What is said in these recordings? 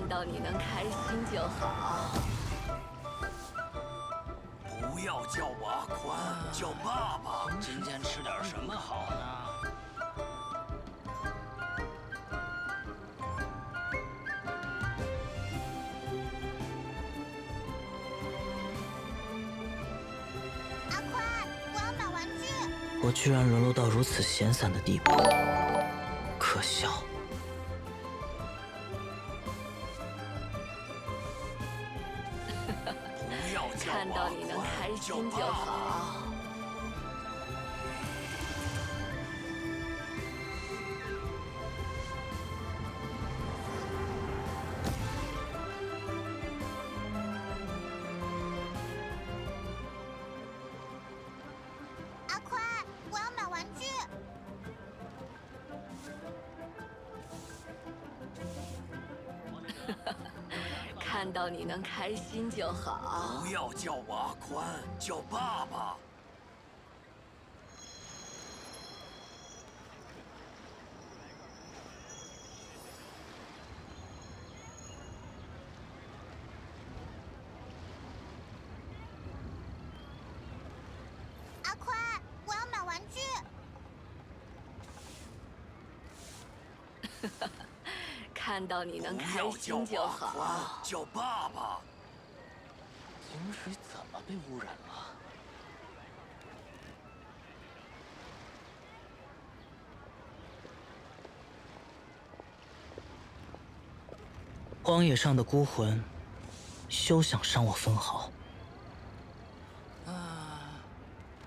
看到你能开心就好。不要叫我阿宽，叫爸爸。今天吃点什么好呢？阿宽，我要买玩具。我居然沦落到如此闲散的地步，可笑。不要叫看我到你能开心就好。阿宽，我要买玩具。看到你能开心就好。不要叫我阿宽，叫爸爸。阿宽，我要买玩具。看到你能不开要叫心就我阿宽，好。叫爸爸。井水怎么被污染了？荒野上的孤魂，休想伤我分毫。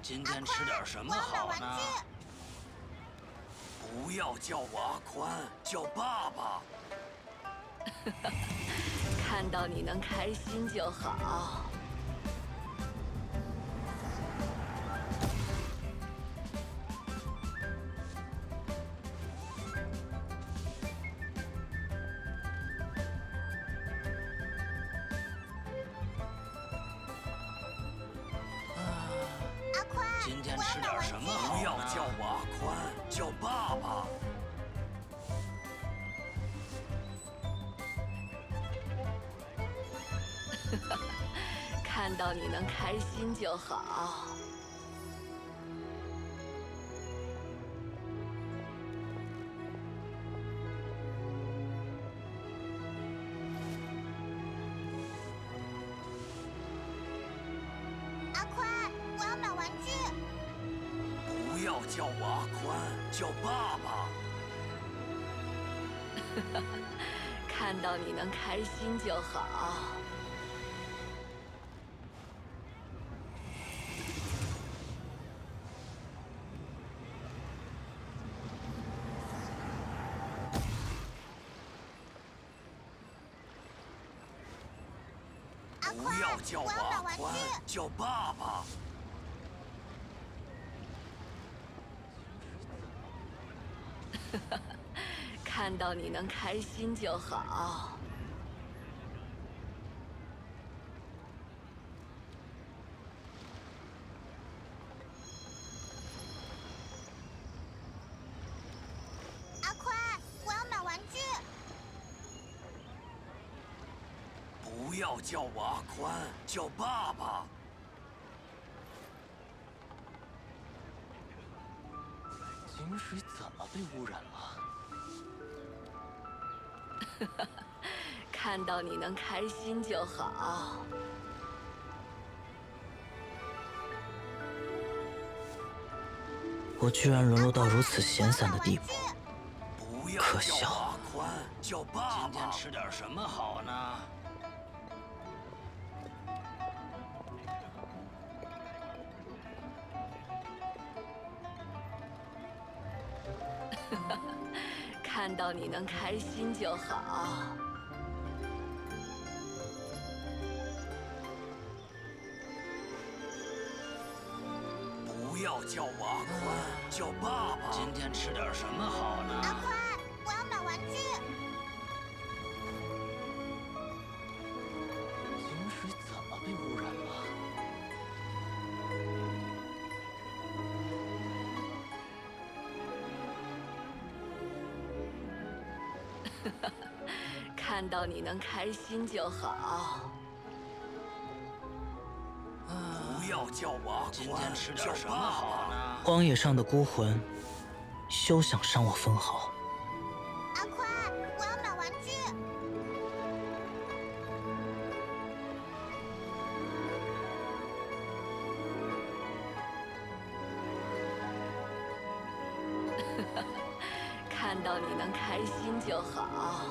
今天吃点什么好呢？不要叫我阿宽，叫爸爸。看到你能开心就好。阿宽，今天吃点什么好不要叫呢？我阿宽，叫爸爸。看到你能开心就好。阿宽，我要买玩具。不要叫我阿宽，叫爸爸。看到你能开心就好。阿宽，不要叫我我要买阿宽玩具。，叫爸爸。看到你能开心就好。阿宽，我要买玩具。不要叫我阿宽，叫爸爸。井水怎么被污染了？看到你能开心就好。我居然沦落到如此闲散的地步，不要叫可笑我阿宽，叫爸今天爸。吃点什么好呢？看到你能开心就好。不要叫我阿宽，叫爸爸。今天吃点什么好呢？阿宽，我要买玩具。井水怎么被污染了？看看到你能开心就好。不要叫我阿今天宽，吃叫点什么爸爸。好呢？荒野上的孤魂，休想伤我分毫。阿宽，我要买玩具。看到你能开心就好。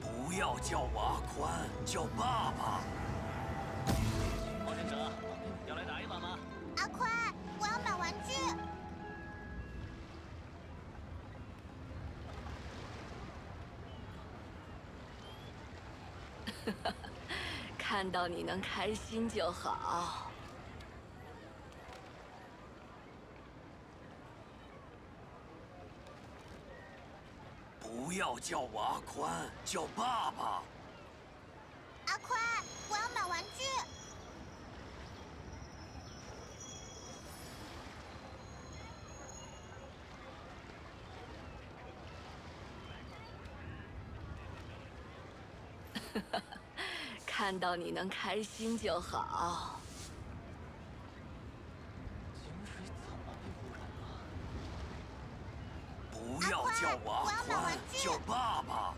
不要叫我阿宽，叫爸爸。冒险者，要来打一把吗？阿宽，我要买玩具。看到你能开心就好。不要叫我阿宽，叫爸爸。阿宽，我要买玩具。看到你能开心就好。井水怎么被污染了？不要叫我阿宽，叫爸爸。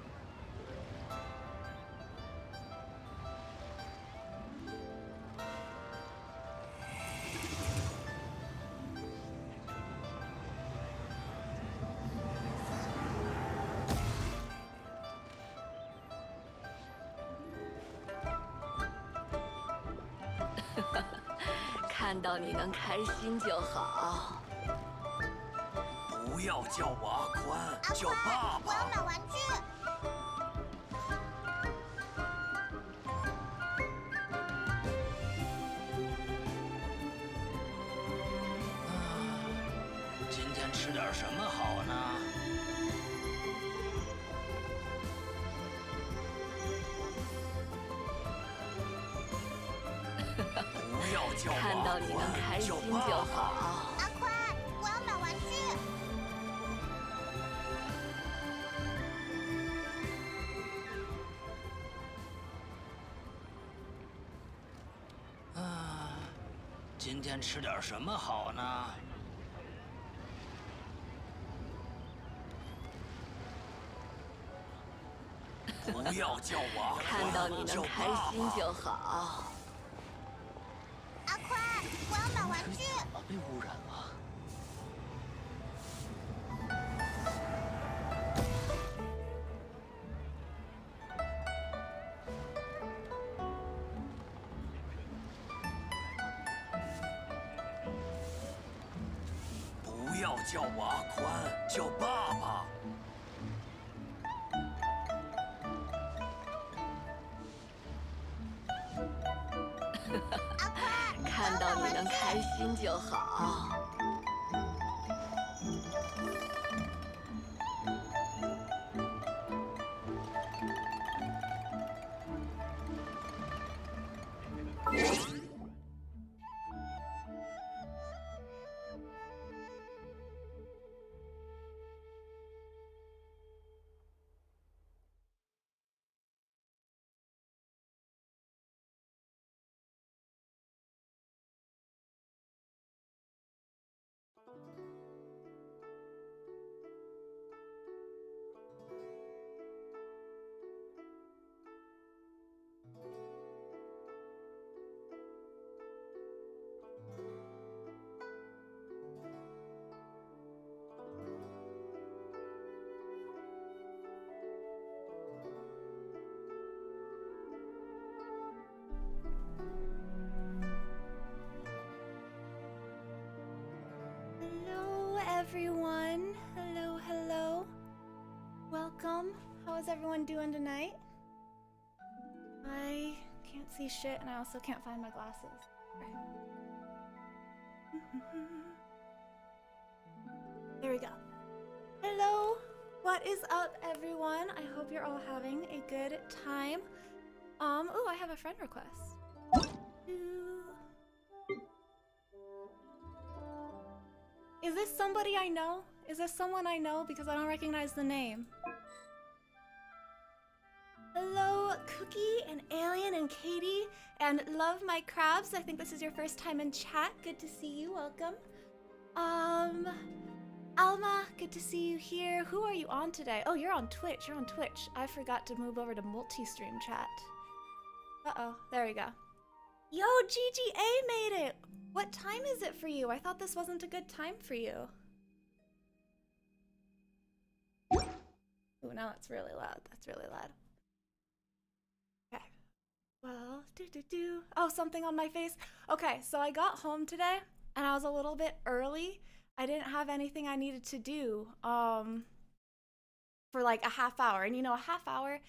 看到你能开心就好。不要叫我阿宽，阿叫宽，爸我要爸。买玩具。今天吃点什么好呢？不要叫看我阿到你能开宽，心就叫爸爸。好。阿宽，我要买玩具。今天吃点什么好呢？不要叫我阿看到你宽，叫能开爸爸。心就好。阿宽，我要买玩具。怎么被污染了？不要叫我阿宽，叫爸爸。阿宽，看到你能开心就好。Hello, everyone. Hello, hello. Welcome. How is everyone doing tonight? I can't see shit, and I also can't find my glasses. There we go. Hello. What is up, everyone? I hope you're all having a good time. Oh, I have a friend request. Is this somebody I know? Is this someone I know? Because I don't recognize the name. Hello, Cookie and Alien and Katie and Love My Crabs. I think this is your first time in chat. Good to see you. Welcome. Alma, good to see you here. Who are you on today? Oh, you're on Twitch. You're on Twitch. I forgot to move over to multi-stream chat. Uh-oh. There we go. Yo, GGA made it. What time is it for you? I thought this wasn't a good time for you. Ooh, now it's really loud. That's really loud. Okay. Well, Oh, something on my face. Okay, so I got home today and I was a little bit early. I didn't have anything I needed to do for like a half hour. And you know, a half hour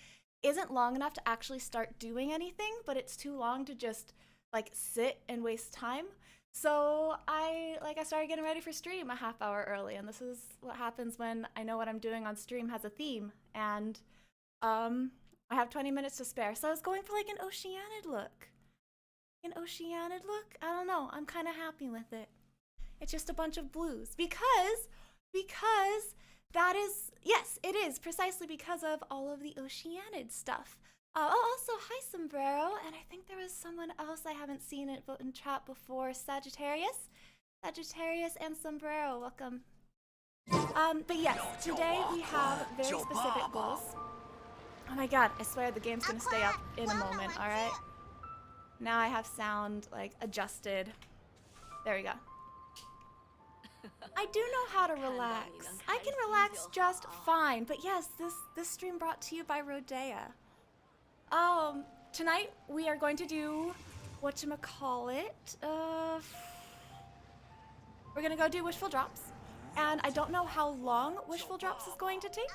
isn't long enough to actually start doing anything, but it's too long to just like sit and waste time. So I started getting ready for stream a half hour early, and this is what happens when I know what I'm doing on stream has a theme, and I have 20 minutes to spare. So I was going for like an Oceanid look. An Oceanid look? I don't know. I'm kind of happy with it. It's just a bunch of blues because that is, yes, it is precisely because of all of the Oceanid stuff. Oh, also, hi, Sombrero, and I think there was someone else I haven't seen it in chat before, Sagittarius and Sombrero, welcome. But yes, today we have very specific goals. Oh my god, I swear the game's gonna stay up in a moment, alright? Now I have sound, like, adjusted. There we go. I do know how to relax. I can relax just fine, but yes, this stream brought to you by Rodea. Tonight we are going to do whatchamacallit. We're gonna go do Wishful Drops, and I don't know how long Wishful Drops is going to take,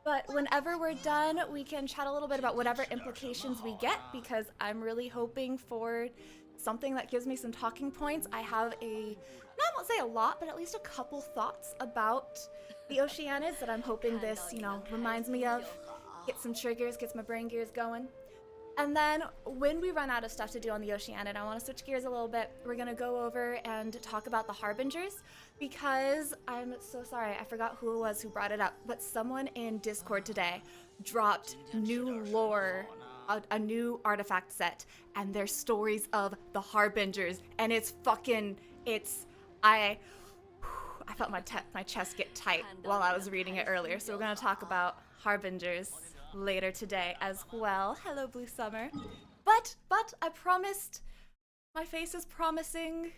but whenever we're done, we can chat a little bit about whatever implications we get, because I'm really hoping for something that gives me some talking points. I have I won't say a lot, but at least a couple thoughts about the Oceanids that I'm hoping this, you know, reminds me of. Get some triggers, gets my brain gears going. And then when we run out of stuff to do on the Oceanid, I want to switch gears a little bit. We're going to go over and talk about the Harbingers, because I'm so sorry, I forgot who it was who brought it up, but someone in Discord today dropped new lore, a new artifact set, and there's stories of the Harbingers, and it's fucking, I felt my chest get tight while I was reading it earlier, so we're going to talk about Harbingers later today as well. Hello, Blue Summer. But I promised, my face is promising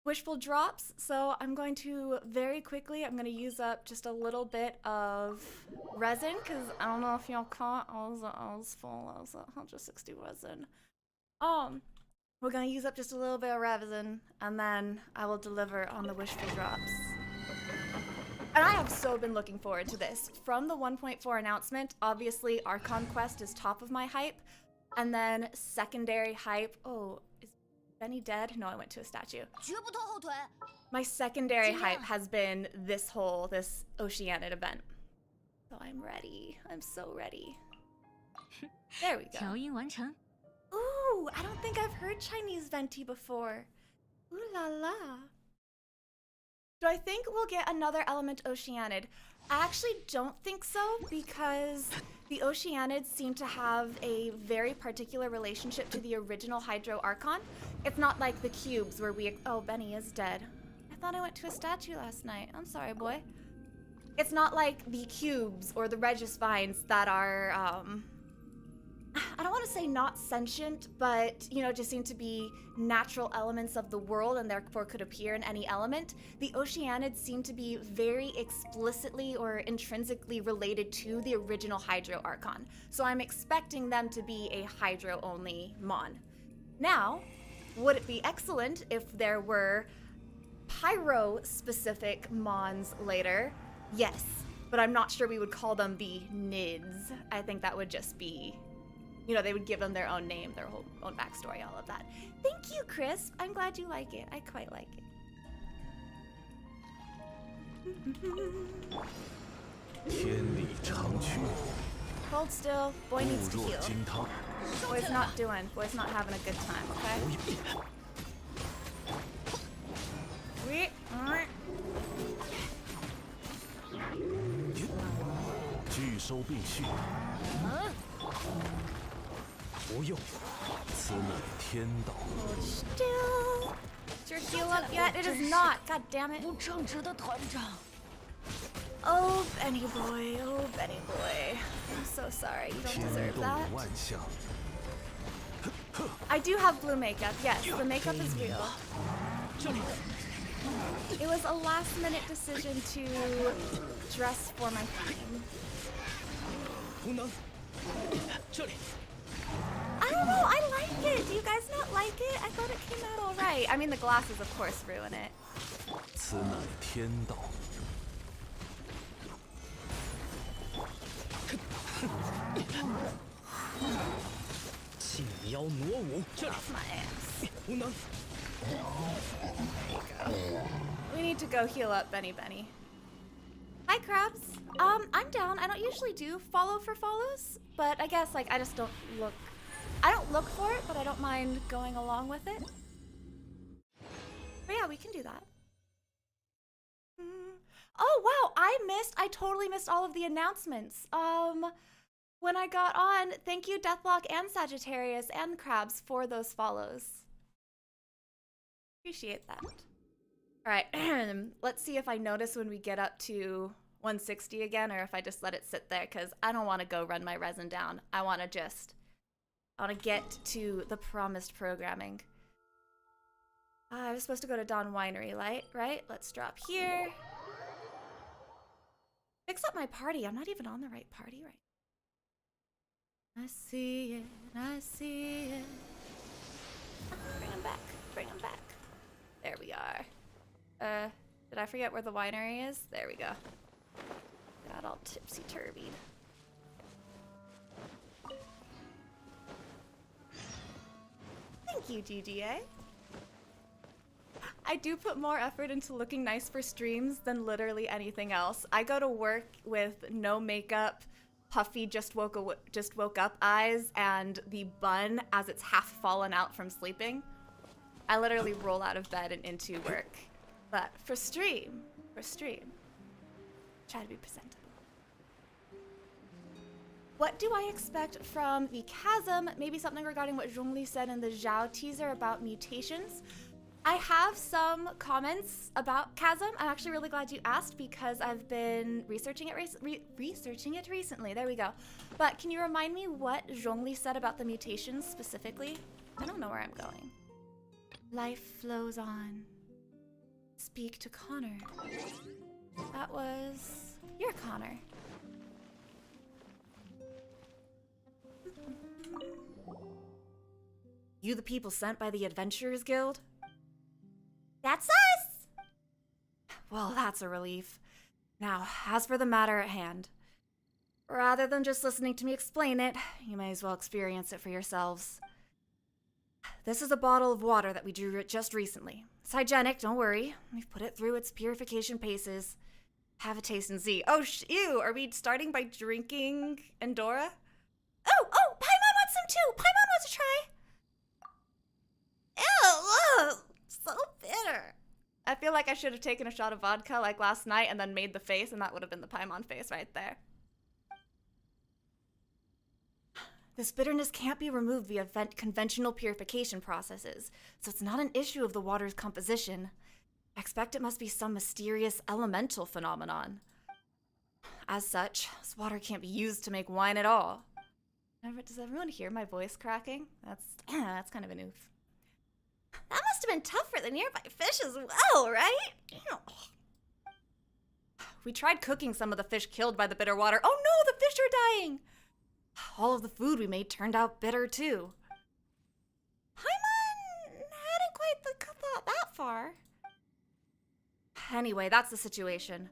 Wishful Drops, so I'm going to very quickly, I'm going to use up just a little bit of resin, because I don't know if y'all caught, I was full, I was at 160 resin. We're going to use up just a little bit of resin, and then I will deliver on the Wishful Drops. And I have so been looking forward to this. From the 1.4 announcement, obviously Archon Quest is top of my hype. And then secondary hype, oh, is Benny dead? No, I went to a statue. My secondary hype has been this Oceanid event. So I'm ready. I'm so ready. There we go. Ooh, I don't think I've heard Chinese venti before. Ooh la la. Do I think we'll get another element Oceanid? I actually don't think so, because the Oceanids seem to have a very particular relationship to the original Hydro Archon. It's not like the cubes where oh, Benny is dead. I thought I went to a statue last night. I'm sorry, boy. It's not like the cubes or the Regis Vines that are, I don't want to say not sentient, but, you know, just seem to be natural elements of the world and therefore could appear in any element. The Oceanids seem to be very explicitly or intrinsically related to the original Hydro Archon. So I'm expecting them to be a Hydro-only Mon. Now, would it be excellent if there were Pyro-specific Mons later? Yes, but I'm not sure we would call them the Nids. I think that would just be, you know, they would give them their own name, their whole own backstory, all of that. Thank you, Chris. I'm glad you like it. I quite like it. Hold still. Boy needs to heal. Boy's not having a good time, okay? 收并蓄。不用，此乃天道。 Still. Is your heal up yet? It is not. God damn it. 不正直的团长。 Oh, Benny boy. Oh, Benny boy. I'm so sorry. You don't 天 deserve 动 that. 万象， I do have blue makeup. Yes, the makeup is real. It was a last-minute decision to dress for my theme. 无能，这里。 I don't know. I like it. Do you guys not like it? I thought it came out all right. I mean, the glasses, of course, ruin it. 此乃天道。 细腰挪舞，这里。 Off my ass. 无能， We need to go heal up Benny. Hi, Crabs. I'm down. I don't usually do follow for follows, but I guess like I just don't look. I don't look for it, but I don't mind going along with it. But yeah, we can do that. Oh wow, I totally missed all of the announcements. When I got on, thank you Deathlock and Sagittarius and Crabs for those follows. Appreciate that. All right, let's see if I notice when we get up to 160 again, or if I just let it sit there, because I don't want to go run my resin down. I want to get to the promised programming. I was supposed to go to Dawn Winery, right? Let's drop here. Fix up my party. I'm not even on the right party right now. I see it. I see it. Bring him back. There we are. Did I forget where the winery is? There we go. Got all tipsy-turvied. Thank you, GGA. I do put more effort into looking nice for streams than literally anything else. I go to work with no makeup, puffy just woke up eyes, and the bun as it's half fallen out from sleeping. I literally roll out of bed and into work. But for stream, try to be presentable. What do I expect from the Chasm? Maybe something regarding what Zhongli said in the Zhao teaser about mutations. I have some comments about Chasm. I'm actually really glad you asked because I've been researching it recently. There we go. But can you remind me what Zhongli said about the mutations specifically? I don't know where I'm going. Life flows on. Speak to Connor. That was... You're Connor. You the people sent by the Adventurers Guild? That's us! Well, that's a relief. Now, as for the matter at hand. Rather than just listening to me explain it, you may as well experience it for yourselves. This is a bottle of water that we drew just recently. It's hygienic, don't worry. We've put it through its purification paces. Have a taste and see. Oh, ew, are we starting by drinking Endora? Oh, Paimon wants some too! Paimon wants to try! Ew, so bitter. I feel like I should have taken a shot of vodka like last night and then made the face, and that would have been the Paimon face right there. This bitterness can't be removed via conventional purification processes, so it's not an issue of the water's composition. I expect it must be some mysterious elemental phenomenon. As such, this water can't be used to make wine at all. Does everyone hear my voice cracking? That's kind of an oof. That must have been tough for the nearby fish as well, right? We tried cooking some of the fish killed by the bitter water. Oh no, the fish are dying! All of the food we made turned out bitter too. Paimon hadn't quite thought that far. Anyway, that's the situation.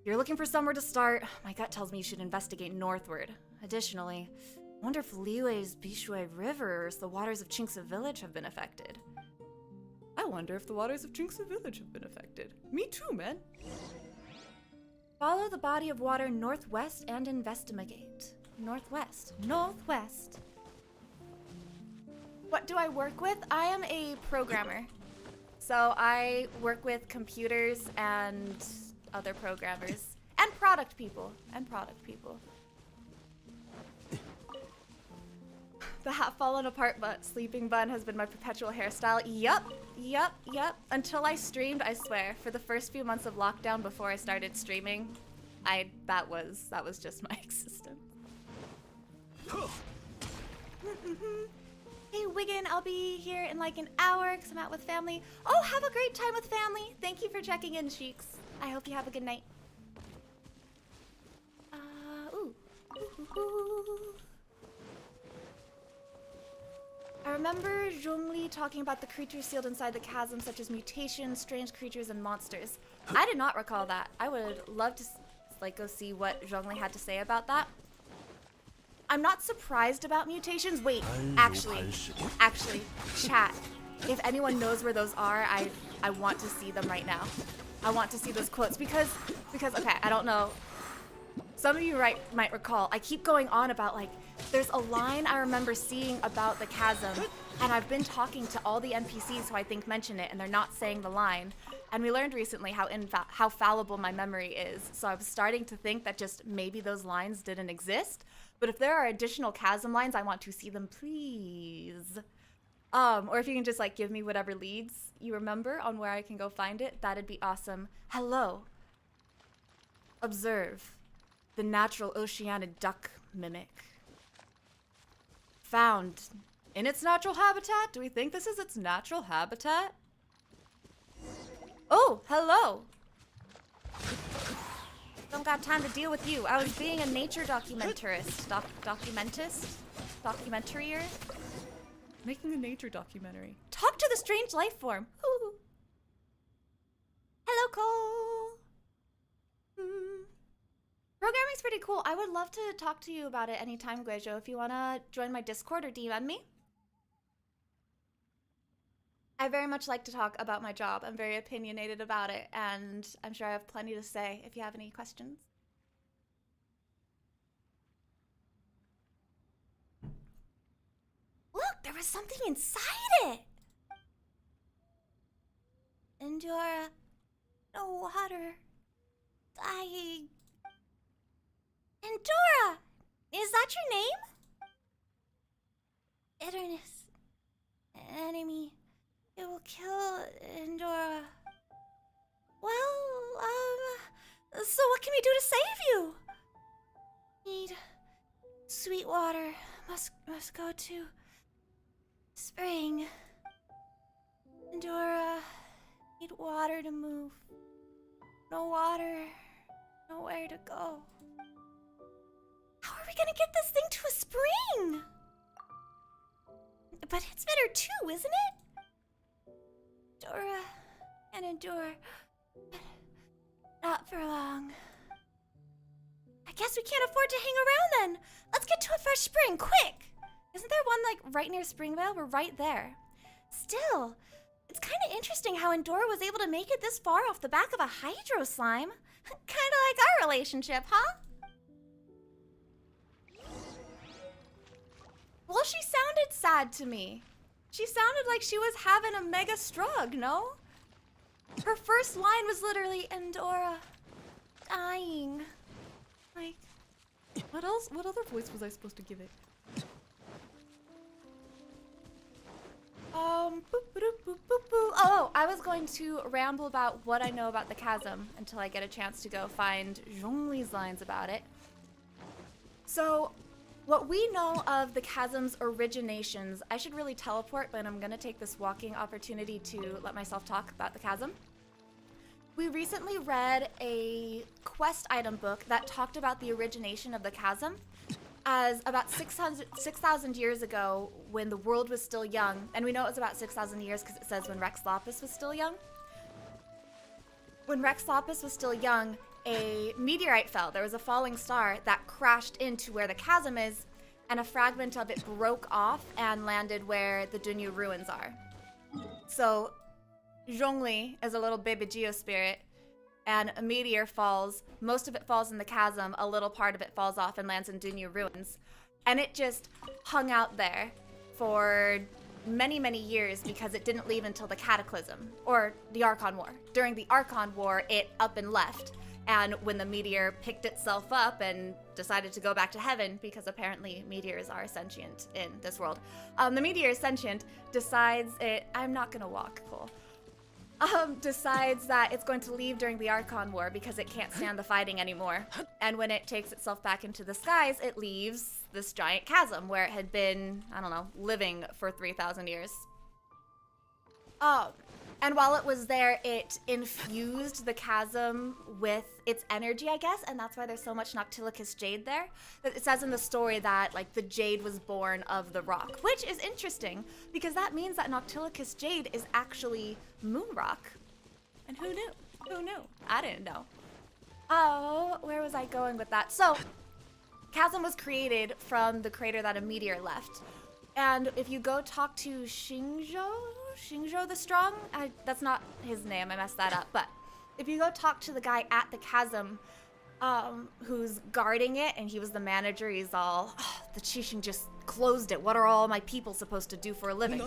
If you're looking for somewhere to start, my gut tells me you should investigate northward. Additionally, I wonder if Liyue's Bishui River or the waters of Qingce Village have been affected. I wonder if the waters of Qingce Village have been affected. Me too, man. Follow the body of water northwest and investigate. Northwest. What do I work with? I am a programmer. So I work with computers and other programmers. And product people. The hat fallen apart but sleeping bun has been my perpetual hairstyle. Yup. Until I streamed, I swear. For the first few months of lockdown before I started streaming, that was just my existence. Hey Wigan, I'll be here in like an hour because I'm out with family. Oh, have a great time with family. Thank you for checking in, Sheiks. I hope you have a good night. I remember Zhongli talking about the creatures sealed inside the chasm, such as mutations, strange creatures, and monsters. I did not recall that. I would love to like go see what Zhongli had to say about that. I'm not surprised about mutations. Wait, actually, chat. If anyone knows where those are, I want to see them right now. I want to see those quotes because okay, I don't know. Some of you might recall, I keep going on about like, there's a line I remember seeing about the chasm, and I've been talking to all the NPCs who I think mention it, and they're not saying the line. And we learned recently how fallible my memory is, so I was starting to think that just maybe those lines didn't exist. But if there are additional chasm lines, I want to see them, please. Or if you can just like give me whatever leads you remember on where I can go find it, that'd be awesome. Hello. Observe. The natural Oceanid duck mimic. Found in its natural habitat? Do we think this is its natural habitat? Oh, hello. Don't got time to deal with you. I was being a nature documentarist. Documentarier? Making a nature documentary. Talk to the strange life form. Ooh. Hello, Cole. Programming's pretty cool. I would love to talk to you about it anytime, Guejo, if you want to join my Discord or DM me. I very much like to talk about my job. I'm very opinionated about it, and I'm sure I have plenty to say if you have any questions. Look, there was something inside it! Endura, no water, dying. Endura! Is that your name? Bitterness. Enemy. It will kill Endura. Well, so what can we do to save you? Need sweet water. Must go to spring. Endura. Need water to move. No water. Nowhere to go. How are we gonna get this thing to a spring? But it's bitter too, isn't it? Dora and endure. But not for long. I guess we can't afford to hang around then. Let's get to a fresh spring, quick! Isn't there one like right near Springvale? We're right there. Still, it's kind of interesting how Endora was able to make it this far off the back of a hydro slime. Kind of like our relationship, huh? Well, she sounded sad to me. She sounded like she was having a mega strug, no? Her first line was literally, Endora, dying. Like, what else? What other voice was I supposed to give it? Oh, I was going to ramble about what I know about the chasm until I get a chance to go find Zhongli's lines about it. So, what we know of the chasm's originations, I should really teleport, but I'm gonna take this walking opportunity to let myself talk about the chasm. We recently read a quest item book that talked about the origination of the chasm as about 6,000 years ago when the world was still young. And we know it was about 6,000 years because it says when Rex Lapis was still young. When Rex Lapis was still young, a meteorite fell. There was a falling star that crashed into where the chasm is, and a fragment of it broke off and landed where the Dunyu ruins are. So Zhongli is a little baby geospirit, and a meteor falls. Most of it falls in the chasm, a little part of it falls off and lands in Dunyu ruins. And it just hung out there for many, many years because it didn't leave until the Cataclysm, or the Archon War. During the Archon War, it up and left. And when the meteor picked itself up and decided to go back to heaven, because apparently meteors are sentient in this world, the meteor is sentient, decides I'm not gonna walk, Cole. Decides that it's going to leave during the Archon War because it can't stand the fighting anymore. And when it takes itself back into the skies, it leaves this giant chasm where it had been, I don't know, living for 3,000 years. And while it was there, it infused the chasm with its energy, I guess, and that's why there's so much Noctilicus jade there. It says in the story that, like, the jade was born of the rock, which is interesting, because that means that Noctilicus jade is actually moon rock. And who knew? Who knew? I didn't know. Oh, where was I going with that? So, chasm was created from the crater that a meteor left. And if you go talk to Xingzhou the Strong, that's not his name, I messed that up, but if you go talk to the guy at the chasm who's guarding it, and he was the manager, he's all, the Qixing just closed it, what are all my people supposed to do for a living?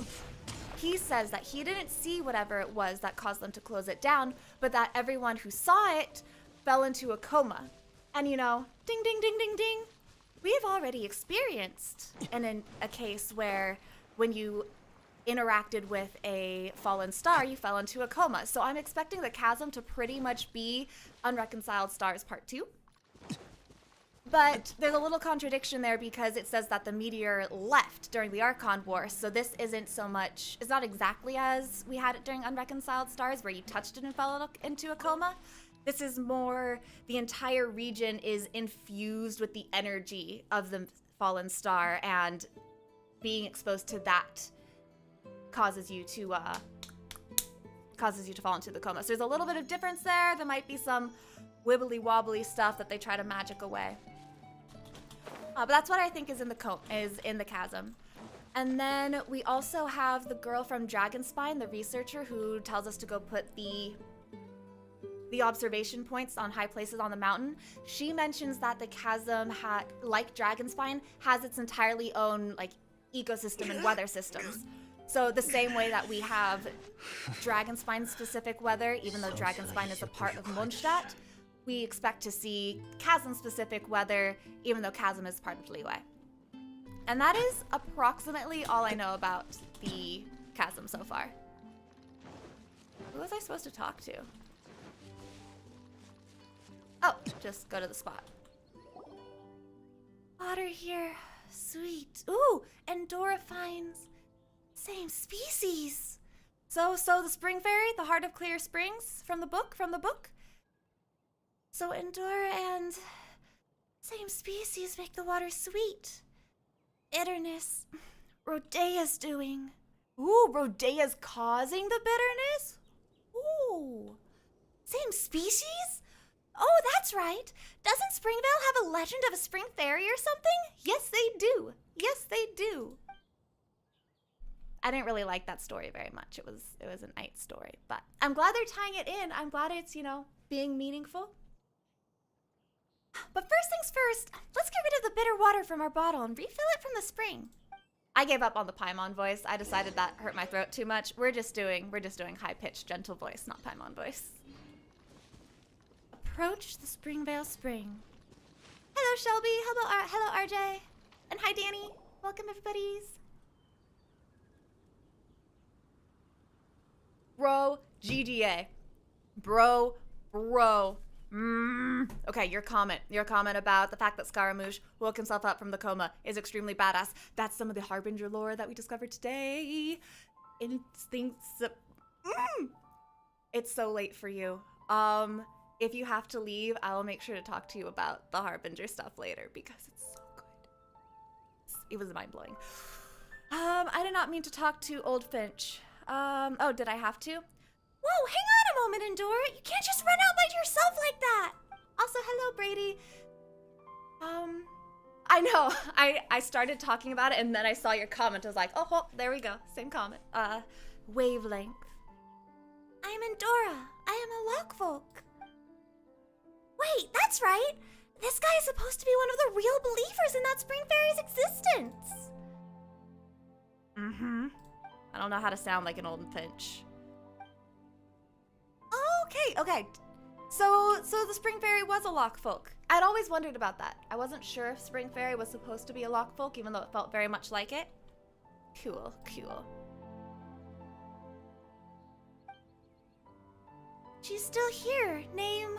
He says that he didn't see whatever it was that caused them to close it down, but that everyone who saw it fell into a coma. And you know, ding, ding, ding, ding, ding, we've already experienced in a case where when you interacted with a fallen star, you fell into a coma. So I'm expecting the chasm to pretty much be Unreconciled Stars Part 2. But there's a little contradiction there because it says that the meteor left during the Archon War, so this isn't so much, it's not exactly as we had it during Unreconciled Stars where you touched it and fell into a coma. This is more, the entire region is infused with the energy of the fallen star, and being exposed to that causes you to fall into the coma. So there's a little bit of difference there. There might be some wibbly wobbly stuff that they try to magic away. But that's what I think is in the chasm. And then we also have the girl from Dragonspine, the researcher who tells us to go put the observation points on high places on the mountain. She mentions that the chasm, like Dragonspine, has its entirely own like ecosystem and weather systems. So the same way that we have Dragonspine specific weather, even though Dragonspine is a part of Mondstadt, we expect to see chasm specific weather, even though chasm is part of Liyue. And that is approximately all I know about the chasm so far. Who was I supposed to talk to? Oh, just go to the spot. Water here, sweet. Ooh, Endora finds same species. So the spring fairy, the heart of clear springs from the book. So Endora and same species make the water sweet. Bitterness, Rodea's doing. Ooh, Rodea's causing the bitterness? Ooh, same species? Oh, that's right. Doesn't Springvale have a legend of a spring fairy or something? Yes, they do. Yes, they do. I didn't really like that story very much. It was a nice story, but I'm glad they're tying it in. I'm glad it's, being meaningful. But first things first, let's get rid of the bitter water from our bottle and refill it from the spring. I gave up on the Paimon voice. I decided that hurt my throat too much. We're just doing high-pitched, gentle voice, not Paimon voice. Approach the Springvale Spring. Hello, Shelby. Hello, RJ. And hi, Danny. Welcome, everybody's. Bro, GGA. Bro. Okay, your comment about the fact that Scaramouche woke himself up from the coma is extremely badass. That's some of the Harbinger lore that we discovered today. Instincts. It's so late for you. If you have to leave, I will make sure to talk to you about the Harbinger stuff later because it's so good. It was mind-blowing. I did not mean to talk to Old Finch. Oh, did I have to? Whoa, hang on a moment, Endora. You can't just run out by yourself like that. Also, hello, Brady. I know. I started talking about it and then I saw your comment. I was like, oh, there we go. Same comment. Wavelength. I am Endora. I am a Lockfolk. Wait, that's right. This guy is supposed to be one of the real believers in that Spring Fairy's existence. I don't know how to sound like an Old Finch. Okay. So the Spring Fairy was a lock folk. I'd always wondered about that. I wasn't sure if Spring Fairy was supposed to be a lock folk, even though it felt very much like it. Cool, cool. She's still here. Name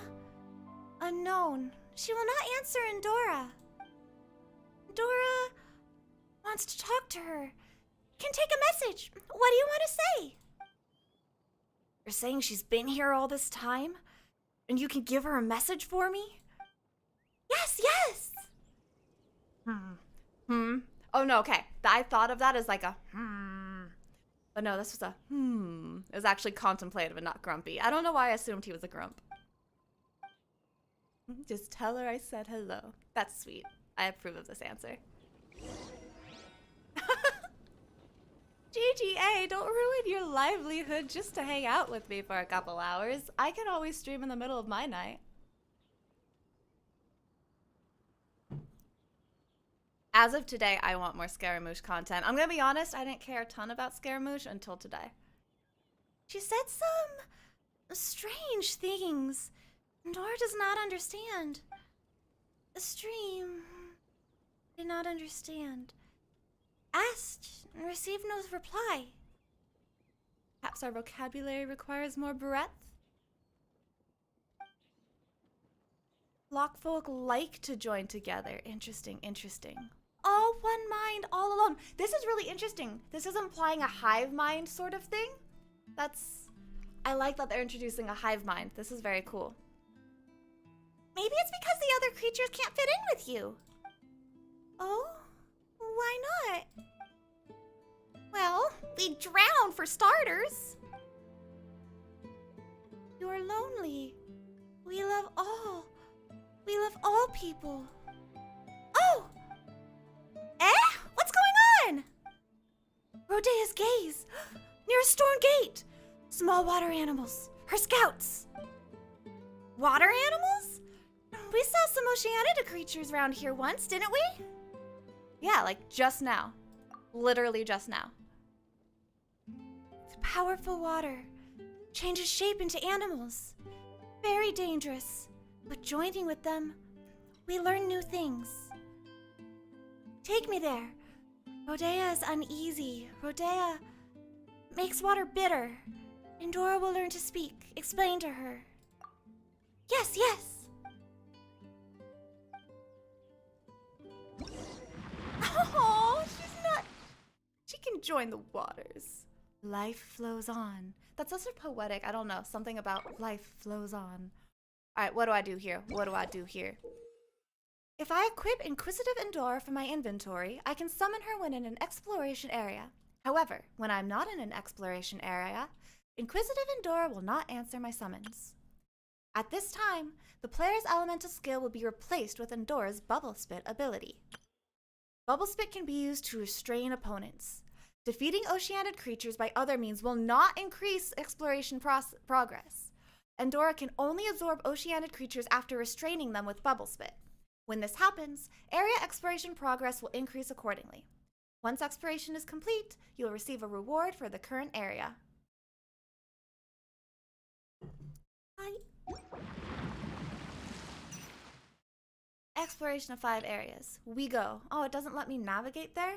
unknown. She will not answer Endora. Endora wants to talk to her. Can take a message. What do you want to say? You're saying she's been here all this time? And you can give her a message for me? Yes, yes! Oh no, okay. I thought of that as like a But no, this was a It was actually contemplative and not grumpy. I don't know why I assumed he was a grump. Just tell her I said hello. That's sweet. I approve of this answer. GGA, don't ruin your livelihood just to hang out with me for a couple hours. I can always stream in the middle of my night. As of today, I want more Scaramouche content. I'm gonna be honest, I didn't care a ton about Scaramouche until today. She said some strange things. Dora does not understand. The stream did not understand. Asked and received no reply. Perhaps our vocabulary requires more breadth. Lockfolk like to join together. Interesting, interesting. All one mind, all alone. This is really interesting. This is implying a hive mind sort of thing. I like that they're introducing a hive mind. This is very cool. Maybe it's because the other creatures can't fit in with you. Oh? Why not? Well, we drown for starters. You are lonely. We love all. We love all people. Oh! What's going on? Rodea's gaze. Near a stone gate. Small water animals. Her scouts. Water animals? We saw some Oceanid creatures around here once, didn't we? Yeah, like just now. Literally just now. It's powerful water. Changes shape into animals. Very dangerous. But joining with them, we learn new things. Take me there. Rodea is uneasy. Rodea makes water bitter. And Dora will learn to speak. Explain to her. Yes, yes. Oh, she can join the waters. Life flows on. That's also poetic. I don't know. Something about life flows on. All right, what do I do here? What do I do here? If I equip Inquisitive Endora from my inventory, I can summon her when in an exploration area. However, when I'm not in an exploration area, Inquisitive Endora will not answer my summons. At this time, the player's elemental skill will be replaced with Endora's Bubble Spit ability. Bubble Spit can be used to restrain opponents. Defeating Oceanid creatures by other means will not increase exploration progress. Endora can only absorb Oceanid creatures after restraining them with Bubble Spit. When this happens, area exploration progress will increase accordingly. Once exploration is complete, you will receive a reward for the current area. Exploration of 5 areas. We go. Oh, it doesn't let me navigate there?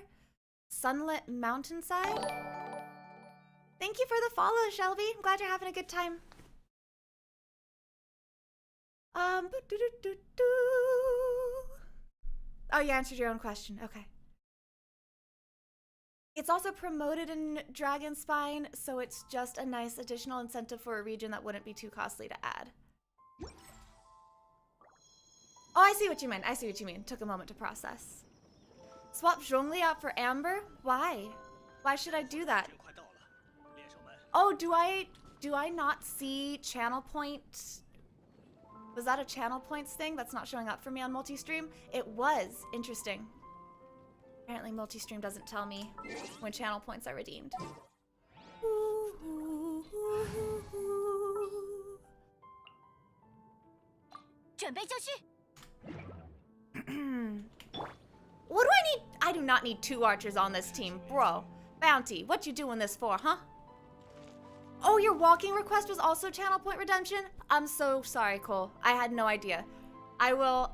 Sunlit mountainside? Thank you for the follow, Shelby. I'm glad you're having a good time. Oh, you answered your own question. Okay. It's also promoted in Dragonspine, so it's just a nice additional incentive for a region that wouldn't be too costly to add. Oh, I see what you meant. I see what you mean. Took a moment to process. Swap Zhongli out for Amber? Why? Why should I do that? Oh, do I not see channel point? Was that a channel points thing that's not showing up for me on multi-stream? It was. Interesting. Apparently multi-stream doesn't tell me when channel points are redeemed. What do I need? I do not need 2 archers on this team, bro. Bounty, what you doing this for, huh? Oh, your walking request was also channel point redemption? I'm so sorry, Cole. I had no idea. I will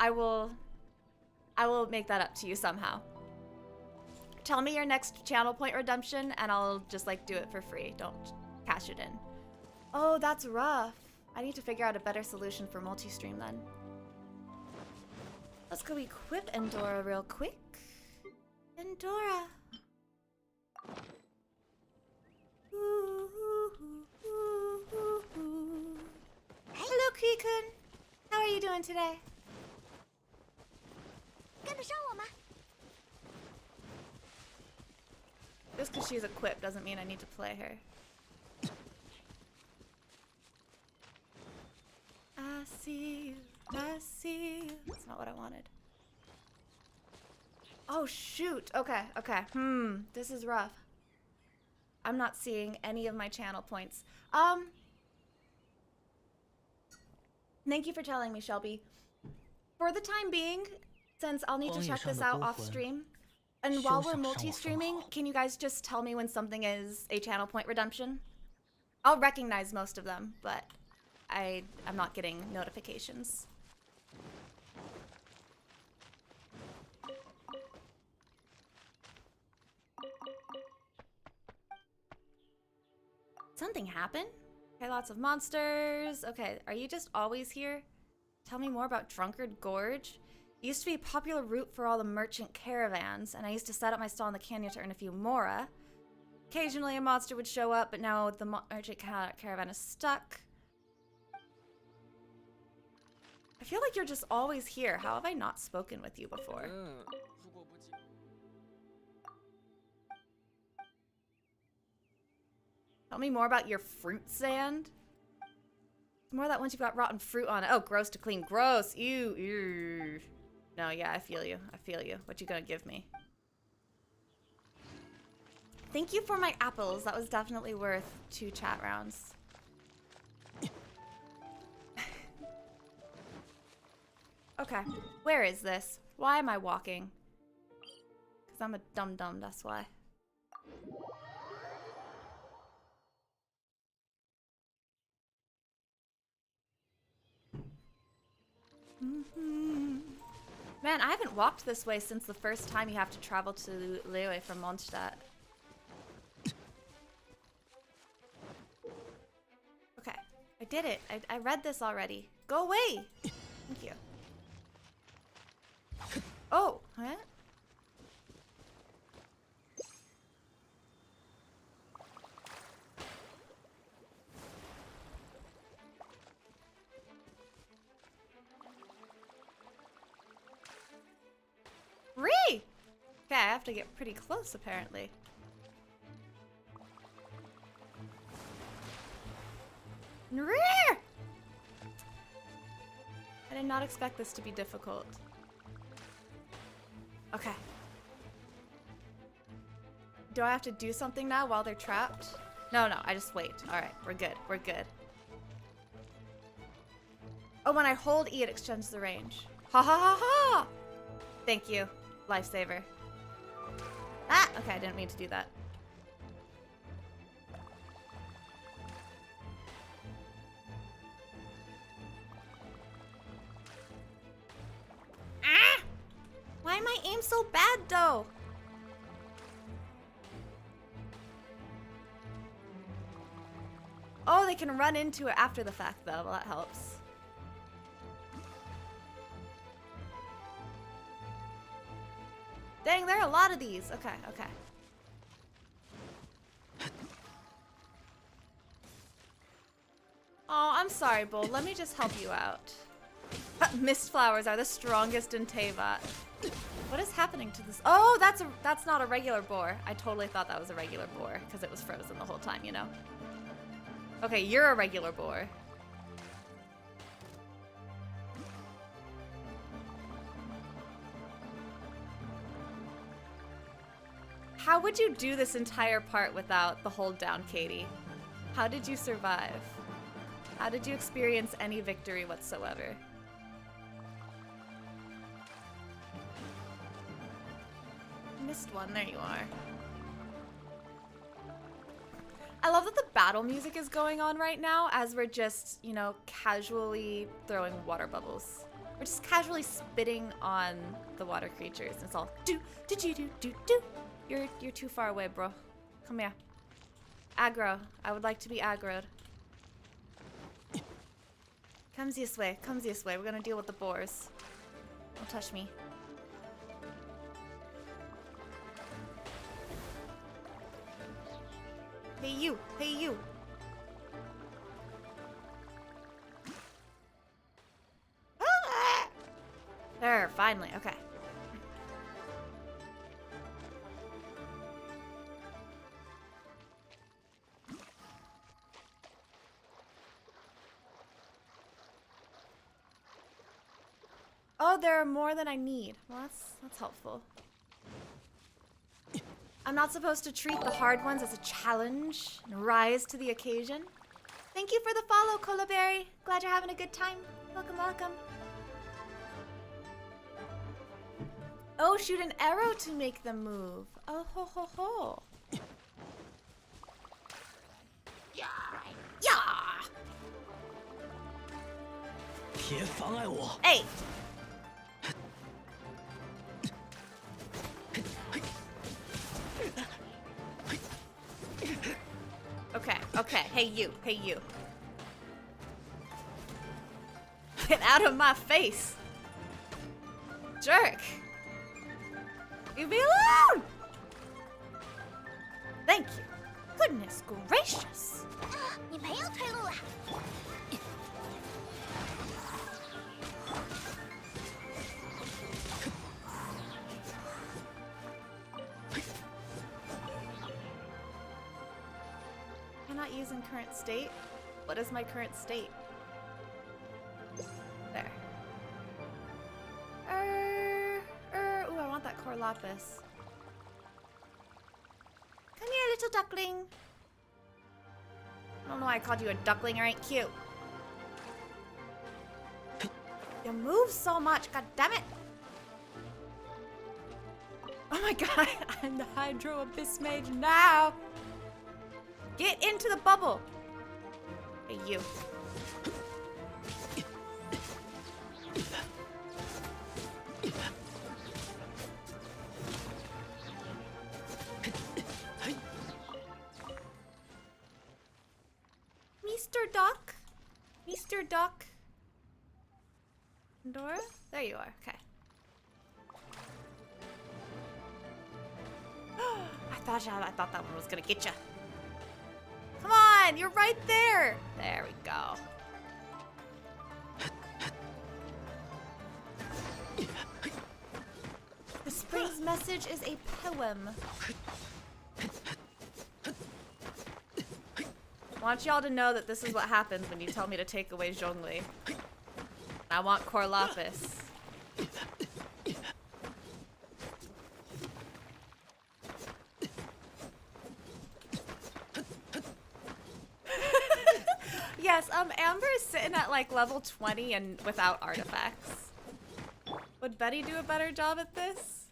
make that up to you somehow. Tell me your next channel point redemption and I'll just like do it for free. Don't cash it in. Oh, that's rough. I need to figure out a better solution for multi-stream then. Let's go equip Endora real quick. Endora. Hello, Kikun. How are you doing today? 跟得上我吗？ Just because she's equipped doesn't mean I need to play her. I see you, I see you. That's not what I wanted. Oh shoot, okay. This is rough. I'm not seeing any of my channel points. Thank you for telling me, Shelby. For the time being, since I'll need to check this out off stream, and while we're multi-streaming, can you guys just tell me when something is a channel point redemption? I'll recognize most of them, but I'm not getting notifications. Something happened? Okay, lots of monsters. Okay, are you just always here? Tell me more about Drunkard Gorge. It used to be a popular route for all the merchant caravans, and I used to set up my stall in the canyon to earn a few mora. Occasionally a monster would show up, but now the merchant caravan is stuck. I feel like you're just always here. How have I not spoken with you before? Tell me more about your fruit sand. More of that once you've got rotten fruit on it. Oh, gross to clean. Gross. Ew. Ew. No, yeah, I feel you. I feel you. What you gonna give me? Thank you for my apples. That was definitely worth 2 chat rounds. Okay, where is this? Why am I walking? Because I'm a dum-dum, that's why. Man, I haven't walked this way since the first time you have to travel to Liyue from Mondstadt. Okay, I did it. I read this already. Go away! Thank you. Oh, huh? Ree! Okay, I have to get pretty close apparently. Ree! I did not expect this to be difficult. Okay. Do I have to do something now while they're trapped? No, I just wait. Alright, we're good. We're good. Oh, when I hold E, it extends the range. Ha ha ha ha! Thank you, lifesaver. Ah! Okay, I didn't mean to do that. Ah! Why am I aim so bad, though? Oh, they can run into it after the fact, though. Well, that helps. Dang, there are a lot of these. Okay. Oh, I'm sorry, Bull. Let me just help you out. Mist flowers are the strongest in Teyvat. What is happening to this? Oh, that's not a regular boar. I totally thought that was a regular boar because it was frozen the whole time, you know? Okay, you're a regular boar. How would you do this entire part without the hold down, Katie? How did you survive? How did you experience any victory whatsoever? Missed one, there you are. I love that that the battle music is going on right now as we're just, you know, casually throwing water bubbles. We're just casually spitting on the water creatures. It's all do do do do do do. You're too far away, bro. Come here. Aggro. I would like to be aggroed. Come this way. Come this way. We're gonna deal with the boars. Don't touch me. Hey you. Hey you. Ah! There, finally. Okay. Oh, there are more than I need. Well, that's helpful. I'm not supposed to treat the hard ones as a challenge and rise to the occasion. Thank you for the follow, Colaberry. Glad you're having a good time. Welcome, welcome. Oh, shoot an arrow to make them move. Oh, ho, ho, ho. Yeah! 别妨碍我！ Hey! Okay, okay. Hey you, hey you. Get out of my face! Jerk! Leave me alone! Thank you. Goodness gracious! 你没有退路了。Cannot use in current state. What is my current state? There. Ooh, I want that core lapis. Come here, little duckling. I don't know why I called you a duckling. You ain't cute. You move so much, god damn it! Oh my god, I'm the Hydro Abyss Mage now! Get into the bubble! Hey, you. Mr. Duck? Mr. Duck? Dora? There you are, okay. I thought that one was gonna get you. Come on, you're right there. There we go. The spring's message is a poem. I want y'all to know that this is what happens when you tell me to take away Zhongli. I want core lapis. Yes, Amber is sitting at like level 20 and without artifacts. Would Betty do a better job at this?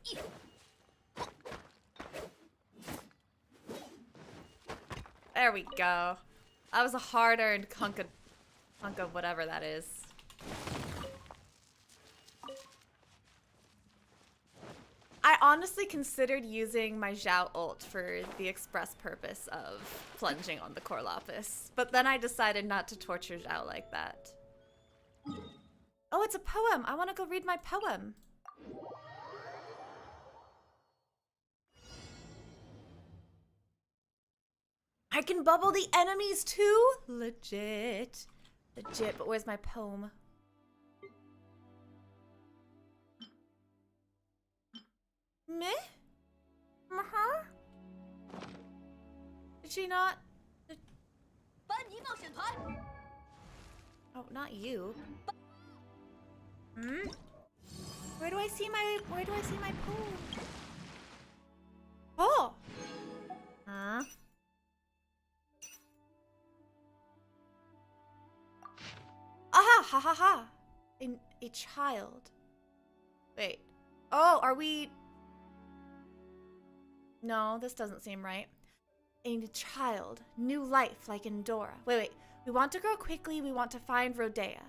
There we go. That was a hard-earned hunk of whatever that is. I honestly considered using my Zhao ult for the express purpose of plunging on the core lapis, but then I decided not to torture Zhao like that. Oh, it's a poem. I want to go read my poem. I can bubble the enemies too? Legit. Legit, but where's my poem? Meh? Uh-huh? Did she not? Oh, not you. Hmm? Where do I see my poem? Oh! Huh? Aha! Ha ha ha! A child. Wait. Oh, are we... No, this doesn't seem right. A child, new life like Endora. Wait. We want to grow quickly, we want to find Rodea.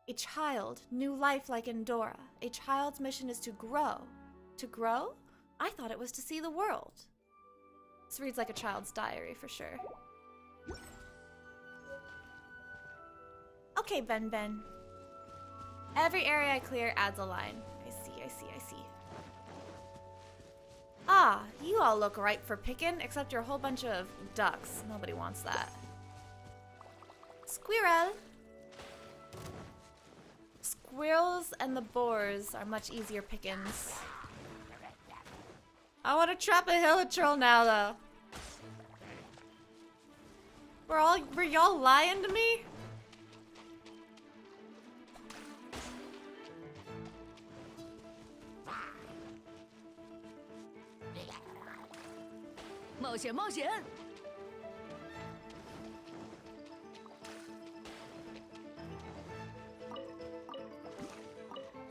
A child, new life like Endora. A child's mission is to grow. To grow? I thought it was to see the world. This reads like a child's diary for sure. Okay, Ben. Every area I clear adds a line. I see. Ah, you all look ripe for picking, except you're a whole bunch of ducks. Nobody wants that. Squirrel. Squirrels and the boars are much easier pickings. I want to trap a hilichurl now, though. Were y'all lying to me?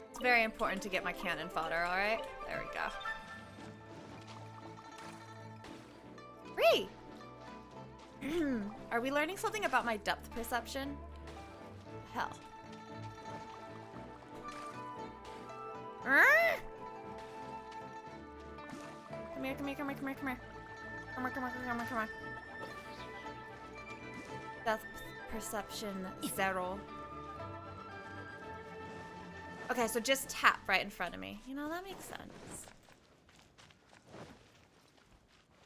It's very important to get my cannon fodder, alright? There we go. Free! Are we learning something about my depth perception? Hell. Come here. Come on. Depth perception 0. Okay, so just tap right in front of me. You know, that makes sense.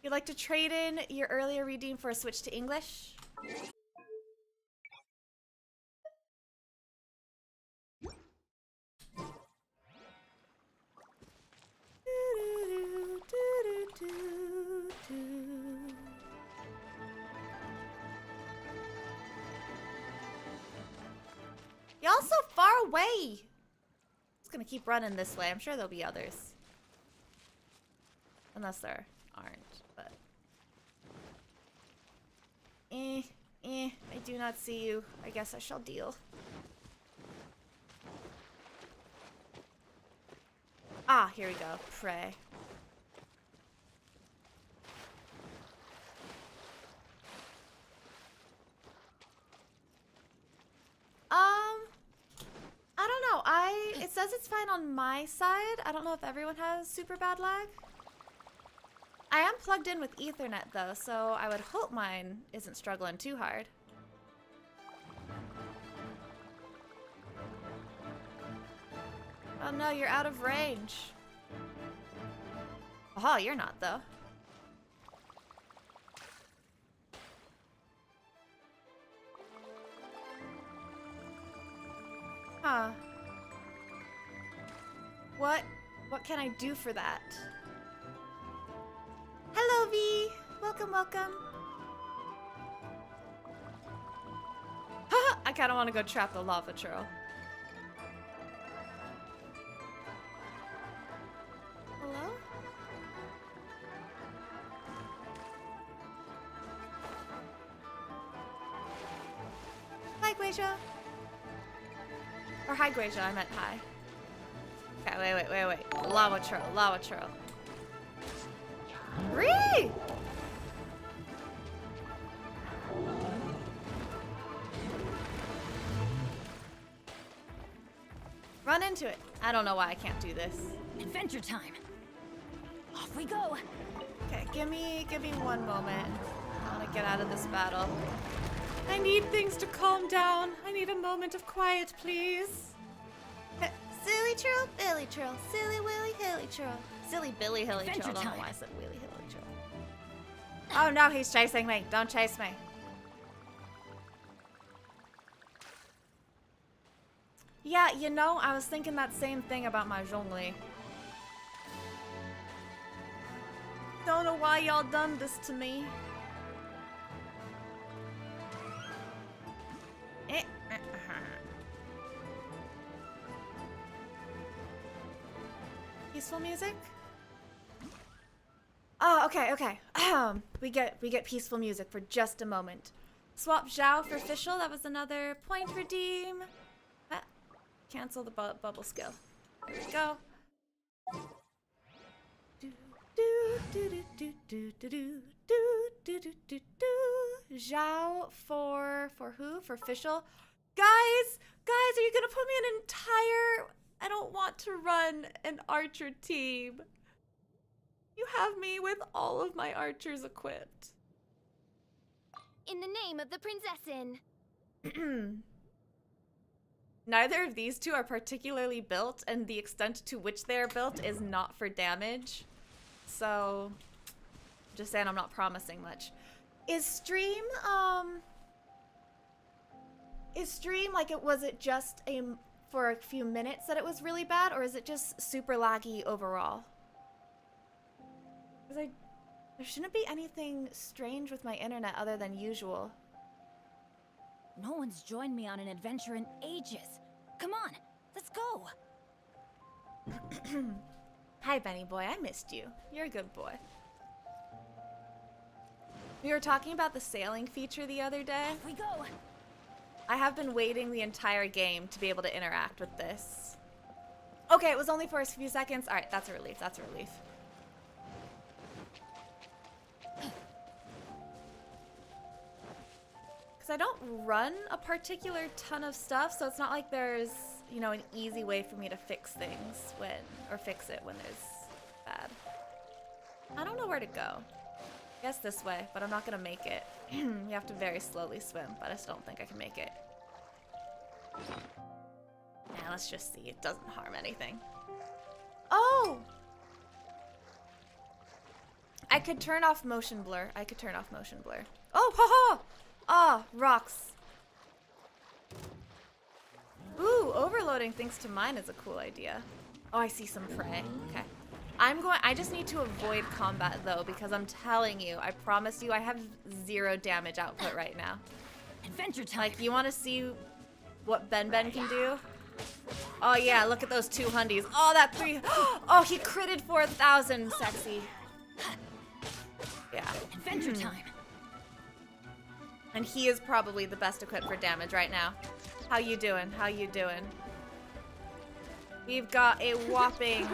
You'd like to trade in your earlier redeem for a switch to English? Y'all so far away! Just gonna keep running this way. I'm sure there'll be others. Unless there aren't, but... I do not see you. I guess I shall deal. Ah, here we go. Pray. I don't know. It says it's fine on my side. I don't know if everyone has super bad lag. I am plugged in with Ethernet though, so I would hope mine isn't struggling too hard. Oh no, you're out of range. Oh, you're not though. Huh. What can I do for that? Hello, V. Welcome. I kind of want to go trap the lava churl. Hello? Hi, Guasia. Or hi, Guasia. I meant hi. Okay, wait. Lava churl. Ree! Run into it. I don't know why I can't do this. Adventure time. Off we go. Okay, give me 1 moment. I want to get out of this battle. I need things to calm down. I need a moment of quiet, please. Silly churl, Billy churl, silly willy hilly churl, silly Billy hilly churl. I don't know why I said willy hilly churl. Oh no, he's chasing me. Don't chase me. Yeah, you know, I was thinking that same thing about my Zhongli. Don't know why y'all done this to me. Peaceful music? Oh, okay. We get peaceful music for just a moment. Swap Zhao for Fischl. That was another point redeem. Cancel the bubble skill. There we go. Zhao for who? For Fischl? Guys, are you gonna put me in an entire... I don't want to run an archer team. You have me with all of my archers equipped. In the name of the prinzessin. Neither of these two are particularly built, and the extent to which they are built is not for damage. So, just saying, I'm not promising much. Is stream like was it just for a few minutes that it was really bad, or is it just super laggy overall? Because there shouldn't be anything strange with my internet other than usual. No one's joined me on an adventure in ages. Come on, let's go. Hi, Benny boy. I missed you. You're a good boy. We were talking about the sailing feature the other day. Off we go. I have been waiting the entire game to be able to interact with this. Okay, it was only for a few seconds. All right, that's a relief. That's a relief. Because I don't run a particular ton of stuff, so it's not like there's, you know, an easy way for me to fix things fix it when there's bad. I don't know where to go. I guess this way, but I'm not gonna make it. You have to very slowly swim, but I still don't think I can make it. Yeah, let's just see. It doesn't harm anything. Oh! I could turn off motion blur. Oh, haha! Ah, rocks. Ooh, overloading things to mine is a cool idea. Oh, I see some prey. Okay. I just need to avoid combat though, because I'm telling you, I promise you, I have 0 damage output right now. Adventure time. Like, you want to see what Ben can do? Oh yeah, look at those 2 hundies. Oh, that 3. Oh, he critted 4,000, sexy. Yeah. Adventure time. And he is probably the best equipped for damage right now. How you doing? How you doing? We've got a whopping...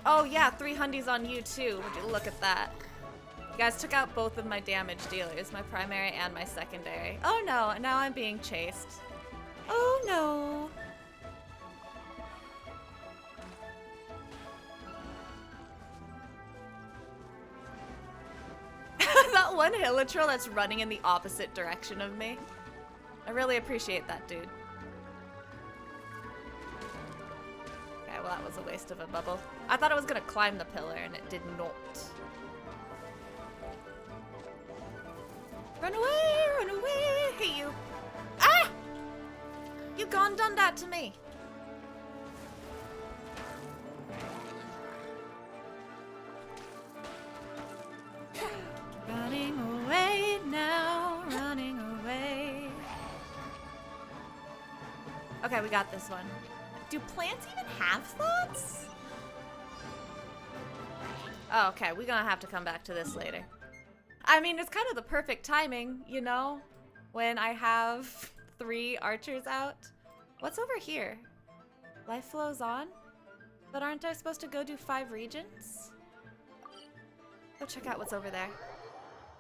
Oh yeah, 3 hundies on you too. Would you look at that? You guys took out both of my damage dealers, my primary and my secondary. Oh no, now I'm being chased. Oh no. That one Hilitril that's running in the opposite direction of me. I really appreciate that, dude. Okay, well that was a waste of a bubble. I thought it was gonna climb the pillar and it did not. Run away, run away, hey you. Ah! You gone done that to me. Running away now, running away. Okay, we got this one. Do plants even have thoughts? Oh, okay, we're gonna have to come back to this later. I mean, it's kind of the perfect timing, you know? When I have 3 archers out. What's over here? Life flows on? But aren't I supposed to go do 5 regions? Go check out what's over there.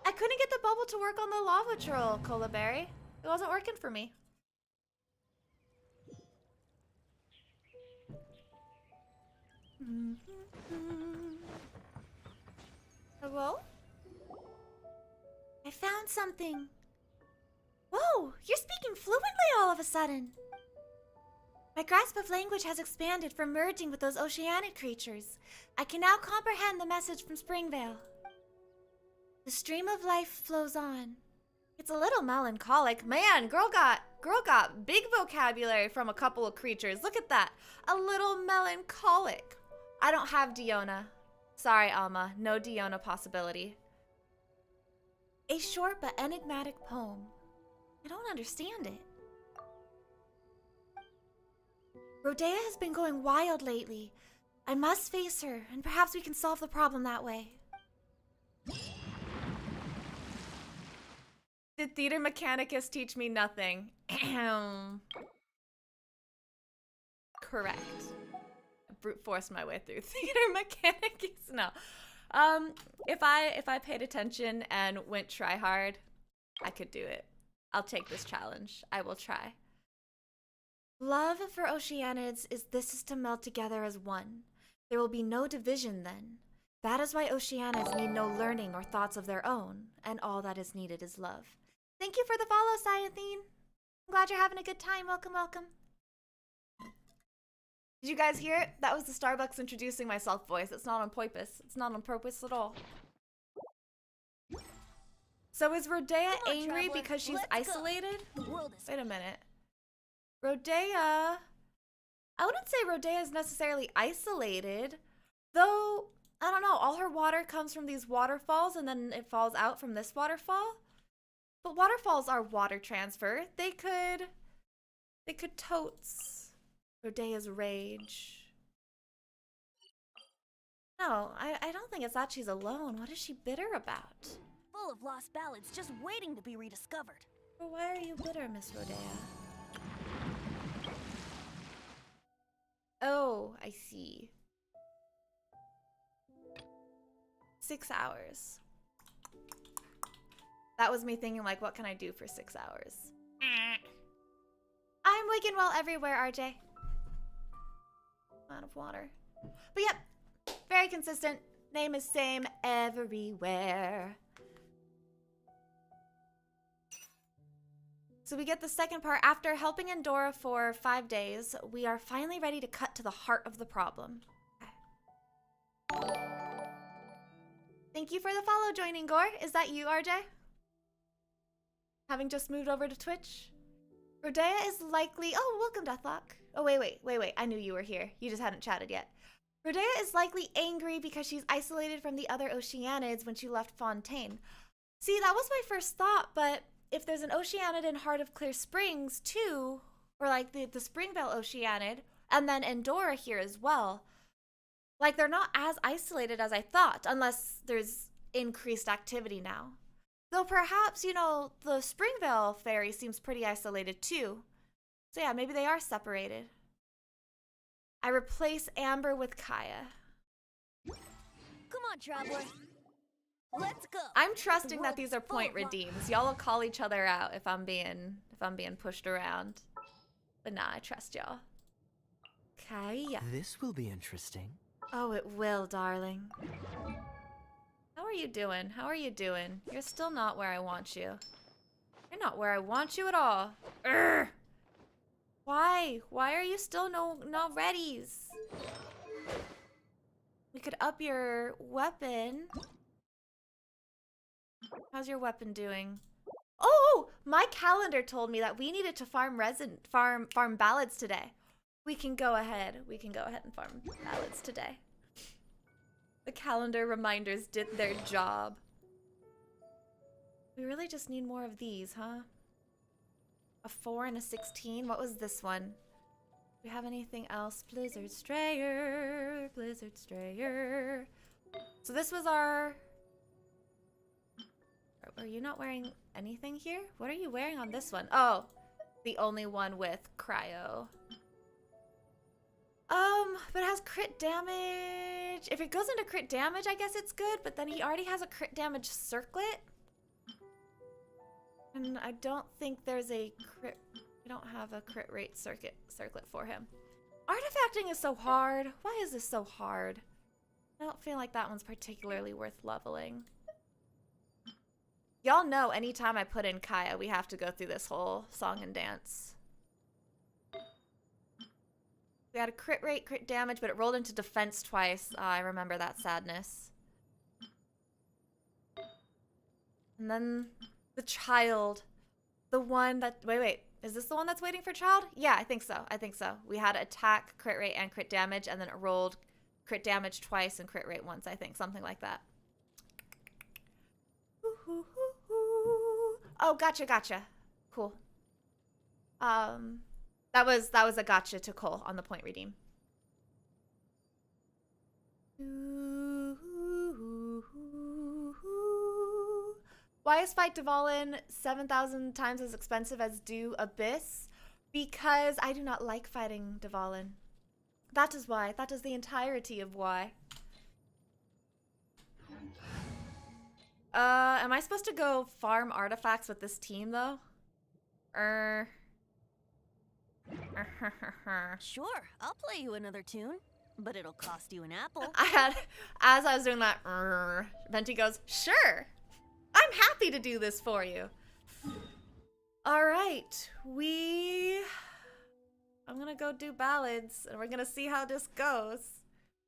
I couldn't get the bubble to work on the lava troll, Cola Berry. It wasn't working for me. Hello? I found something. Whoa, you're speaking fluently all of a sudden. My grasp of language has expanded from merging with those Oceanid creatures. I can now comprehend the message from Springvale. The stream of life flows on. It's a little melancholic. Man, girl got big vocabulary from a couple of creatures. Look at that. A little melancholic. I don't have Diona. Sorry, Alma. No Diona possibility. A short but enigmatic poem. I don't understand it. Rodea has been going wild lately. I must face her, and perhaps we can solve the problem that way. Did Theater Mechanicus teach me nothing? Correct. I brute forced my way through Theater Mechanicus. No. If I paid attention and went try hard, I could do it. I'll take this challenge. I will try. Love for Oceanids is to melt together as one. There will be no division then. That is why Oceanids need no learning or thoughts of their own, and all that is needed is love. Thank you for the follow, Cyathene. I'm glad you're having a good time. Welcome, welcome. Did you guys hear it? That was the Starbucks introducing myself voice. It's not on purpose. It's not on purpose at all. So is Rodea angry traveler. because she's Let's go. isolated? The world is Wait a minute. Rodea... I wouldn't say Rodea is necessarily isolated. Though, I don't know, all her water comes from these waterfalls and then it falls out from this waterfall. But waterfalls are water transfer. They could totes Rodea's rage. No, I don't think it's that she's alone. What is she bitter about? full of lost ballads just waiting to be rediscovered. Well, why are you bitter, Miss Rodea? Oh, I see. 6 hours. That was me thinking, like, what can I do for 6 hours? I'm wicked well everywhere, RJ. Out of water. But yep, very consistent. Name is same everywhere. So we get the second part. After helping Endora for 5 days, we are finally ready to cut to the heart of the problem. Okay. Thank you for the follow, joining Gore. Is that you, RJ? Having just moved over to Twitch? Rodea is likely... Oh, welcome, Deathlock. Oh, wait. I knew you were here. You just hadn't chatted yet. Rodea is likely angry because she's isolated from the other Oceanids when she left Fontaine. See, that was my first thought, but if there's an Oceanid in Heart of Clear Springs, too, or like the Springvale Oceanid, and then Endora here as well, like they're not as isolated as I thought, unless there's increased activity now. Though perhaps, you know, the Springvale Ferry seems pretty isolated too. So yeah, maybe they are separated. I replace Amber with Kaya. Come on, traveler. Let's go. I'm trusting that these are point redeems. Y'all will call each other out if I'm being pushed around. But nah, I trust y'all. Kaya. This will be interesting. Oh, it will, darling. How are you doing? How are you doing? You're still not where I want you. You're not where I want you at all. Urgh! Why? Why are you still not readies? We could up your weapon. How's your weapon doing? Oh, my calendar told me that we needed to farm ballads today. We can go ahead. We can go ahead and farm ballads today. The calendar reminders did their job. We really just need more of these, huh? A 4 and a 16. What was this one? Do we have anything else? Blizzard Strayer. Blizzard Strayer. So this was our... Are you not wearing anything here? What are you wearing on this one? Oh, the only one with cryo. But it has crit damage. If it goes into crit damage, I guess it's good, but then he already has a crit damage circlet. And I don't think there's a crit... We don't have a crit rate circuit for him. Artifacting is so hard. Why is this so hard? I don't feel like that one's particularly worth leveling. Y'all know anytime I put in Kaya, we have to go through this whole song and dance. We had a crit rate, crit damage, but it rolled into defense twice. I remember that sadness. And then the child. The one that... Wait. Is this the one that's waiting for child? Yeah, I think so. We had attack, crit rate, and crit damage, and then it rolled crit damage twice and crit rate once, I think. Something like that. Oh, gotcha. Cool. That was a gotcha to Cole on the point redeem. Why is Fight Dvalin 7,000 times as expensive as Do Abyss? Because I do not like fighting Dvalin. That is why. That is the entirety of why. Am I supposed to go farm artifacts with this team though? Sure, I'll play you another tune, but it'll cost you an apple. As I was doing that, Venti goes, sure, I'm happy to do this for you. All right, I'm gonna go do ballads, and we're gonna see how this goes.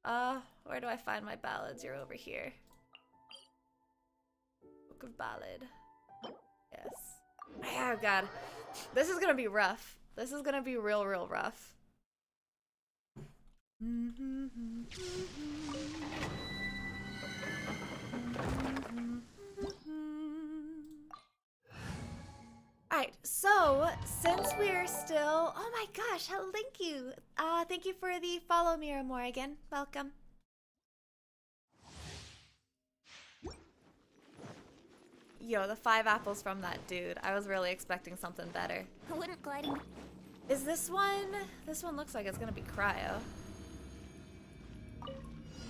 Where do I find my ballads? You're over here. Book of Ballad. Yes. Oh god, this is gonna be rough. This is gonna be real rough. Alright, so since we're still, oh my gosh, thank you. Thank you for the follow, Mira Morrigan. Welcome. Yo, the 5 apples from that dude. I was really expecting something better. Wouldn't gliding... Is this one? This one looks like it's gonna be cryo.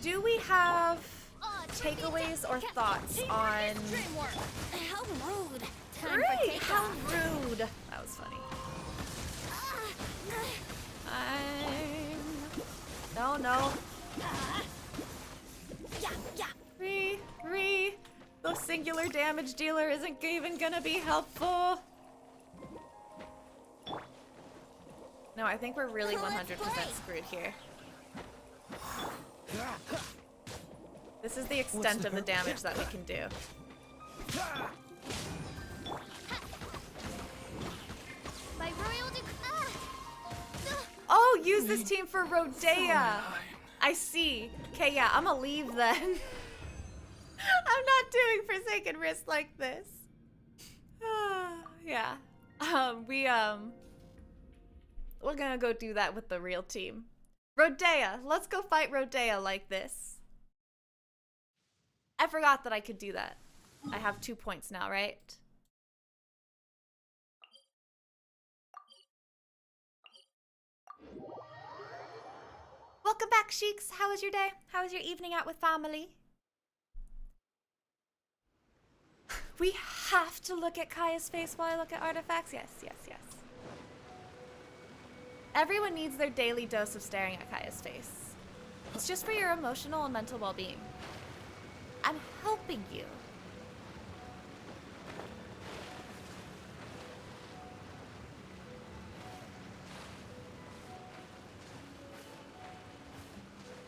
Do we have takeaways or thoughts on... How rude. Great! How rude! That was funny. No. The singular damage dealer isn't even gonna be helpful. No, I think we're really 100% screwed here. This is the extent of the damage that we can do. Oh, use this team for Rodea. I see. Okay, yeah, I'm gonna leave then. I'm not doing Forsaken Risk like this. Yeah. We're gonna go do that with the real team. Rodea, let's go fight Rodea like this. I forgot that I could do that. I have 2 points now, right? Welcome back, Sheiks. How was your day? How was your evening out with family? We have to look at Kaya's face while I look at artifacts? Yes. Everyone needs their daily dose of staring at Kaya's face. It's just for your emotional and mental well-being. I'm helping you.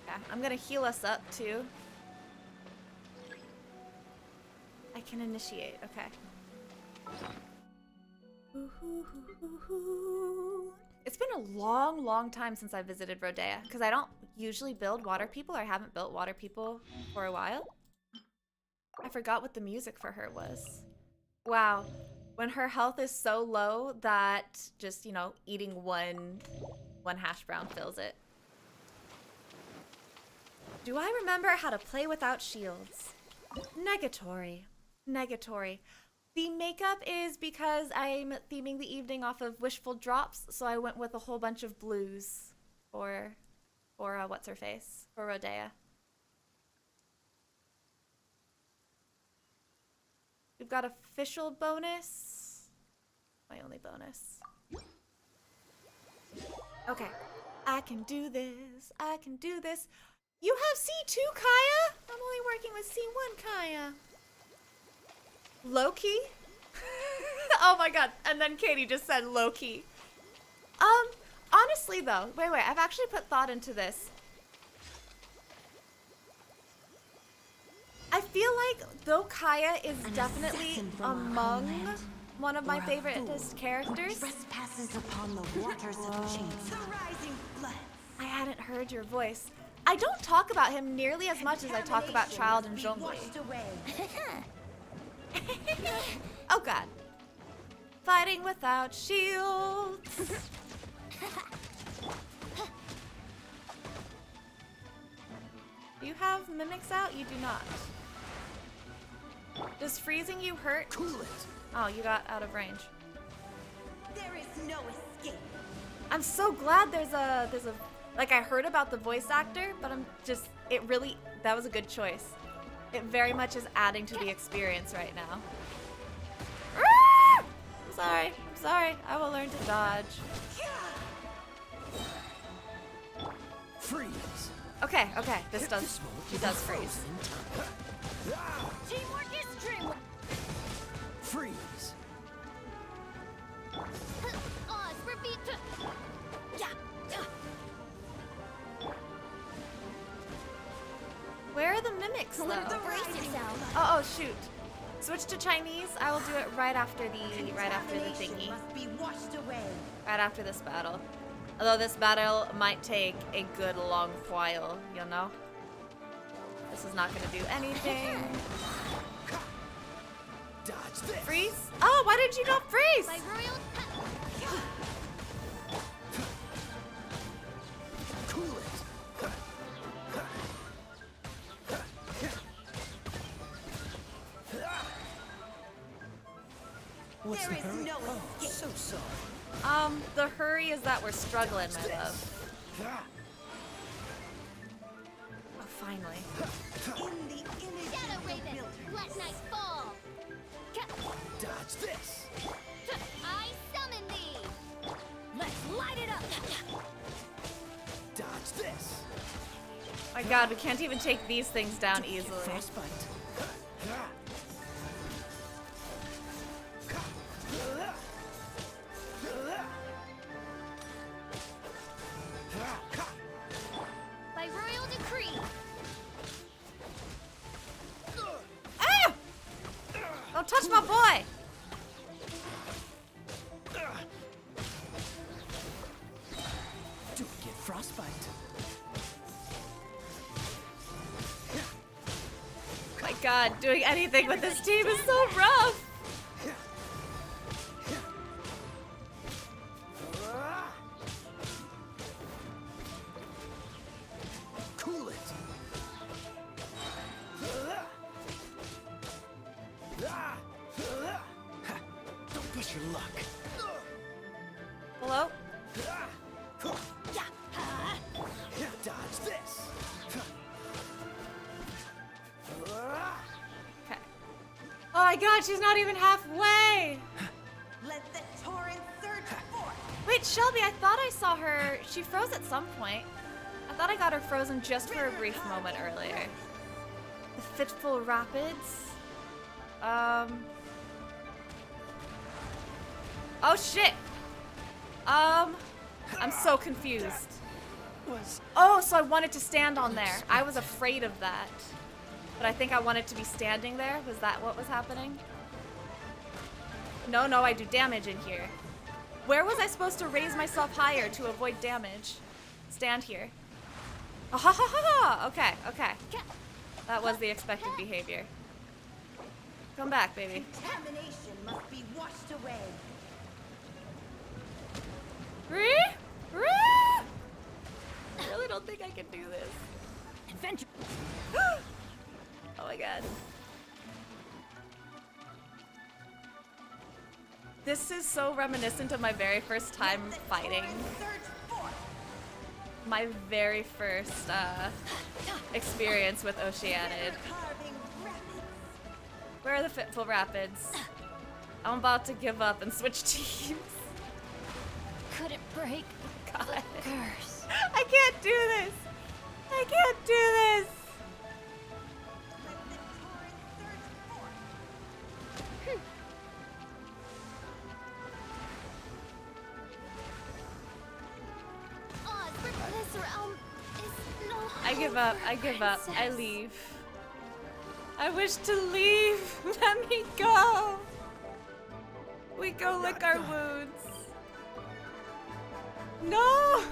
Yeah, I'm gonna heal us up too. I can initiate, okay. It's been a long time since I visited Rodea, because I don't usually build water people, or I haven't built water people for a while. I forgot what the music for her was. Wow, when her health is so low that just, you know, eating one hash brown fills it. Do I remember how to play without shields? Negatory. The makeup is because I'm theming the evening off of Wishful Drops, so I went with a whole bunch of blues for what's her face, for Rodea. We've got official bonus. My only bonus. Okay, I can do this. You have C2, Kaya? I'm only working with C1, Kaya. Low-key? Oh my god, and then Katie just said low-key. Honestly though, wait, I've actually put thought into this. I feel like though Kaya is definitely among one of my favoriteest characters. Trespasses upon the waters of the chains. The rising flood. I hadn't heard your voice. I don't talk about him nearly as much as I talk about Child and Zhongli. Oh god. Fighting without shields. Do you have mimics out? You do not. Does freezing you hurt? Cool it. Oh, you got out of range. There is no escape. I'm so glad there's a like I heard about the voice actor, but I'm just that was a good choice. It very much is adding to the experience right now. I'm sorry. I'm sorry. I will learn to dodge. Freeze. Okay, okay. This does. He does freeze. Teamwork is dreamwork. Freeze. Oz, repeat. Yeah. Where are the mimics though? Brace yourself. Oh shoot. Switch to Chinese. I will do it right after the thingy. Must be washed away. Right after this battle. Although this battle might take a good long while, you know? This is not gonna do anything. Dodge this. Freeze? Oh, why did you not freeze? By royal Cool it. What's There the is hurry? no Oh, escape. so sorry. The hurry is that we're struggling, my love. Oh, finally. In the image Shadow of the Raven. builder. Let night fall. Dodge this. I summon thee. Let's light it up. Dodge this. My god, we can't even take these things down easily. Frostbite. By royal decree. Ah! Don't touch my boy! Don't get frostbite. My god, doing anything with this team is so rough! Cool it. Don't push your luck. Hello? Dodge this. Okay. Oh my god, she's not even halfway! Let the torrent surge forth. Wait, Shelby, I thought I saw her. She froze at some point. I thought I got her frozen just for a brief moment earlier. The Fitful Rapids. Oh shit! I'm so confused. Oh, so I wanted to stand on there. I was afraid of that. But I think I wanted to be standing there. Was that what was happening? No, I do damage in here. Where was I supposed to raise myself higher to avoid damage? Stand here. Oh, ha ha ha ha! Okay, okay. That was the expected behavior. Come back, baby. Contamination must be washed away. I really don't think I can do this. Adventure. Oh my god. This is so reminiscent of my very first time fighting. Surge forth. My very first experience with Oceanid. Carving rapids. Where are the Fitful Rapids? I'm about to give up and switch teams. Could it break? God. Curse. I can't do this! I can't do this! Let the torrent surge forth. Oz, this realm is no I give up. I give up. I leave. I wish to leave. Let me go. We go lick our wounds. No.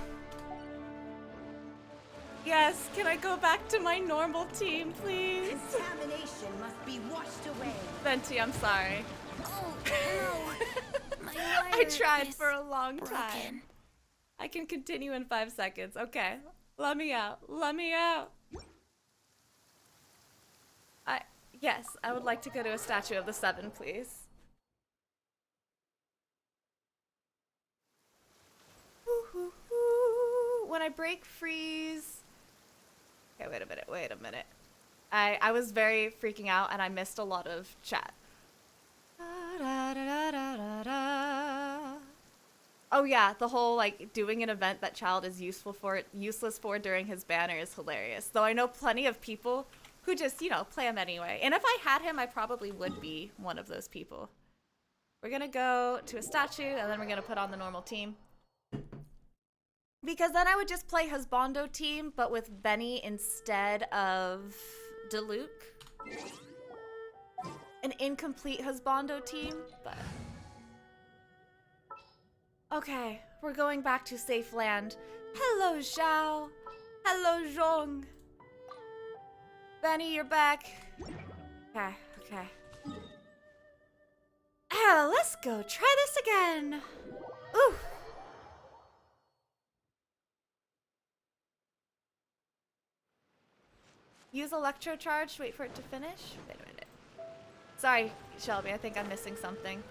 Yes, can I go back to my normal team, please? Contamination must be washed away. Venti, I'm sorry. Oh, no. My I wire tried is for a long time. broken. I can continue in 5 seconds. Okay. Let me out. Let me out. Yes, I would like to go to a statue of the 7, please. When I break freeze. Okay, wait a minute. I was very freaking out and I missed a lot of chat. Oh yeah, the whole like doing an event that child is useless for during his banner is hilarious. Though I know plenty of people who just, you know, play him anyway. And if I had him, I probably would be one of those people. We're gonna go to a statue and then we're gonna put on the normal team. Because then I would just play Husbando team, but with Benny instead of Diluc. An incomplete Husbando team, but... Okay, we're going back to safe land. Hello, Zhao. Hello, Zhong. Benny, you're back. Okay, okay. Let's go try this again. Ooh. Use electro charge to wait for it to finish? Wait a minute. Sorry, Shelby, I think I'm missing something.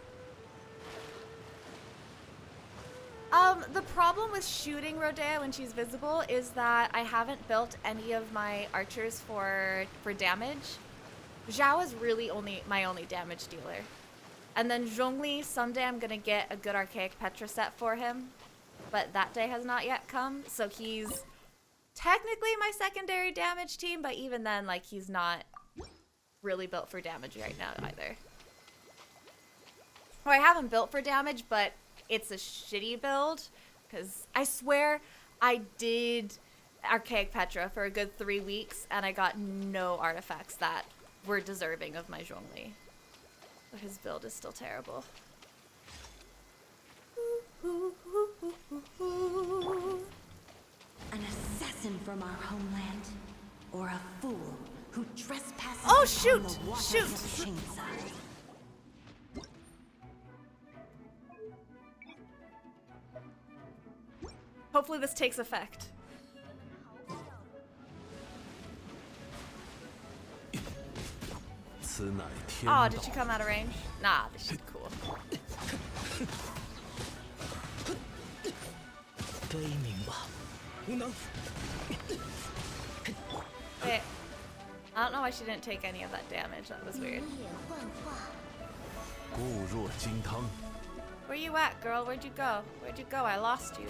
The problem with shooting Rodea when she's visible is that I haven't built any of my archers for damage. Zhao is really my only damage dealer. And then Zhongli, someday I'm gonna get a good Archaic Petra set for him. But that day has not yet come, so he's technically my secondary damage team, but even then, like, he's not really built for damage right now either. Or I haven't built for damage, but it's a shitty build, because I swear I did Archaic Petra for a good 3 weeks, and I got no artifacts that were deserving of my Zhongli. But his build is still terrible. An assassin from our homeland, or a fool who trespasses Oh, upon shoot! the waters Shoot! of Chainside. Hopefully this takes effect. Oh, did she come out of range? Nah, this is cool. Wait, I don't know why she didn't take any of that damage. That was weird. Where you at, girl? Where'd you go? Where'd you go? I lost you.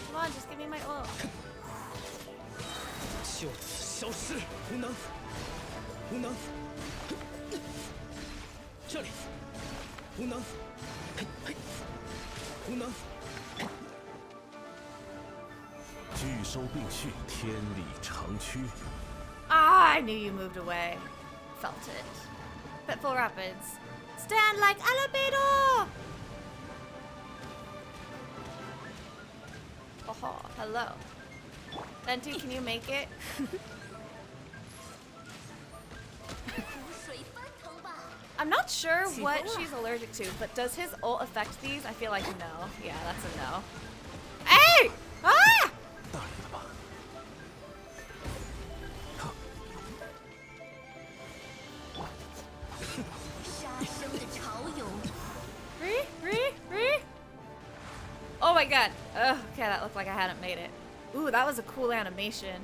Come on, just give me my ult. Ah, I knew you moved away. Felt it. Pitfall Rapids. Stand like Albedo! Oh, hello. Venti, can you make it? I'm not sure what she's allergic to, but does his ult affect these? I feel like no. Yeah, that's a no. Hey! Ah! Oh my god. Ugh, okay, that looked like I hadn't made it. Ooh, that was a cool animation.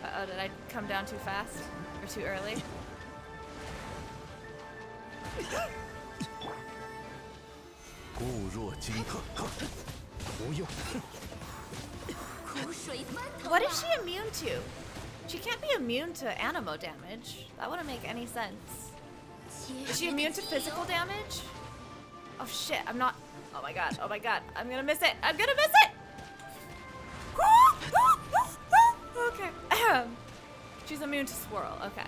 Uh-oh, did I come down too fast? Or too early? What is she immune to? She can't be immune to animo damage. That wouldn't make any sense. Is she immune to physical damage? Oh shit, I'm not. Oh my god, I'm gonna miss it. I'm gonna miss it! Okay. She's immune to swirl, okay.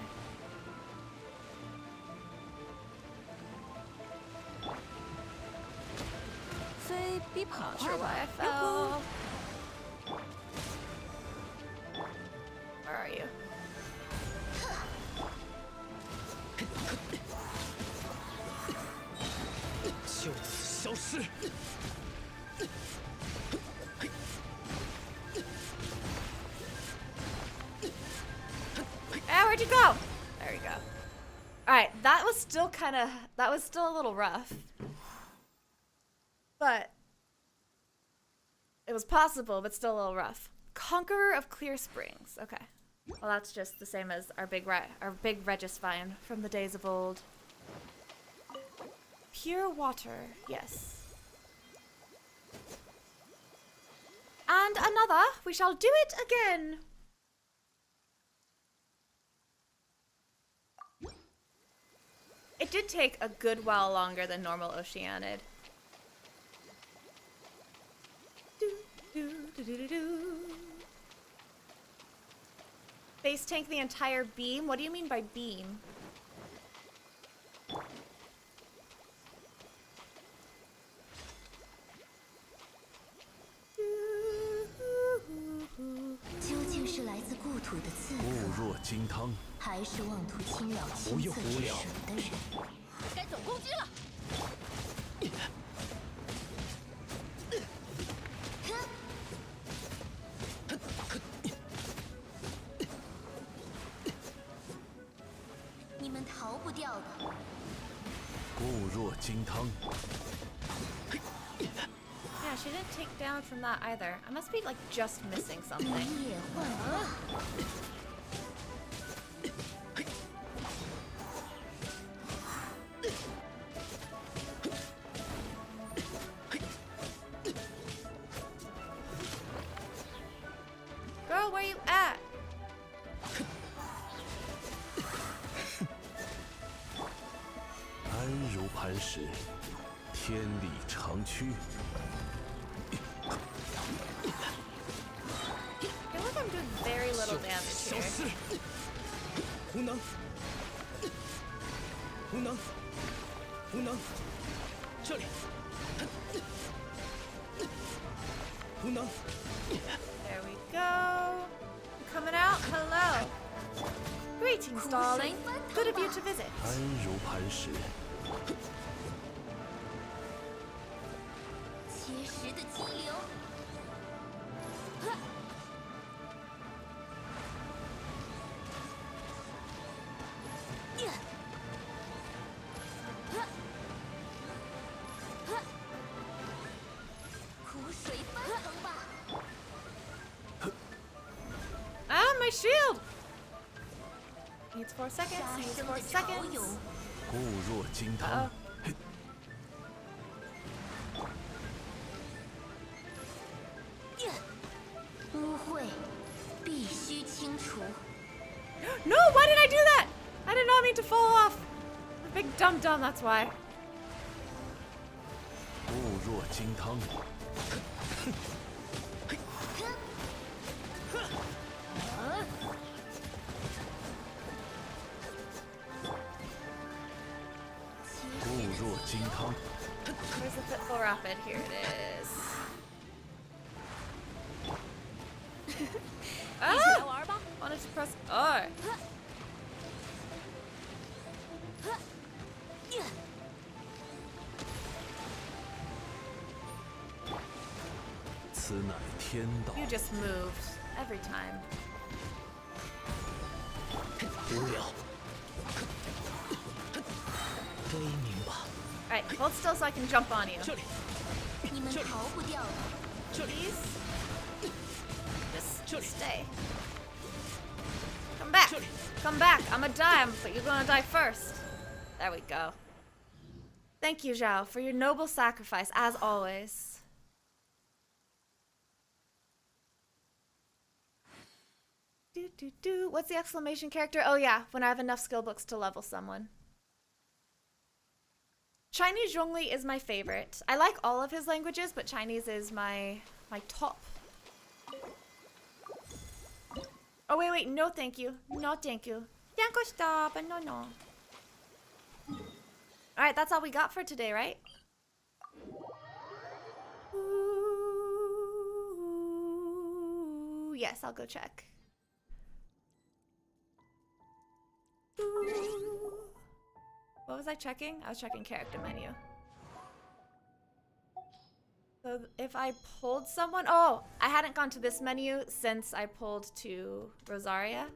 Not sure why I fell. Where are you? Where'd you go? There we go. Alright, that was still a little rough. But it was possible, but still a little rough. Conqueror of Clear Springs. Okay. Well, that's just the same as our big Regisvine from the days of old. Pure water. Yes. And another. We shall do it again. It did take a good while longer than normal Oceanid. Base tank the entire beam? What do you mean by beam? Yeah, she didn't take down from that either. I must be like just missing something. Girl, where you at? I feel like I'm doing very little damage here. There we go. You coming out? Hello. Greetings, darling. Good of you to visit. Ah, my shield! Needs 4 seconds. Needs 4 seconds. Uh-oh. No, why did I do that? I did not mean to fall off. I'm a big dumb, that's why. Where's the Fitful Rapid? Here it is. Ah! Wanted to press R. You just moved every time. Alright, hold still so I can jump on you. Please? Just stay. Come back. Come back. I'ma die, but you're gonna die first. There we go. Thank you, Zhao, for your noble sacrifice, as always. What's the exclamation character? Oh yeah, when I have enough skill books to level someone. Chinese Zhongli is my favorite. I like all of his languages, but Chinese is my top. Oh wait, no thank you. No thank you. Stop, but no. Alright, that's all we got for today, right? Ooh, yes, I'll go check. Ooh. What was I checking? I was checking character menu. So if I pulled someone... Oh, I hadn't gone to this menu since I pulled to Rosaria.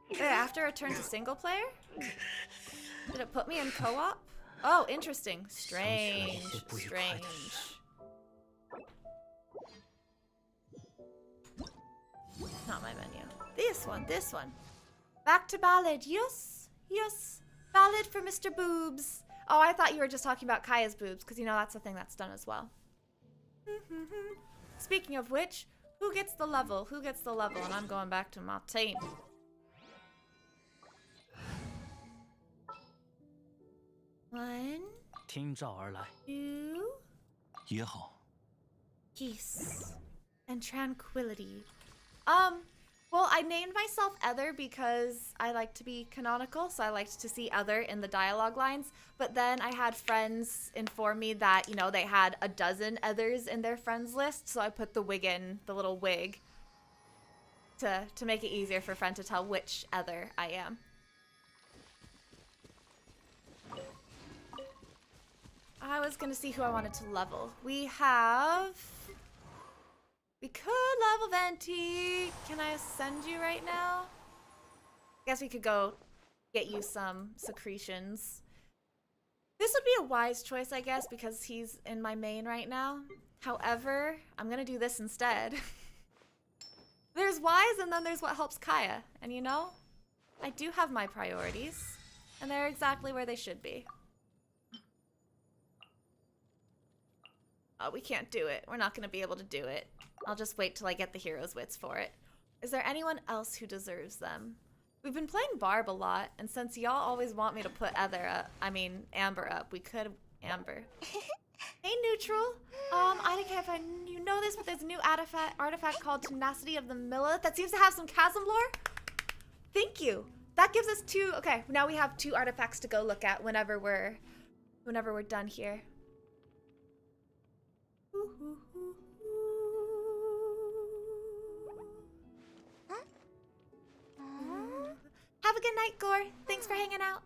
Wait, after a turn to single player? Did it put me in co-op? Oh, interesting. Strange. Strange. Not my menu. This one. Back to ballad. Yes. Ballad for Mr. Boobs. Oh, I thought you were just talking about Kaya's boobs, because you know that's a thing that's done as well. Speaking of which, who gets the level? And I'm going back to my team. One, 听召而来， two, 也好。 peace and tranquility. Well, I named myself Ether because I like to be canonical, so I liked to see Ether in the dialogue lines. But then I had friends inform me that, you know, they had a dozen Ethers in their friends list, so I put the wig in, the little wig, to make it easier for friend to tell which Ether I am. I was gonna see who I wanted to level. We could level Venti. Can I ascend you right now? I guess we could go get you some secretions. This would be a wise choice, I guess, because he's in my main right now. However, I'm gonna do this instead. There's wise and then there's what helps Kaya. And you know, I do have my priorities, and they're exactly where they should be. Oh, we can't do it. We're not gonna be able to do it. I'll just wait till I get the hero's wits for it. Is there anyone else who deserves them? We've been playing Barb a lot, and since y'all always want me to put Amber up, we could Amber. Hey, Neutral. I don't care if you know this, but there's a new artifact called Tenacity of the Millith that seems to have some Chasm lore. Thank you. That gives us 2. Okay, now we have 2 artifacts to go look at whenever we're done here. Have a good night, Gore. Thanks for hanging out.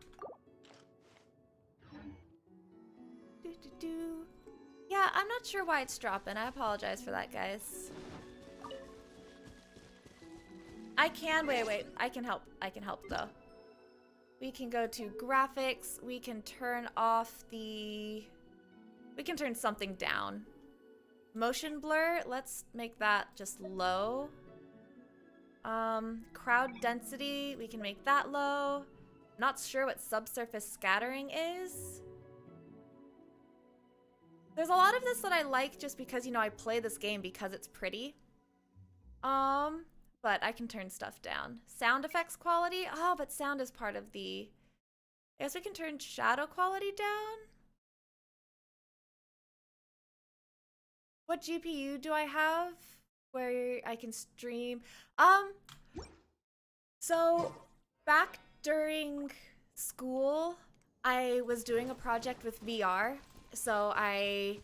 Yeah, I'm not sure why it's dropping. I apologize for that, guys. I can wait. I can help though. We can go to graphics. We can turn something down. Motion blur, let's make that just low. Crowd density, we can make that low. Not sure what subsurface scattering is. There's a lot of this that I like just because, you know, I play this game because it's pretty. But I can turn stuff down. Sound effects quality, oh, but sound is part of the... I guess we can turn shadow quality down. What GPU do I have where I can stream? So back during school, I was doing a project with VR. So I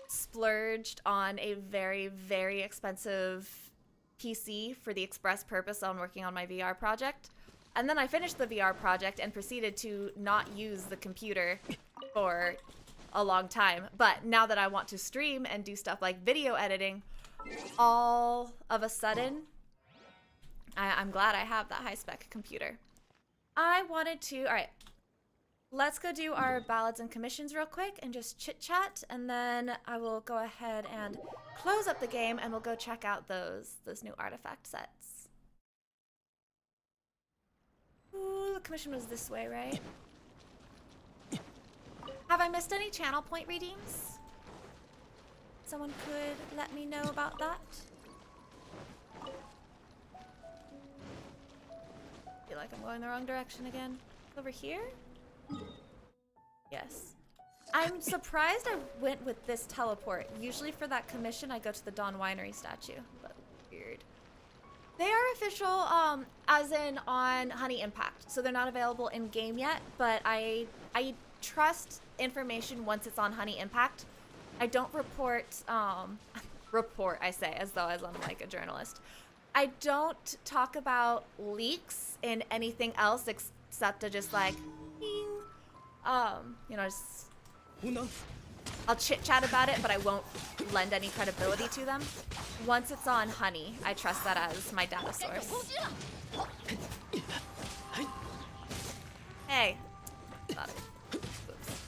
splurged on a very, very expensive PC for the express purpose on working on my VR project. And then I finished the VR project and proceeded to not use the computer for a long time. But now that I want to stream and do stuff like video editing, all of a sudden, I'm glad I have that high-spec computer. I wanted to... All right. Let's go do our ballads and commissions real quick and just chit-chat, and then I will go ahead and close up the game, and we'll go check out those new artifact sets. Ooh, the commission was this way, right? Have I missed any channel point redeems? Someone could let me know about that. I feel like I'm going the wrong direction again. Over here? Yes. I'm surprised I went with this teleport. Usually for that commission, I go to the Dawn Winery statue, but weird. They are official, as in on Honey Impact, so they're not available in game yet. But I trust information once it's on Honey Impact. I don't report. I say as though I'm like a journalist. I don't talk about leaks in anything else except to just like. You know, just, I'll chit-chat about it, but I won't lend any credibility to them. Once it's on Honey, I trust that as my data source. Hey. Got it. Oops.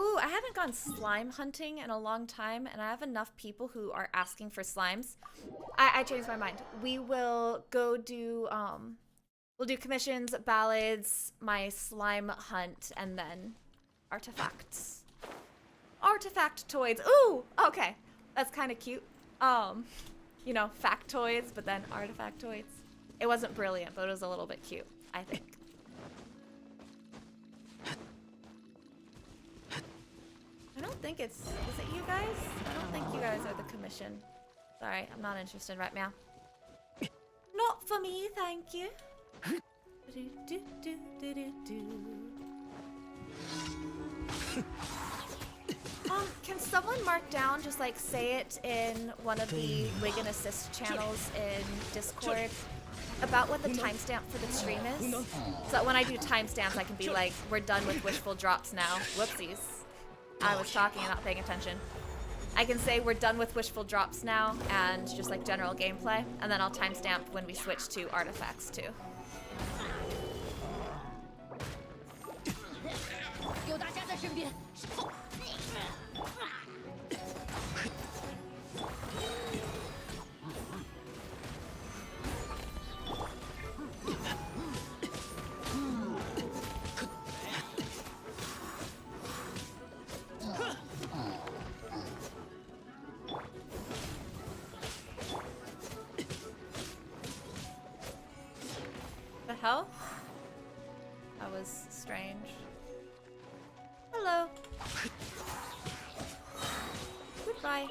Ooh, I haven't gone slime hunting in a long time, and I have enough people who are asking for slimes. I changed my mind. We will go do, we'll do commissions, ballads, my slime hunt, and then artifacts. Artifactoids. Ooh, okay. That's kind of cute. You know, factoids, but then artifactoids. It wasn't brilliant, but it was a little bit cute, I think. I don't think it's... Is it you guys? I don't think you guys are the commission. Sorry, I'm not interested right now. Not for me, thank you. Can someone mark down, just like say it in one of the Wig and Assist channels in Discord about what the timestamp for the stream is? So that when I do timestamps, I can be like, we're done with Wishful Drops now. Whoopsies. I was talking and not paying attention. I can say we're done with Wishful Drops now and just like general gameplay, and then I'll timestamp when we switch to artifacts too. The hell? That was strange. Hello. Goodbye.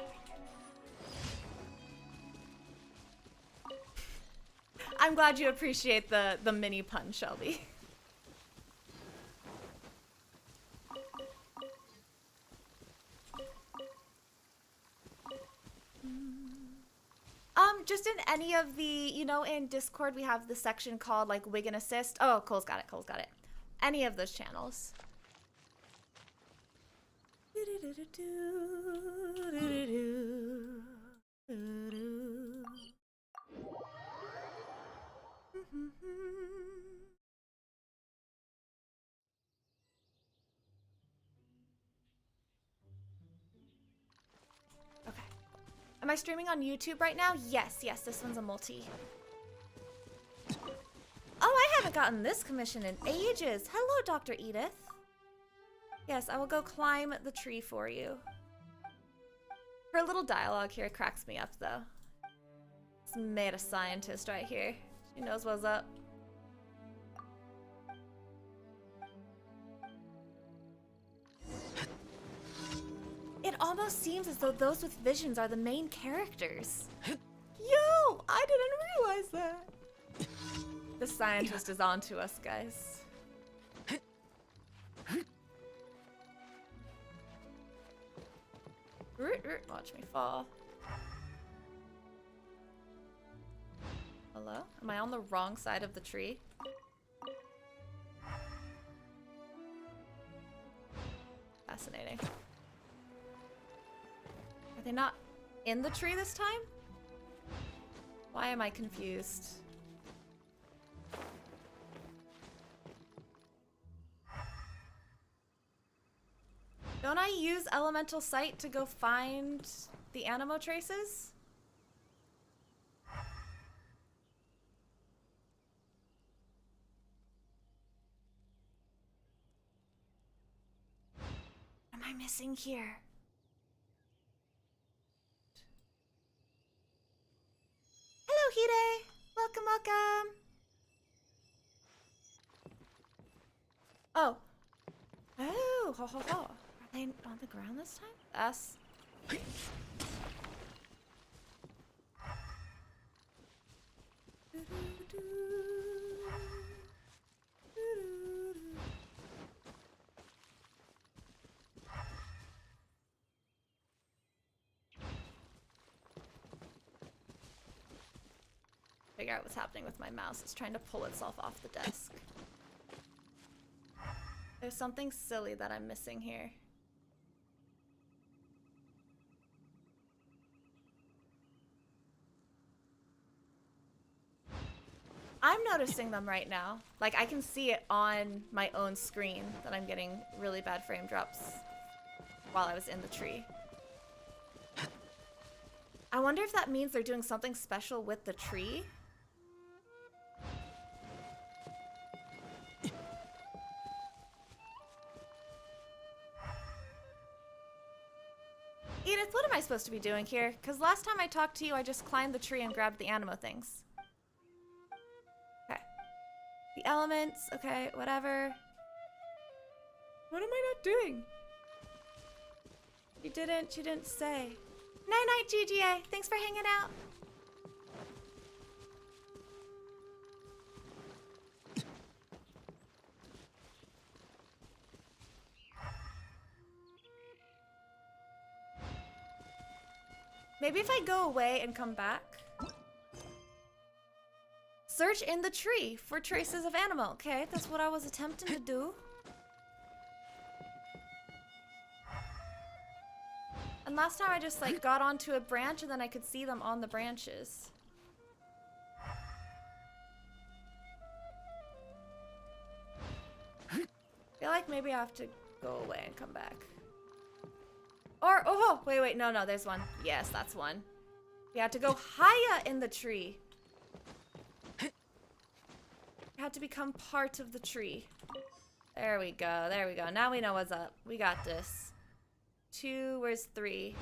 I'm glad you appreciate the mini pun, Shelby. Just in any of the, you know, in Discord we have the section called like Wig and Assist. Oh, Cole's got it, Cole's got it. Any of those channels. Okay. Am I streaming on YouTube right now? Yes, yes, this one's a multi. Oh, I haven't gotten this commission in ages. Hello, Dr. Edith. Yes, I will go climb the tree for you. Her little dialogue here cracks me up, though. It's meta scientist right here. She knows what's up. It almost seems as though those with visions are the main characters. Yo, I didn't realize that. The scientist is on to us, guys. Watch me fall. Hello? Am I on the wrong side of the tree? Fascinating. Are they not in the tree this time? Why am I confused? Don't I use elemental sight to go find the animo traces? What am I missing here? Hello, Hide! Welcome, welcome! Oh. Oh, ho ho ho. Are they on the ground this time? Us. Figure out what's happening with my mouse. It's trying to pull itself off the desk. There's something silly that I'm missing here. I'm noticing them right now. Like, I can see it on my own screen that I'm getting really bad frame drops while I was in the tree. I wonder if that means they're doing something special with the tree. Edith, what am I supposed to be doing here? Because last time I talked to you, I just climbed the tree and grabbed the animo things. Okay. The elements, okay, whatever. What am I not doing? She didn't say. Night-night, GGA. Thanks for hanging out. Maybe if I go away and come back. Search in the tree for traces of animal. Okay, that's what I was attempting to do. And last time I just like got onto a branch and then I could see them on the branches. I feel like maybe I have to go away and come back. Or, oh, wait, no, there's one. Yes, that's one. We had to go higher in the tree. We had to become part of the tree. There we go, Now we know what's up. We got this. 2, where's 3?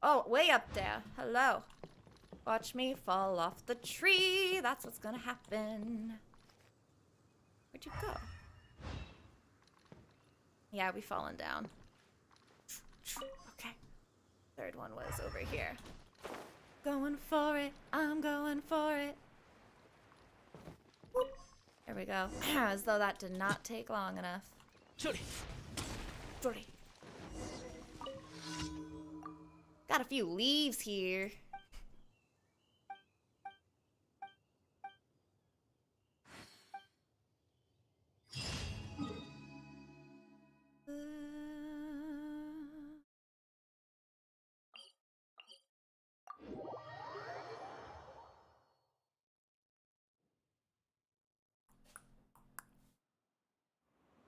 Oh, way up there. Hello. Watch me fall off the tree. That's what's gonna happen. Where'd you go? Yeah, we fallen down. Okay. Third one was over here. Going for it. I'm going for it. Whoop. There we go. As though that did not take long enough. Sorry. Got a few leaves here.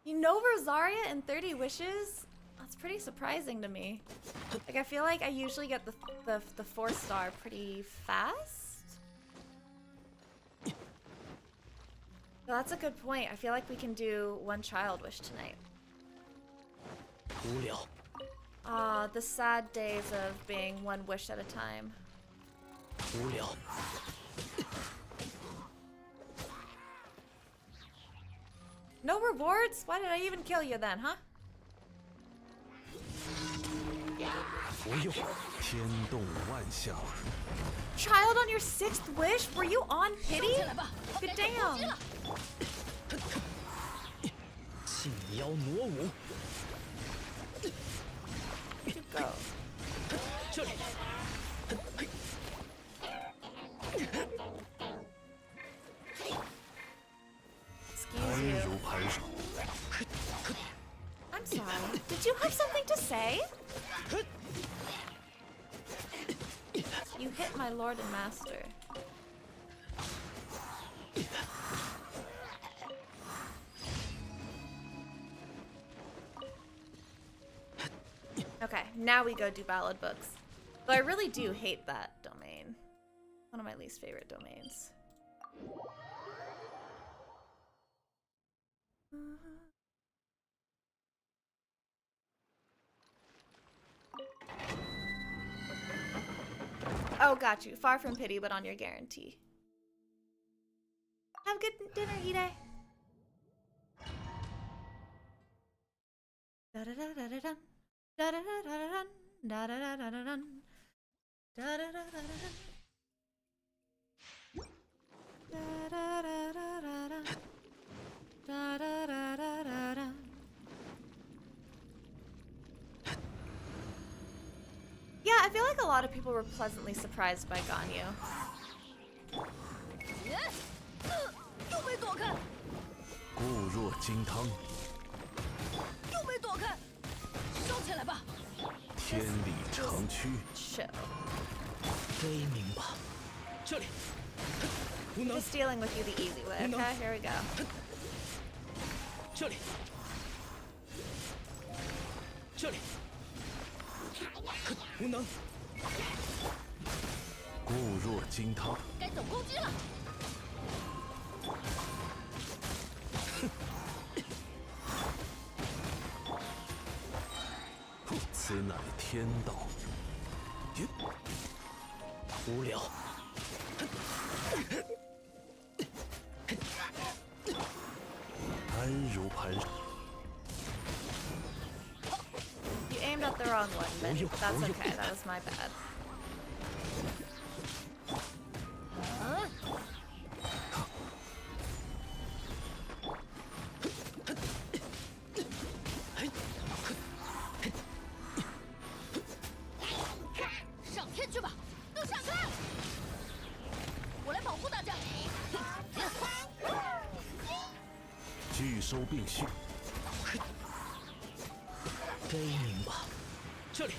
You know Rosaria in 30 Wishes? That's pretty surprising to me. Like, I feel like I usually get the 4-star pretty fast. So that's a good point. I feel like we can do one child wish tonight. Ah, the sad days of being one wish at a time. No rewards? Why did I even kill you then, huh? Child on your 6th wish? Were you on pity? Good damn. Where'd you go? Excuse you. I'm sorry. Did you have something to say? You hit my lord and master. Okay, now we go do ballad books. But I really do hate that domain. One of my least favorite domains. Oh, got you. Far from pity, but on your guarantee. Have a good dinner, Hide. Da-da-da-da-da-dun. Da-da-da-da-da-dun. Da-da-da-da-da-dun. Da-da-da-da-da-dun. Da-da-da-da-da-dun. Da-da-da-da-da-dun. Yeah, I feel like a lot of people were pleasantly surprised by Ganyu. 固若金汤，又没躲开，收起来吧。天理长驱。 Chill. 悲鸣吧。这里，无能， Just dealing with you the easy way. No. Okay, here we go. 这里，这里，无能，固若金汤，该走攻击了。此乃天道。无聊。安如磐石。 You aimed at the wrong one, but that's okay. That was my bad. 上天去吧，都闪开！我来保护大家。拒收并蓄。悲鸣吧。这里，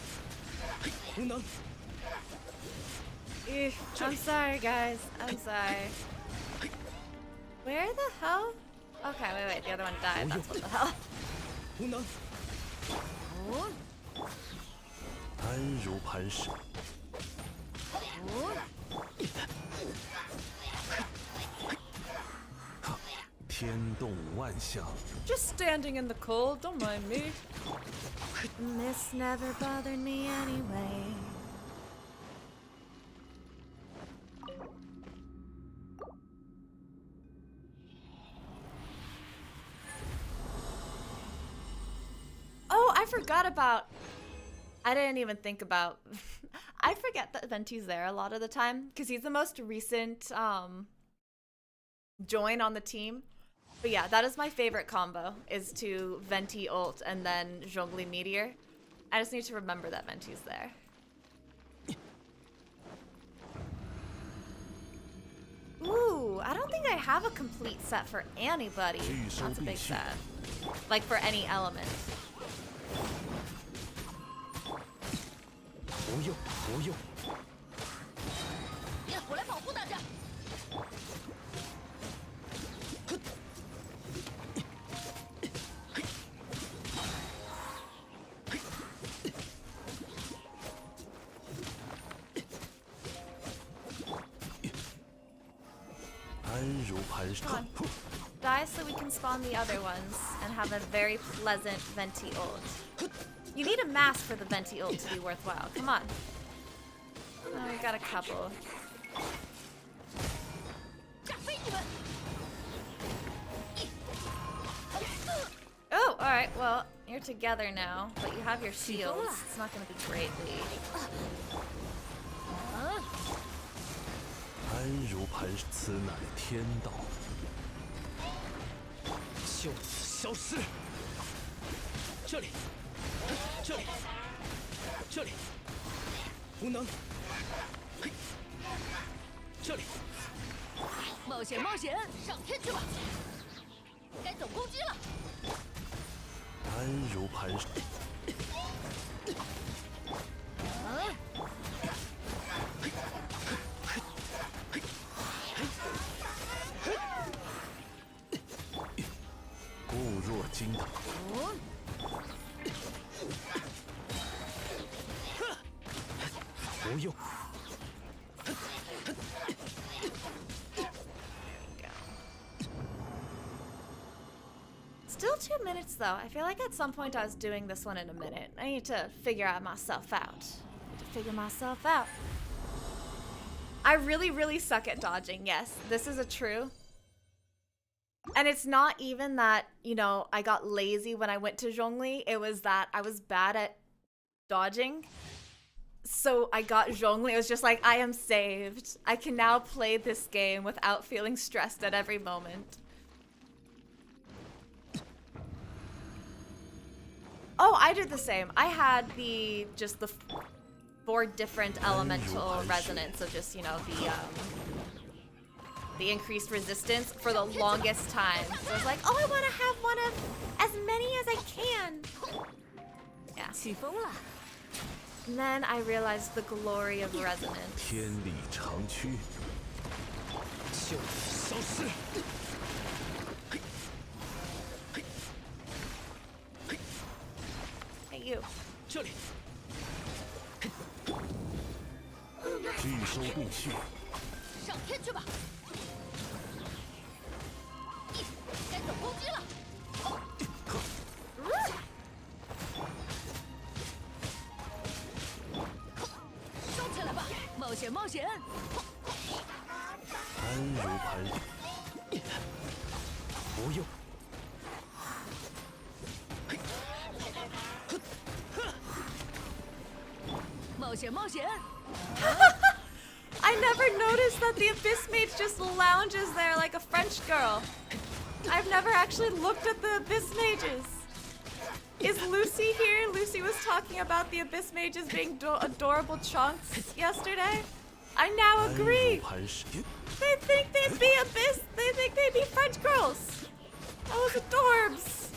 无能， I'm sorry, guys. I'm sorry. Where the hell? Okay, wait. The other one died. That's what the hell. 无能，安如磐石。天动万象。 Just standing in the cold. Don't mind me. This never bothered me anyway. Oh, I forgot about. I didn't even think about. I forget that Venti's there a lot of the time because he's the most recent join on the team. But yeah, that is my favorite combo, is to Venti ult and then Zhongli Meteor. I just need to remember that Venti's there. Ooh, I don't think I have a complete set for anybody. That's a big set. Like for any element. 不用，不用，我来保护大家。安如磐石。 Come on. Die so we can spawn the other ones and have a very pleasant Venti ult. You need a mask for the Venti ult to be worthwhile. Come on. Oh, we got a couple. 炸飞你们！ Oh, alright, well, you're together now, but you have your shields. It's not gonna be greatly. 安如磐石，此乃天道。就此消失。这里，这里，这里，无能，这里，冒险，冒险，上天去吧！该走攻击了。 安如磐石。固若金汤。不用。 Still 2 minutes though. I feel like at some point I was doing this one in a minute. I need to figure myself out. I really suck at dodging. Yes, this is a true. And it's not even that, you know, I got lazy when I went to Zhongli. It was that I was bad at dodging. So I got Zhongli. It was just like, I am saved. I can now play this game without feeling stressed at every moment. Oh, I did the same. I had the 4 different elemental resonance, so just, you know, the increased resistance for the longest time. So I was like, oh, I want to have one of as many as I can. Yeah. 起风了。 And then I realized the glory of resonance. 天理长驱，就此消失。 Hey, you. 这里，聚收并蓄，上天去吧！该走攻击了！收起来吧！冒险冒险！安如磐石。不用。 冒险冒险！ I never noticed that the Abyss Mage just lounges there like a French girl. I've never actually looked at the Abyss Mages. Is Lucy here? Lucy was talking about the Abyss Mages being adorable chunks yesterday. I now agree. They think they'd be Abyss. They think they'd be French girls. Those adorbs.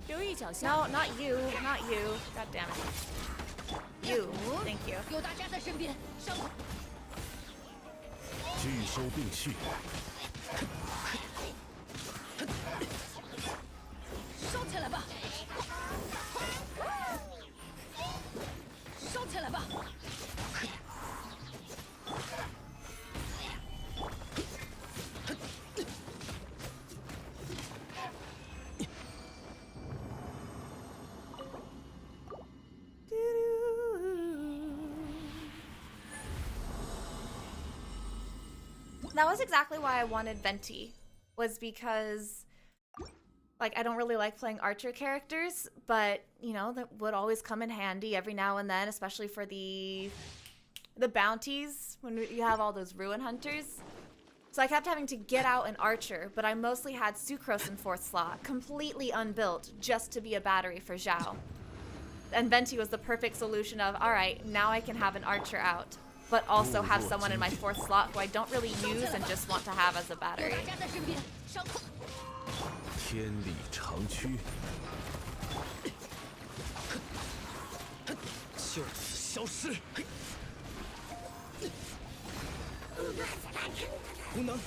留意脚下。 No, not you. Not you. God damn it. You. Thank you. 有大家在身边，伤口。聚收并蓄，收起来吧！收起来吧！ That was exactly why I wanted Venti, was because, like, I don't really like playing archer characters, but, you know, that would always come in handy every now and then, especially for the bounties, when you have all those ruin hunters. So I kept having to get out an archer, but I mostly had Sucrose in 4th slot, completely unbuilt, just to be a battery for Zhao. And Venti was the perfect solution of, alright, now I can have an archer out, but also have someone in my 4th slot who I don't really use and just want to have as a battery. 大家在身边，伤口。天理长驱，就此消失。无能，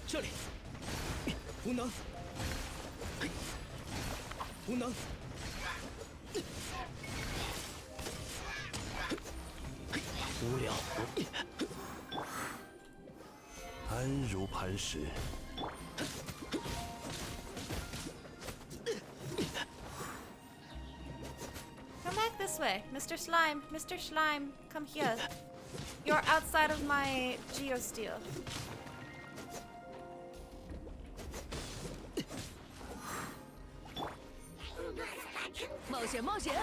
这里，无能，无能。 无聊，安如磐石。 Come back this way, Mr. Slime. Mr. Slime, come here. You're outside of my geosteel.冒险！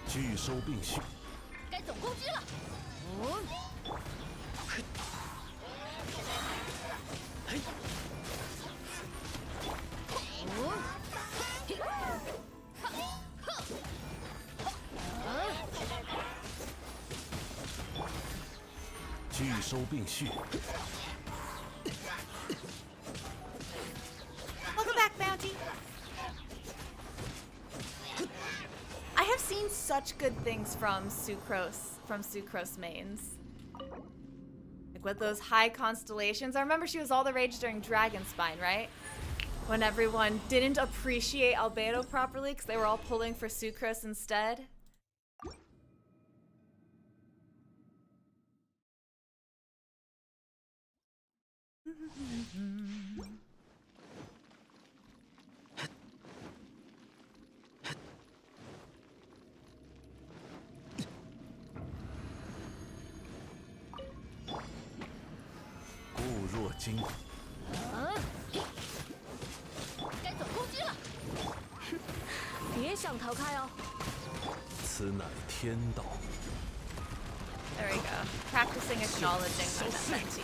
聚收并蓄，该总攻击了！聚收并蓄。 Welcome back, Bounty. I have seen such good things from Sucrose mains. Like with those high constellations. I remember she was all the rage during Dragonspine, right? When everyone didn't appreciate Albedo properly because they were all pulling for Sucrose instead. There we go. Practicing acknowledging my Venti.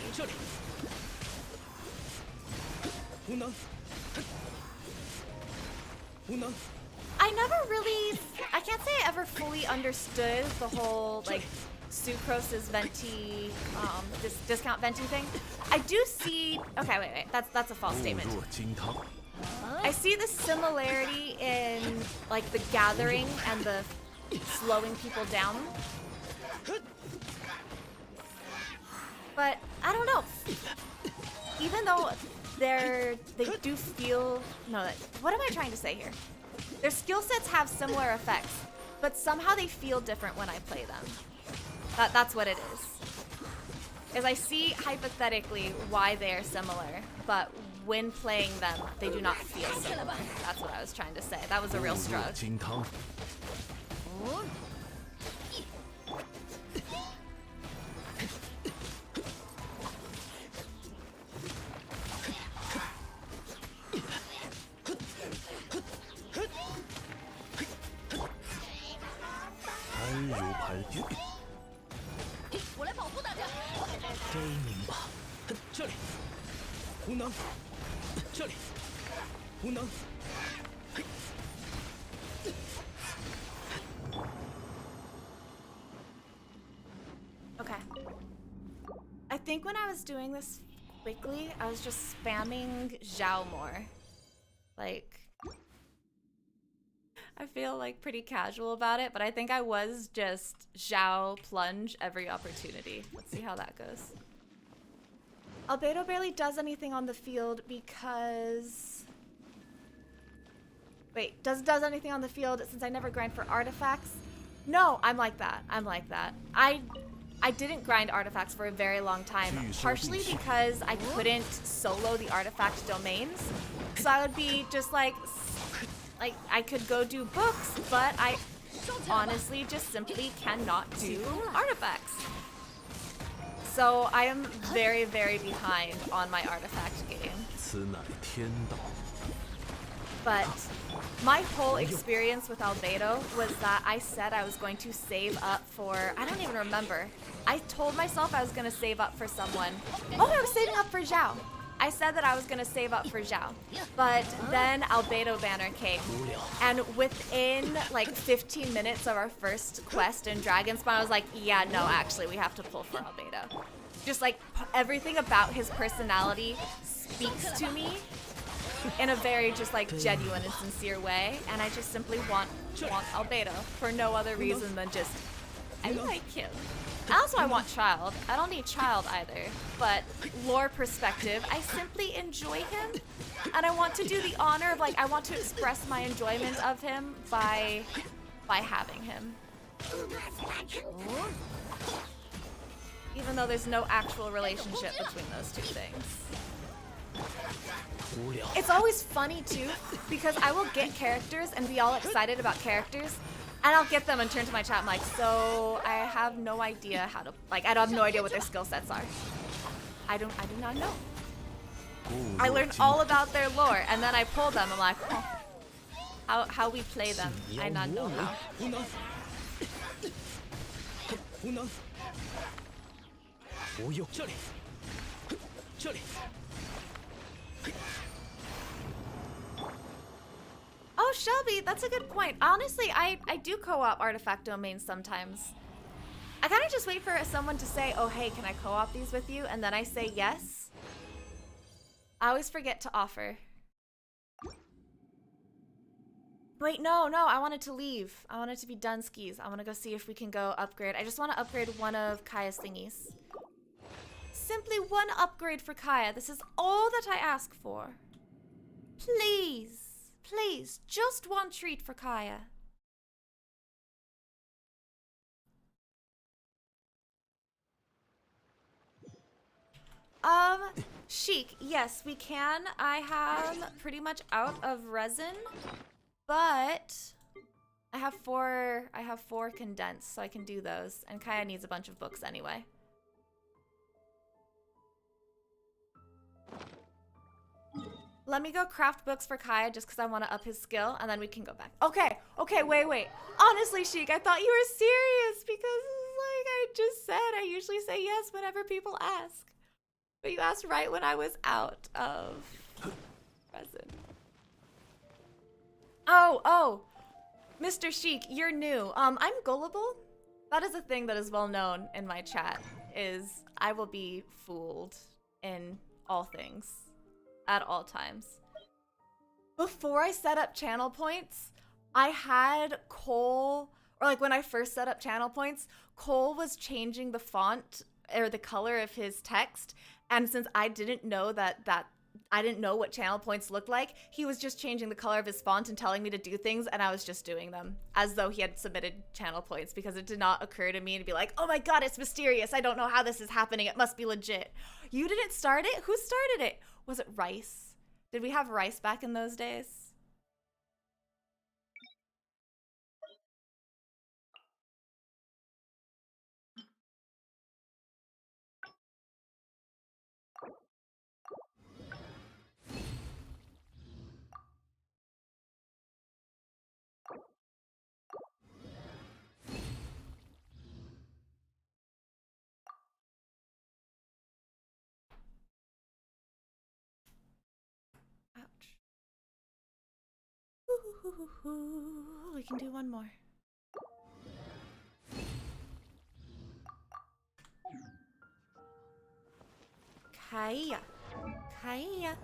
I I never really, I can't say I ever fully understood the whole, like, sucrose's venti, discount venti thing. I do see, okay, wait, that's a false statement. I see the similarity in, like, the gathering and the slowing people down. But, I don't know. Even though they do feel, no, what am I trying to say here? Their skill sets have similar effects, but somehow they feel different when I play them. That's what it is I see hypothetically why they are similar, but when playing them, they do not feel similar. That's what I was trying to say. That was a real struggle. Okay. I think when I was doing this quickly, I was just spamming Zhao more. Like, I feel like pretty casual about it, but I think I was just Zhao plunge every opportunity. Let's see how that goes. Albedo barely does anything on the field because... Wait, does anything on the field since I never grind for artifacts? No, I'm like that. I'm like that. I didn't grind artifacts for a very long time, partially because I couldn't solo the artifact domains. So I would be just like I could go do books, but I honestly just simply cannot do artifacts. So I am very, very behind on my artifact game. But my whole experience with Albedo was that I said I was going to save up for, I don't even remember. I told myself I was going to save up for someone. Oh, I was saving up for Zhao. I said that I was going to save up for Zhao. But then Albedo banner came. And within like 15 minutes of our first quest in Dragonspawn, I was like, yeah, no, actually, we have to pull for Albedo. Just like everything about his personality speaks to me in a very just like genuine and sincere way, and I just simply want Albedo for no other reason than just I like him. Also, I want Child. I don't need Child either, but lore perspective, I simply enjoy him, and I want to do the honor of like I want to express my enjoyment of him by having him. Even though there's no actual relationship between those two things. It's always funny too, because I will get characters and be all excited about characters, and I'll get them and turn to my chat, I'm like, so I have no idea how to, like, I have no idea what their skill sets are. I do not know. I learned all about their lore, and then I pull them, I'm like, oh, how we play them, I not know how. Oh, Shelby, that's a good point. Honestly, I do co-op artifact domains sometimes. I kind of just wait for someone to say, oh, hey, can I co-op these with you? And then I say yes. I always forget to offer. Wait, no, I wanted to leave. I wanted to be done skis. I want to go see if we can go upgrade. I just want to upgrade one of Kaya's thingies. Simply one upgrade for Kaya. This is all that I ask for. Please. Please, just one treat for Kaya. Sheik, yes, we can. I have pretty much out of resin, but I have four condensed, so I can do those. And Kaya needs a bunch of books anyway. Let me go craft books for Kaya just because I want to up his skill, and then we can go back. Okay, wait. Honestly, Sheik, I thought you were serious because like I just said, I usually say yes whenever people ask. But you asked right when I was out of resin. Oh, Mr. Sheik, you're new. I'm gullible. That is a thing that is well known in my chat, is I will be fooled in all things, at all times. Before I set up channel points, I had Cole, or like when I first set up channel points, Cole was changing the font or the color of his text, and since I didn't know I didn't know what channel points looked like, he was just changing the color of his font and telling me to do things, and I was just doing them as though he had submitted channel points, because it did not occur to me to be like, oh my god, it's mysterious, I don't know how this is happening, it must be legit. You didn't start it? Who started it? Was it Rice? Did we have Rice back in those days? Ouch. We can do one more. Kaya. Kaya.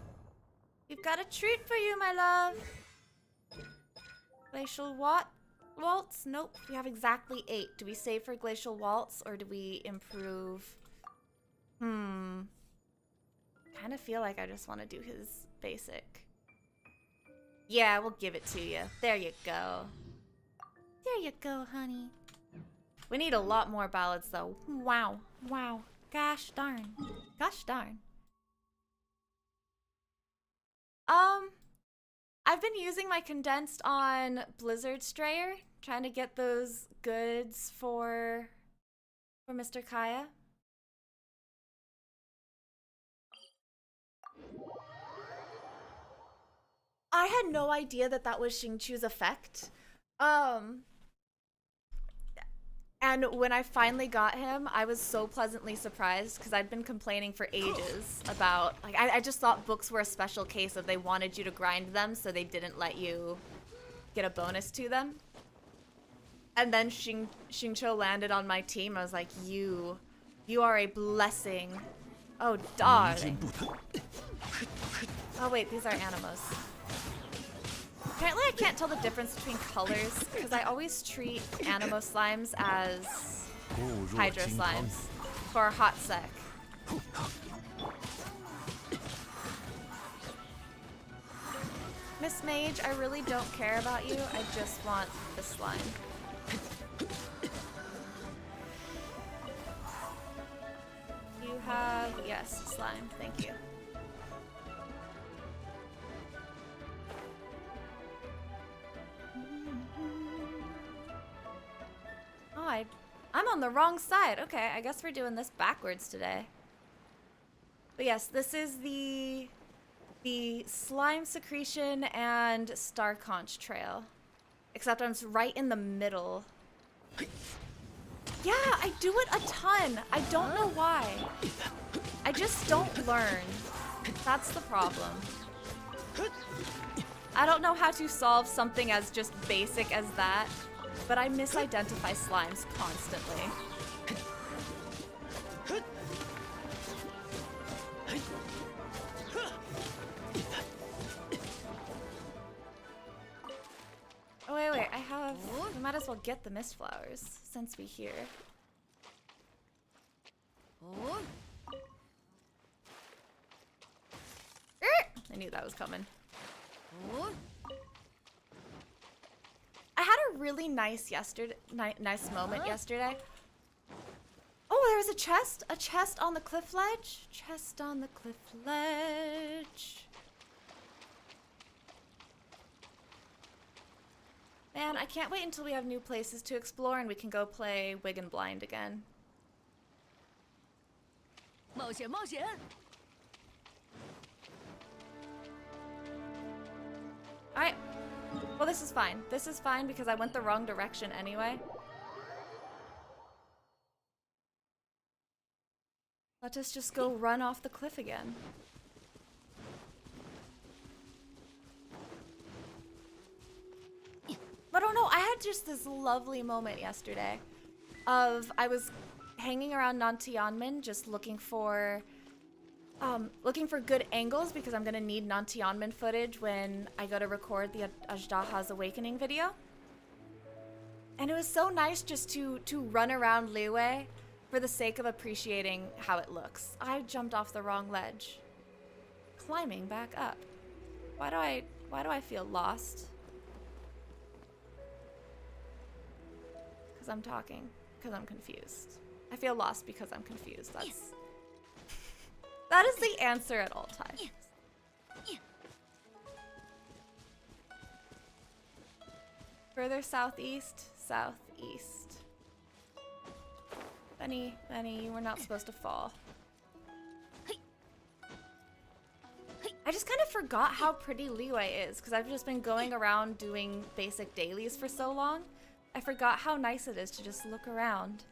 We've got a treat for you, my love. Glacial Waltz? Nope. We have exactly 8. Do we save for Glacial Waltz or do we improve? Kind of feel like I just want to do his basic. Yeah, we'll give it to you. There you go. There you go, honey. We need a lot more ballads, though. Wow. Wow. Gosh darn. Gosh darn. I've been using my condensed on Blizzard Strayer, trying to get those goods for Mr. Kaya. I had no idea that that was Xingqiu's effect. And when I finally got him, I was so pleasantly surprised because I'd been complaining for ages about, like, I just thought books were a special case of they wanted you to grind them so they didn't let you get a bonus to them. And then Xingqiu landed on my team. I was like, you are a blessing. Oh, darling. Oh, wait, these are Animos. Apparently I can't tell the difference between colors because I always treat Animo slimes as Hydro slimes for a hot sec. Miss Mage, I really don't care about you. I just want the slime. You have, yes, slime. Thank you. Oh, I'm on the wrong side. Okay, I guess we're doing this backwards today. But yes, this is the slime secretion and star conch trail. Except I'm right in the middle. Yeah, I do it a ton. I don't know why. I just don't learn. That's the problem. I don't know how to solve something as just basic as that, but I misidentify slimes constantly. Oh, wait, I have... We might as well get the mist flowers, since we're here. I knew that was coming. I had a really nice moment yesterday. Oh, there was a chest on the cliff ledge. Chest on the cliff ledge. Man, I can't wait until we have new places to explore and we can go play Wig and Blind again. Alright. Well, this is fine. This is fine because I went the wrong direction anyway. Let us just go run off the cliff again. But oh no, I had just this lovely moment yesterday of I was hanging around Nantianmen just looking for good angles because I'm gonna need Nantianmen footage when I go to record the Ajdaha's Awakening video. And it was so nice just to run around Liyue for the sake of appreciating how it looks. I jumped off the wrong ledge. Climbing back up. Why do I feel lost? Because I'm talking. Because I'm confused. I feel lost because I'm confused. That is the answer at all times. Further southeast, southeast. Benny, you were not supposed to fall. I just kind of forgot how pretty Liyue is because I've just been going around doing basic dailies for so long. I forgot how nice it is to just look around.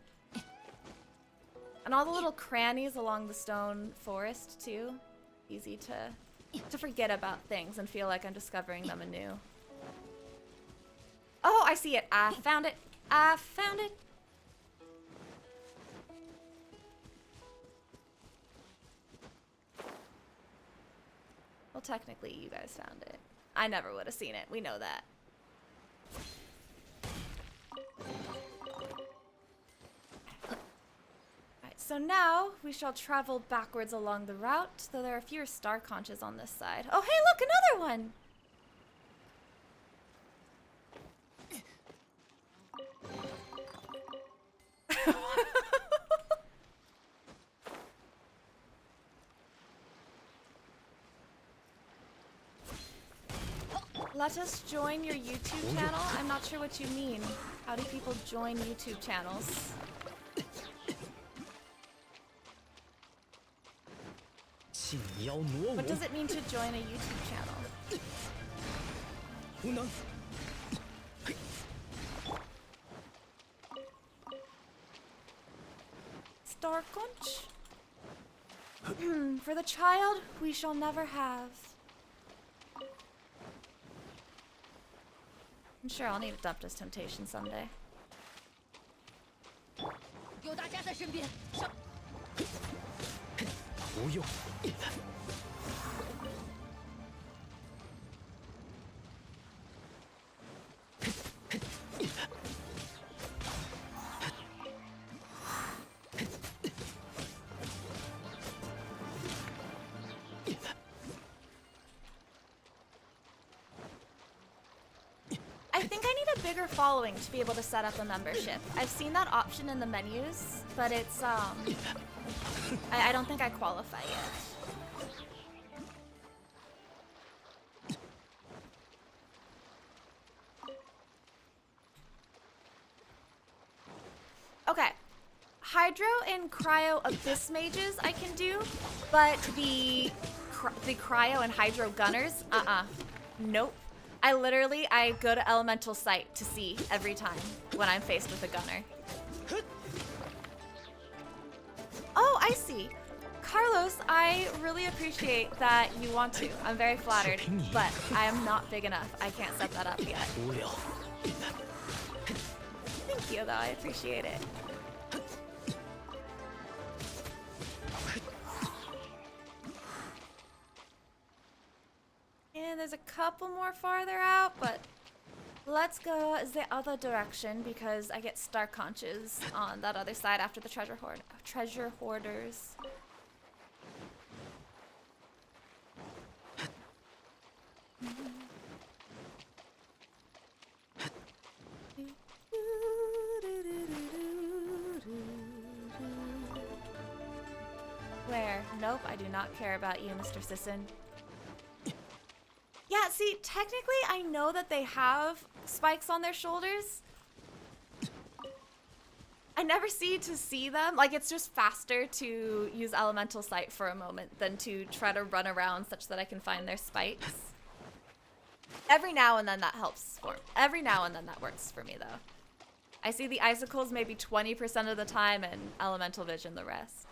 And all the little crannies along the stone forest too. Easy to forget about things and feel like I'm discovering them anew. Oh, I see it. I found it. I found it. Well, technically, you guys found it. I never would have seen it. We know that. Alright, so now we shall travel backwards along the route, though there are fewer star conches on this side. Oh, hey, look, another one! Let us join your YouTube channel? I'm not sure what you mean. How do people join YouTube channels? What does it mean to join a YouTube channel? Star conch? For the child we shall never have. I'm sure I'll need a Duptus temptation someday. I think I need a bigger following to be able to set up a membership. I've seen that option in the menus, but it's I don't think I qualify yet. Okay. Hydro and Cryo Abyss Mages I can do, but the Cryo and Hydro Gunners, nope. I go to Elemental Sight to see every time when I'm faced with a gunner. Oh, I see. Carlos, I really appreciate that you want to. I'm very flattered, but I am not big enough. I can't set that up yet. Thank you, though. I appreciate it. And there's a couple more farther out, but let's go the other direction because I get star conches on that other side after the treasure hoarders. Where? Nope, I do not care about you, Mr. Sisson. Yeah, see, technically I know that they have spikes on their shoulders. I never see them. Like, it's just faster to use Elemental Sight for a moment than to try to run around such that I can find their spikes. Every now and then that helps for me. Every now and then that works for me, though. I see the icicles maybe 20% of the time and Elemental Vision the rest.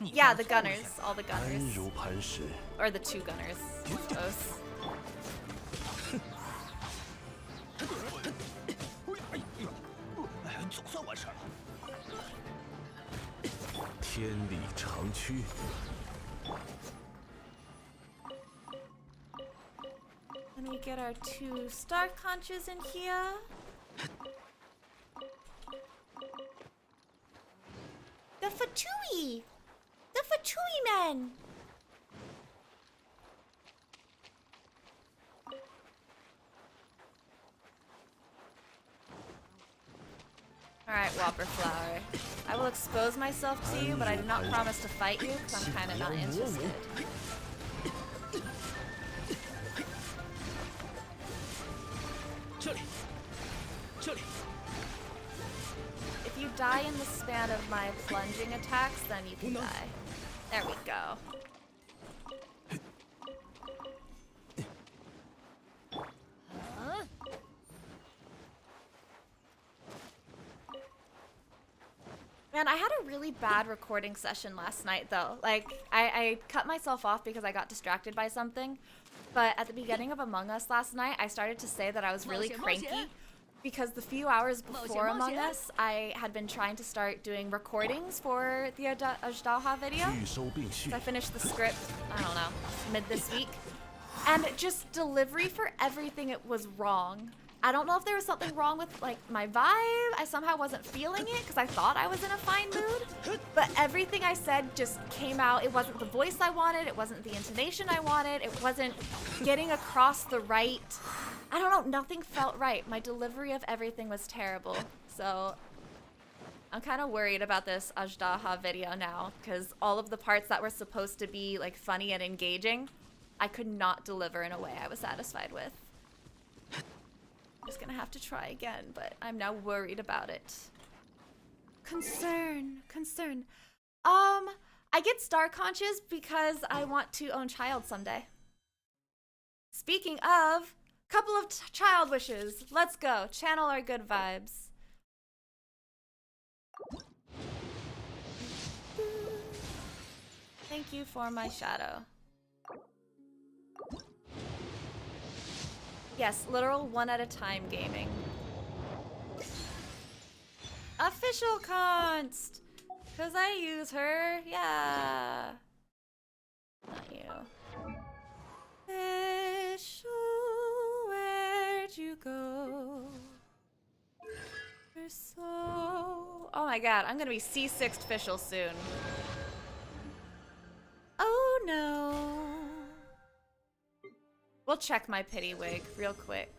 Yeah, the gunners. All the gunners. Or the two gunners, I suppose. 千里长驱。 Let me get our 2 star conches in here. The Fatui! The Fatui men! Alright, Whopper Flower. I will expose myself to you, but I do not promise to fight you, because I'm kind of not interested. If you die in the span of my plunging attacks, then you can die. There we go. Man, I had a really bad recording session last night, though. Like, I cut myself off because I got distracted by something. But at the beginning of Among Us last night, I started to say that I was really cranky because the few hours before Among Us, I had been trying to start doing recordings for the Ajdaha video. So I finished the script, I don't know, mid this week. And just delivery for everything, it was wrong. I don't know if there was something wrong with like my vibe. I somehow wasn't feeling it because I thought I was in a fine mood. But everything I said just came out. It wasn't the voice I wanted. It wasn't the intonation I wanted. It wasn't getting across the right. I don't know. Nothing felt right. My delivery of everything was terrible. So I'm kind of worried about this Ajdaha video now because all of the parts that were supposed to be like funny and engaging, I could not deliver in a way I was satisfied with. Just gonna have to try again, but I'm now worried about it. Concern. I get star conches because I want to own child someday. Speaking of, couple of child wishes. Let's go. Channel our good vibes. Thank you for my shadow. Yes, literal one at a time gaming. Official const! Cause I use her, yeah. Not you. Official, where'd you go? You're so... Oh my god, I'm gonna be C6'd official soon. Oh no. We'll check my pity wig real quick.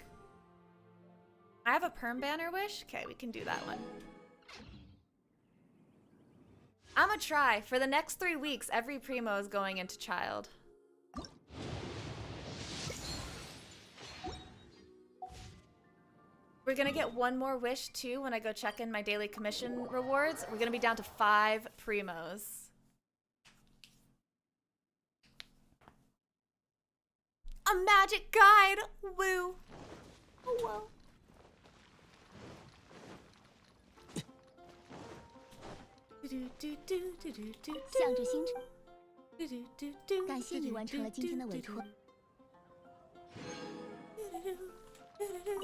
I have a perm banner wish? Okay, we can do that one. I'ma try. For the next 3 weeks, every primo is going into child. We're gonna get one more wish too when I go check in my daily commission rewards. We're gonna be down to 5 primos. A magic guide! Woo! Oh, whoa. 向着星辰，感谢你完成了今天的委托。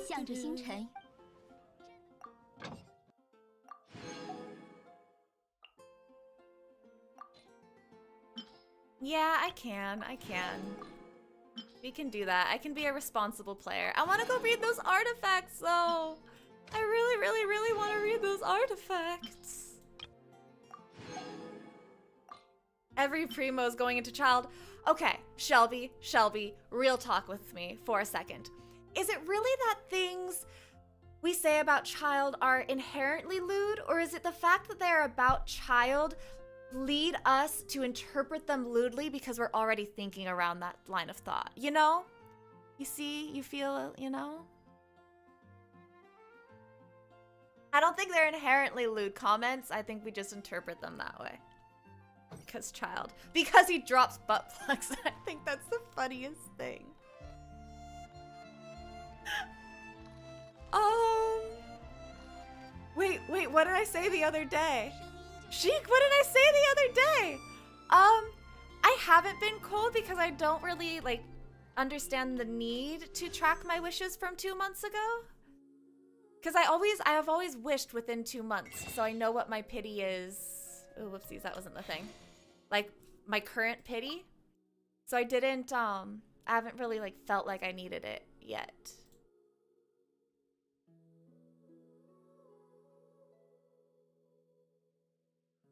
向着星辰。 Yeah, I can. We can do that. I can be a responsible player. I want to go read those artifacts, though. I really want to read those artifacts. Every primo is going into child. Okay, Shelby, real talk with me for a second. Is it really that things we say about child are inherently lewd, or is it the fact that they're about child lead us to interpret them lewdly because we're already thinking around that line of thought, you know? You see, you feel, you know? I don't think they're inherently lewd comments. I think we just interpret them that way. Because child. Because he drops butt plugs. I think that's the funniest thing. Wait, what did I say the other day? Sheik, what did I say the other day? I haven't been cold because I don't really, like, understand the need to track my wishes from 2 months ago. Because I have always wished within 2 months, so I know what my pity is Oh, whoopsies, that wasn't the thing. Like, my current pity. So I didn't, I haven't really, like, felt like I needed it yet.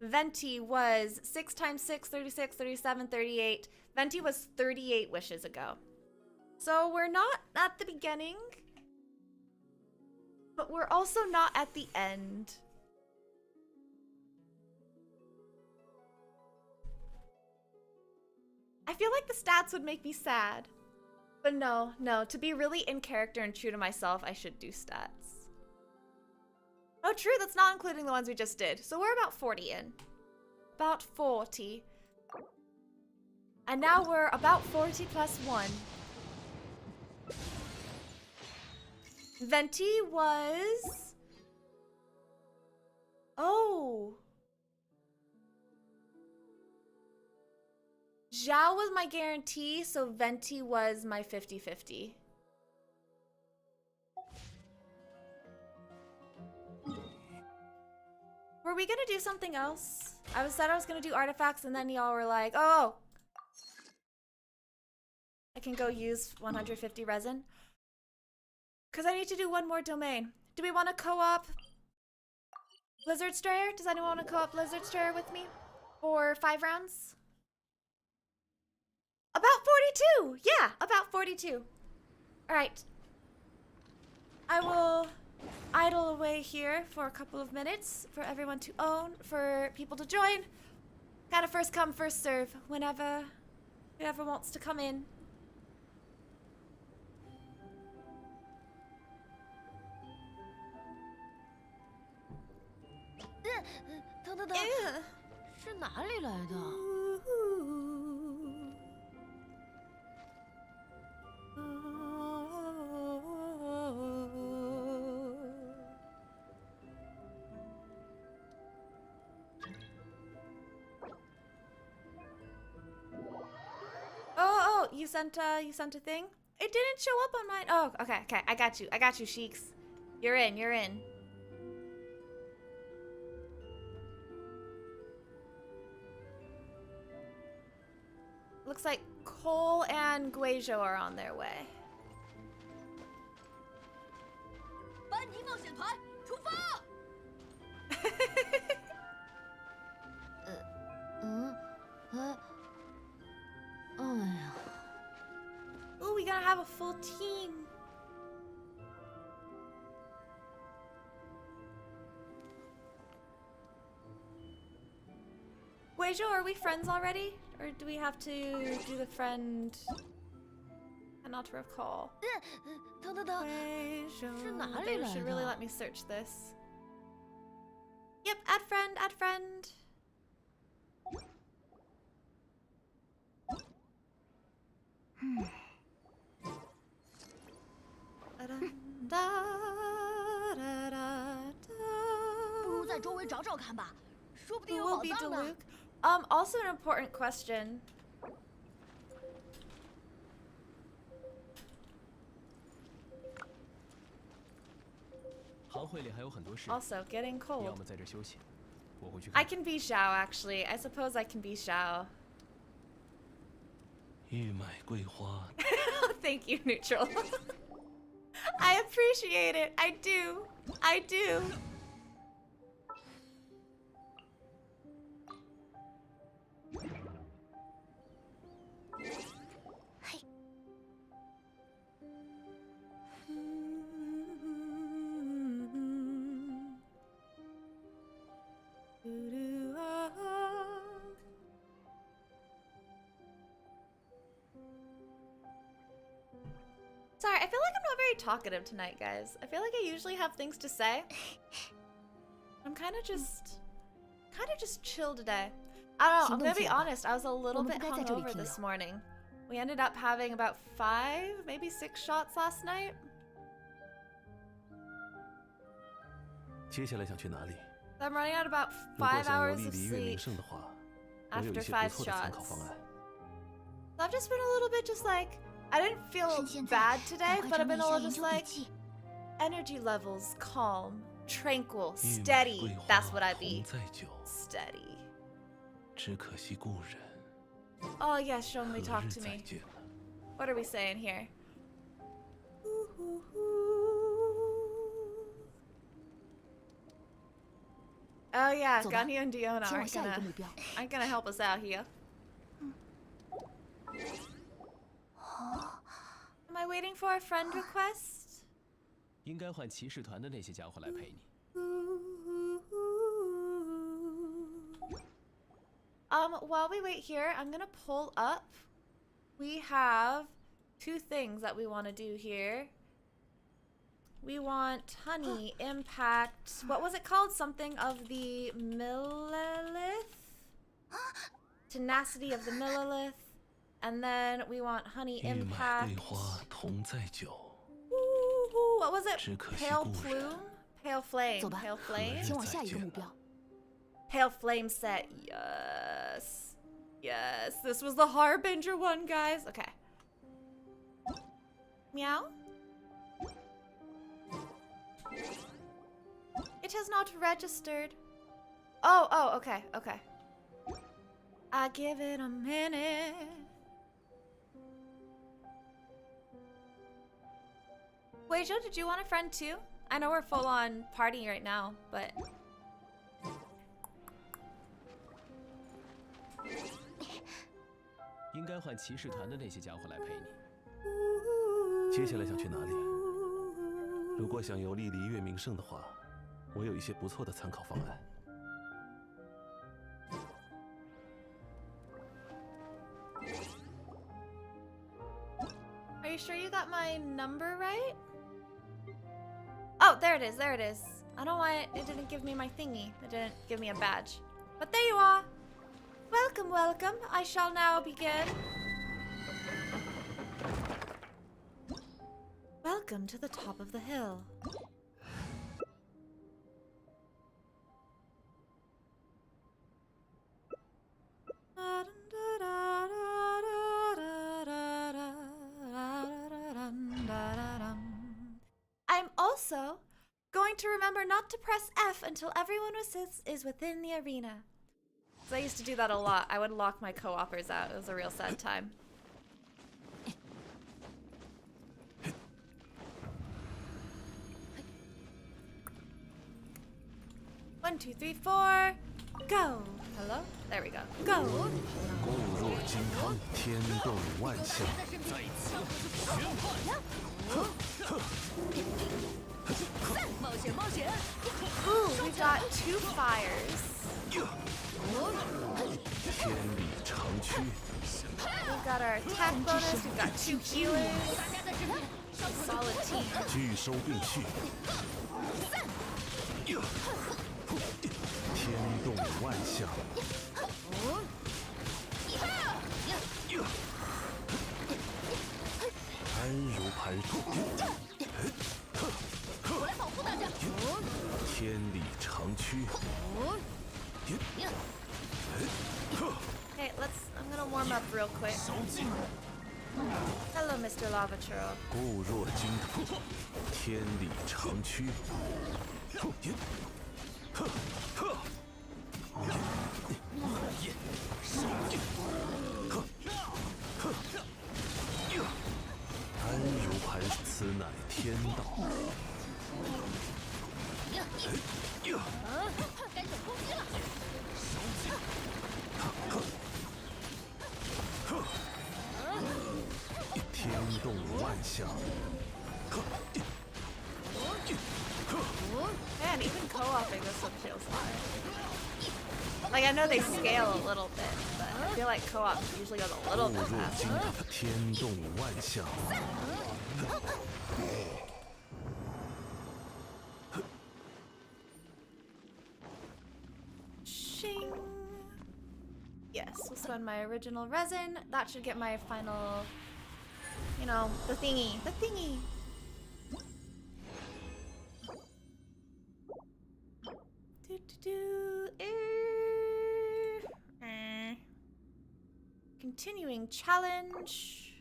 Venti was 6 times 6, 36, 37, 38. Venti was 38 wishes ago. So we're not at the beginning, but we're also not at the end. I feel like the stats would make me sad. But no, to be really in character and true to myself, I should do stats. Oh, true, that's not including the ones we just did. So we're about 40 in. About 40. And now we're about 40 plus 1. Venti was... Oh. Zhao was my guarantee, so Venti was my 50-50. Were we gonna do something else? I said I was gonna do artifacts, and then y'all were like, oh, I can go use 150 resin. Because I need to do one more domain. Do we want to co-op Blizzard Strayer? Does anyone want to co-op Blizzard Strayer with me? For 5 rounds? About 42! Yeah, about 42. Alright. I will idle away here for a couple of minutes for everyone to own, for people to join. Kind of first come, first serve, whoever wants to come in.等，是哪里来的？Oh, you sent a thing? It didn't show up on mine. Oh, okay, I got you, Sheiks. You're in. Looks like Cole and Guizhou are on their way. 班尼冒险团出发！Ooh, we gotta have a full team. Guizhou, are we friends already? Or do we have to do the friend? Cannot recall. 等， Guizhou. They should really let me search this. Yep, add friend. Da, da, da, da. 不如在周围找找看吧，说不定 Who 有 will 宝 be 藏呢。 Diluc? Also an important question. Also, getting cold. I can be Xiao, actually. I suppose I can be Xiao. Thank you, Neutral. I appreciate it. I do. Sorry, I feel like I'm not very talkative tonight, guys. I feel like I usually have things to say. I'm kind of just chill today. I don't know, I'm gonna be honest, I was a little bit hungover this morning. We ended up having about 5, maybe 6 shots last night. I'm running out about 5 hours of sleep after 5 shots. So I've just been a little bit just like, I didn't feel bad today, but I've been a little just like, energy levels calm, tranquil, steady. That's what I be. Steady. 只可惜故人。 Oh yes, Shongli, 何 talk 日 to 再 me. 见了？ What are we saying here? Oh yeah, 走吧， Ganyu and Diona 前往 aren't 下一个目 gonna 标。 aren't gonna help us out here. Am I waiting for a friend request? 应该换骑士团的那些家伙来陪你。 While we wait here, I'm gonna pull up. We have 2 things that we want to do here. We want honey, impact. What was it called? Something of the millilith? Tenacity of the millilith. And then we want honey 玉麦 impact. 桂花同在酒， Ooh, what was it? 只可惜 Pale 故人。 plume? Pale flame. 走吧， Pale flame. 前往下一个目标。 Pale flame set. Yes. Yes. This was the Harbinger one, guys. Okay. Meow. It has not registered. Oh, okay, okay. I give it a minute. Wait, Joe, did you want a friend too? I know we're full on party right now, but 应该换骑士团的那些家伙来陪你。接下来想去哪里？如果想游历璃月名胜的话，我有一些不错的参考方案。 Are you sure you got my number right? Oh, there it is, there it is. I don't know why it didn't give me my thingy. It didn't give me a badge. But there you are. Welcome, welcome. I shall now begin. Welcome to the top of the hill. I'm also going to remember not to press F until everyone is within the arena. So I used to do that a lot. I would lock my co-opers out. It was a real sad time. One, two, three, four. Go. Hello? There we go. Go. 固若金汤，天动万象。 Ooh, we've got 2 fires. 天理长驱， We've got our attack bonus. We've got 2 healers. Solid team. 聚收并蓄。天动万象。 安如磐石，我来保护大家。天理长驱。 Okay, I'm gonna warm up real quick. Hello, Mr. Lava Churl. 固若金汤，天理长驱。安如磐石，此乃天道。该有攻击了。天动万象。 Man, even co-oping this one feels hard. Like, I know they scale a little bit, but I feel like co-op usually goes a little 固 bit 若 faster. 金汤，天动万象。 Shing. Yes, we'll spend my original resin. That should get my final, you know, the thingy. The thingy. Do, do, do. Continuing challenge.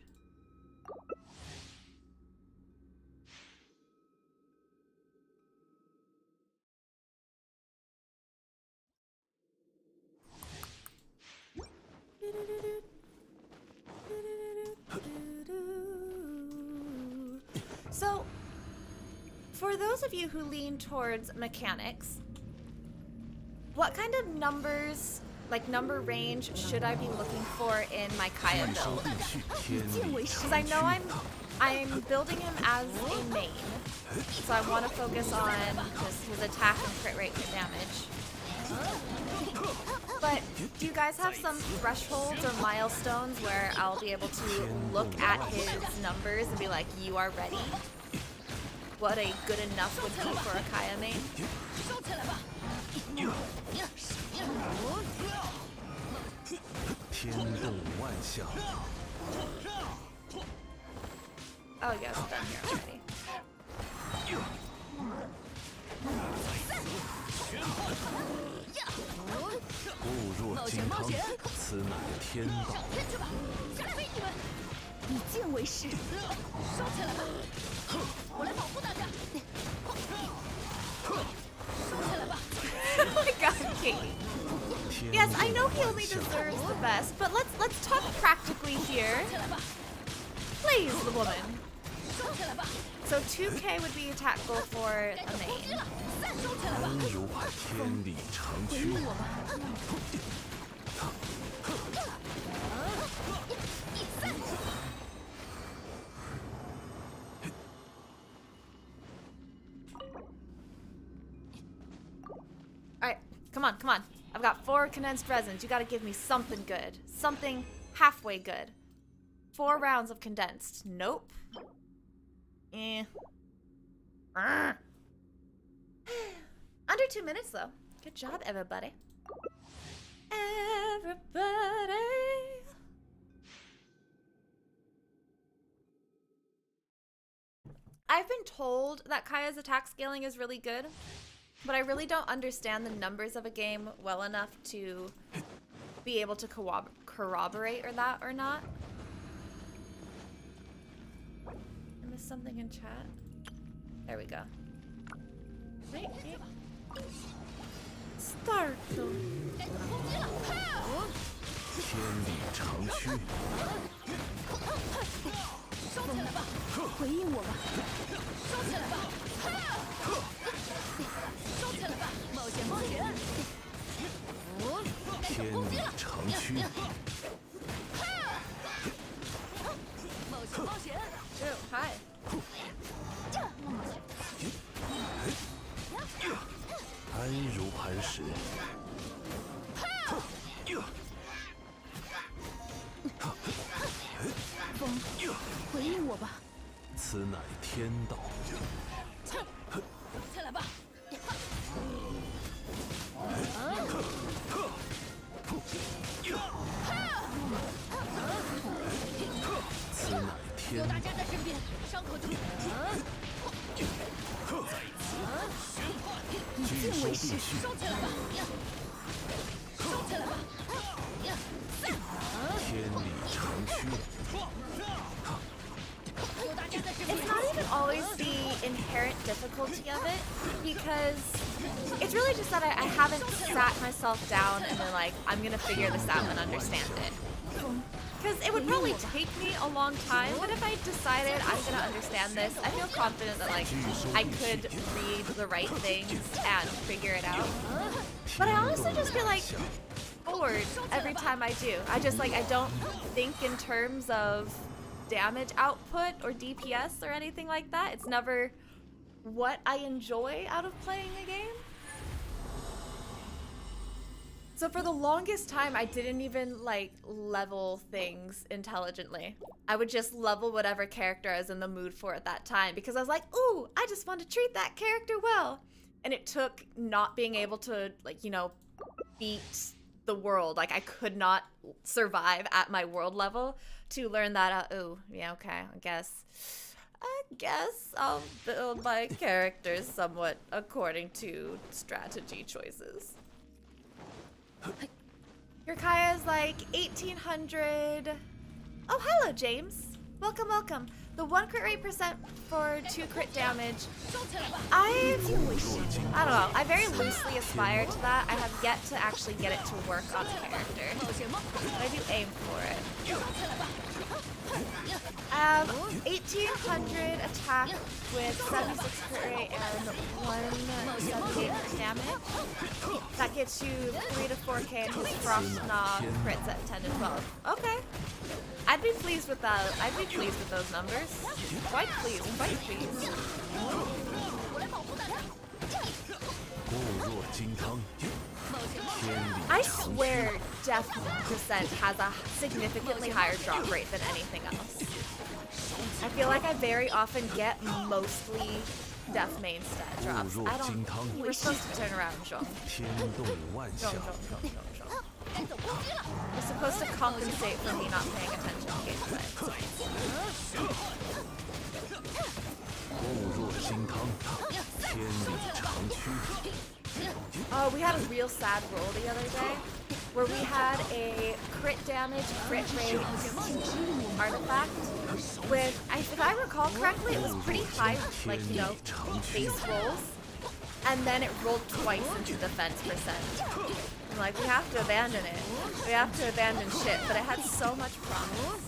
those of you who lean towards mechanics, what kind of numbers, like number range, should I be looking for in my Kaya build? Because I know I'm building him as a main, so I want to focus on just his attack and crit rate hit damage. But do you guys have some thresholds or milestones where I'll be able to look at his numbers and be like, you are ready? What a good enough would be for a Kaya main? Oh, yes, done here already. Oh my god, Kate. Yes, I know he only deserves the best, but let's talk practically here. Please, the woman. So 2k would be attack goal for a main. Alright, come on, come on. I've got 4 condensed resins. You gotta give me something good. Something halfway good. 4 rounds of condensed. Nope. Eh. Under 2 minutes though. Good job, everybody. Everybody. I've been told that Kaya's attack scaling is really good, but I really don't understand the numbers of a game well enough to be able to corroborate or not. I missed something in chat. There we go. Wait. Start. Oh, hi. It's not even always the inherent difficulty of it, because it's really just that I haven't sat myself down and been like, I'm gonna figure this out and understand it. Because it would probably take me a long time, but if I decided I'm gonna understand this, I feel confident that like I could read the right things and figure it out. But I honestly just feel like bored every time I do. I don't think in terms of damage output or DPS or anything like that. It's never what I enjoy out of playing a game. So for the longest time, I didn't even like level things intelligently. I would just level whatever character I was in the mood for at that time, because I was like, ooh, I just want to treat that character well. And it took not being able to, like, you know, beat the world. Like, I could not survive at my world level to learn that, oh, yeah, okay, I guess I'll build my characters somewhat according to strategy choices. Your Kaya's like 1800. Oh, hello, James. Welcome, welcome. The 1 crit rate % for 2 crit damage. I don't know. I very loosely aspire to that. I have yet to actually get it to work on the character. But I do aim for it. 1800 attack with 76 crit rate and 178 damage. That gets you 3 to 4k and his frost knob crits at 10 to 12. Okay. I'd be pleased with that. I'd be pleased with those numbers. Quite pleased, quite pleased. I swear Death Descent has a significantly higher drop rate than anything else. I feel like I very often get mostly Death main stat drops. I don't... We're supposed to turn around, Zhong. Zhong. We're supposed to compensate for me not paying attention to gameplay. Oh, we had a real sad roll the other day where we had a crit damage, crit rate artifact with, if I recall correctly, it was pretty high, like, you know, base rolls, and then it rolled twice into defense percent. I'm like, we have to abandon it. We have to abandon shit, but it had so much promise.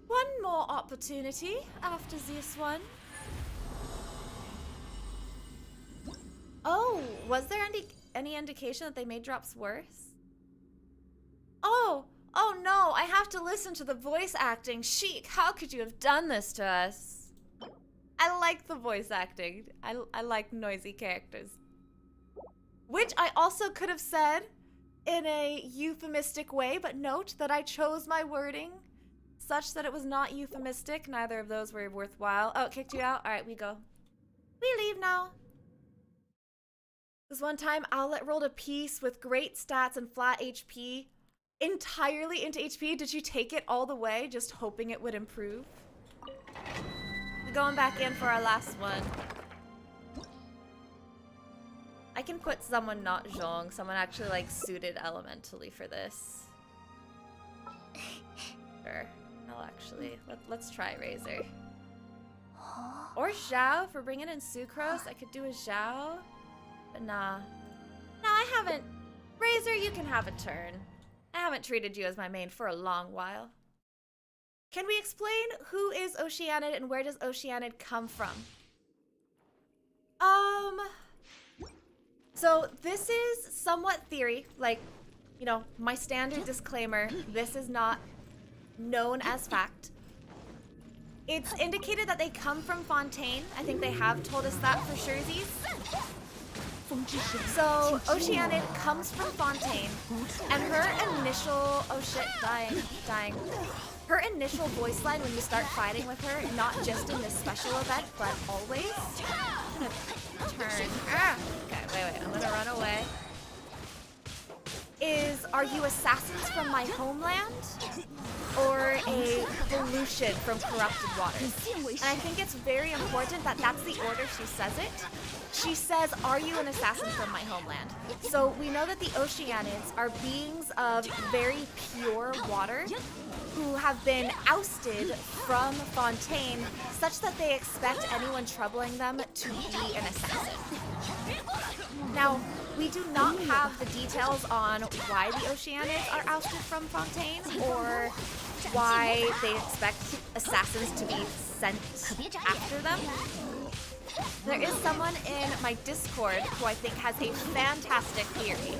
One more opportunity after this one. Oh, was there any indication that they made drops worse? Oh no, I have to listen to the voice acting. Sheik, how could you have done this to us? I like the voice acting. I like noisy characters. Which I also could have said in a euphemistic way, but note that I chose my wording such that it was not euphemistic. Neither of those were worthwhile. Oh, it kicked you out? Alright, we go. We leave now. This one time, Owlet rolled a piece with great stats and flat HP entirely into HP. Did you take it all the way, just hoping it would improve? We're going back in for our last one. I can put someone not Zhong, someone actually like suited elementally for this. Sure. I'll actually, let's try Razor. Or Zhao for bringing in Sucrose. I could do a Zhao, but nah. No, I haven't. Razor, you can have a turn. I haven't treated you as my main for a long while. Can we explain who is Oceanid and where does Oceanid come from? So this is somewhat theory, like, you know, my standard disclaimer, this is not known as fact. It's indicated that they come from Fontaine. I think they have told us that for surezies. So Oceanid comes from Fontaine, and her initial, oh shit, dying. Her initial voice line when you start fighting with her, not just in this special event, but always. I'm gonna turn. Okay, wait, I'm gonna run away. Is, are you assassins from my homeland? Or a pollution from corrupted waters? And I think it's very important that that's the order she says it. She says, are you an assassin from my homeland? So we know that the Oceanids are beings of very pure water who have been ousted from Fontaine such that they expect anyone troubling them to be an assassin. Now, we do not have the details on why the Oceanids are ousted from Fontaine or why they expect assassins to be sent after them. There is someone in my Discord who I think has a fantastic theory.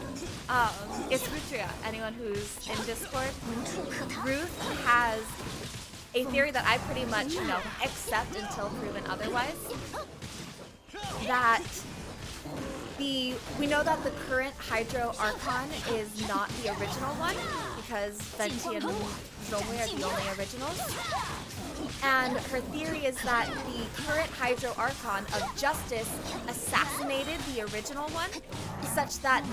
It's Rutria, anyone who's in Discord. Ruth has a theory that I pretty much, you know, accept until proven otherwise. That we know that the current Hydro Archon is not the original one, because Venti and Zhongwei are the only originals. And her theory is that the current Hydro Archon of Justice assassinated the original one, such that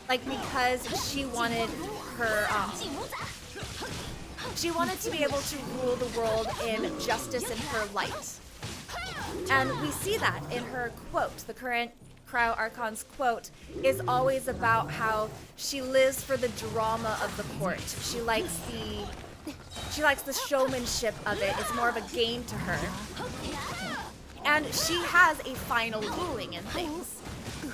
because she wanted her, she wanted to be able to rule the world in justice and her light. And we see that in her quote. The current Cryo Archon's quote is always about how she lives for the drama of the court. She likes the showmanship of it. It's more of a game to her. And she has a final ruling in things.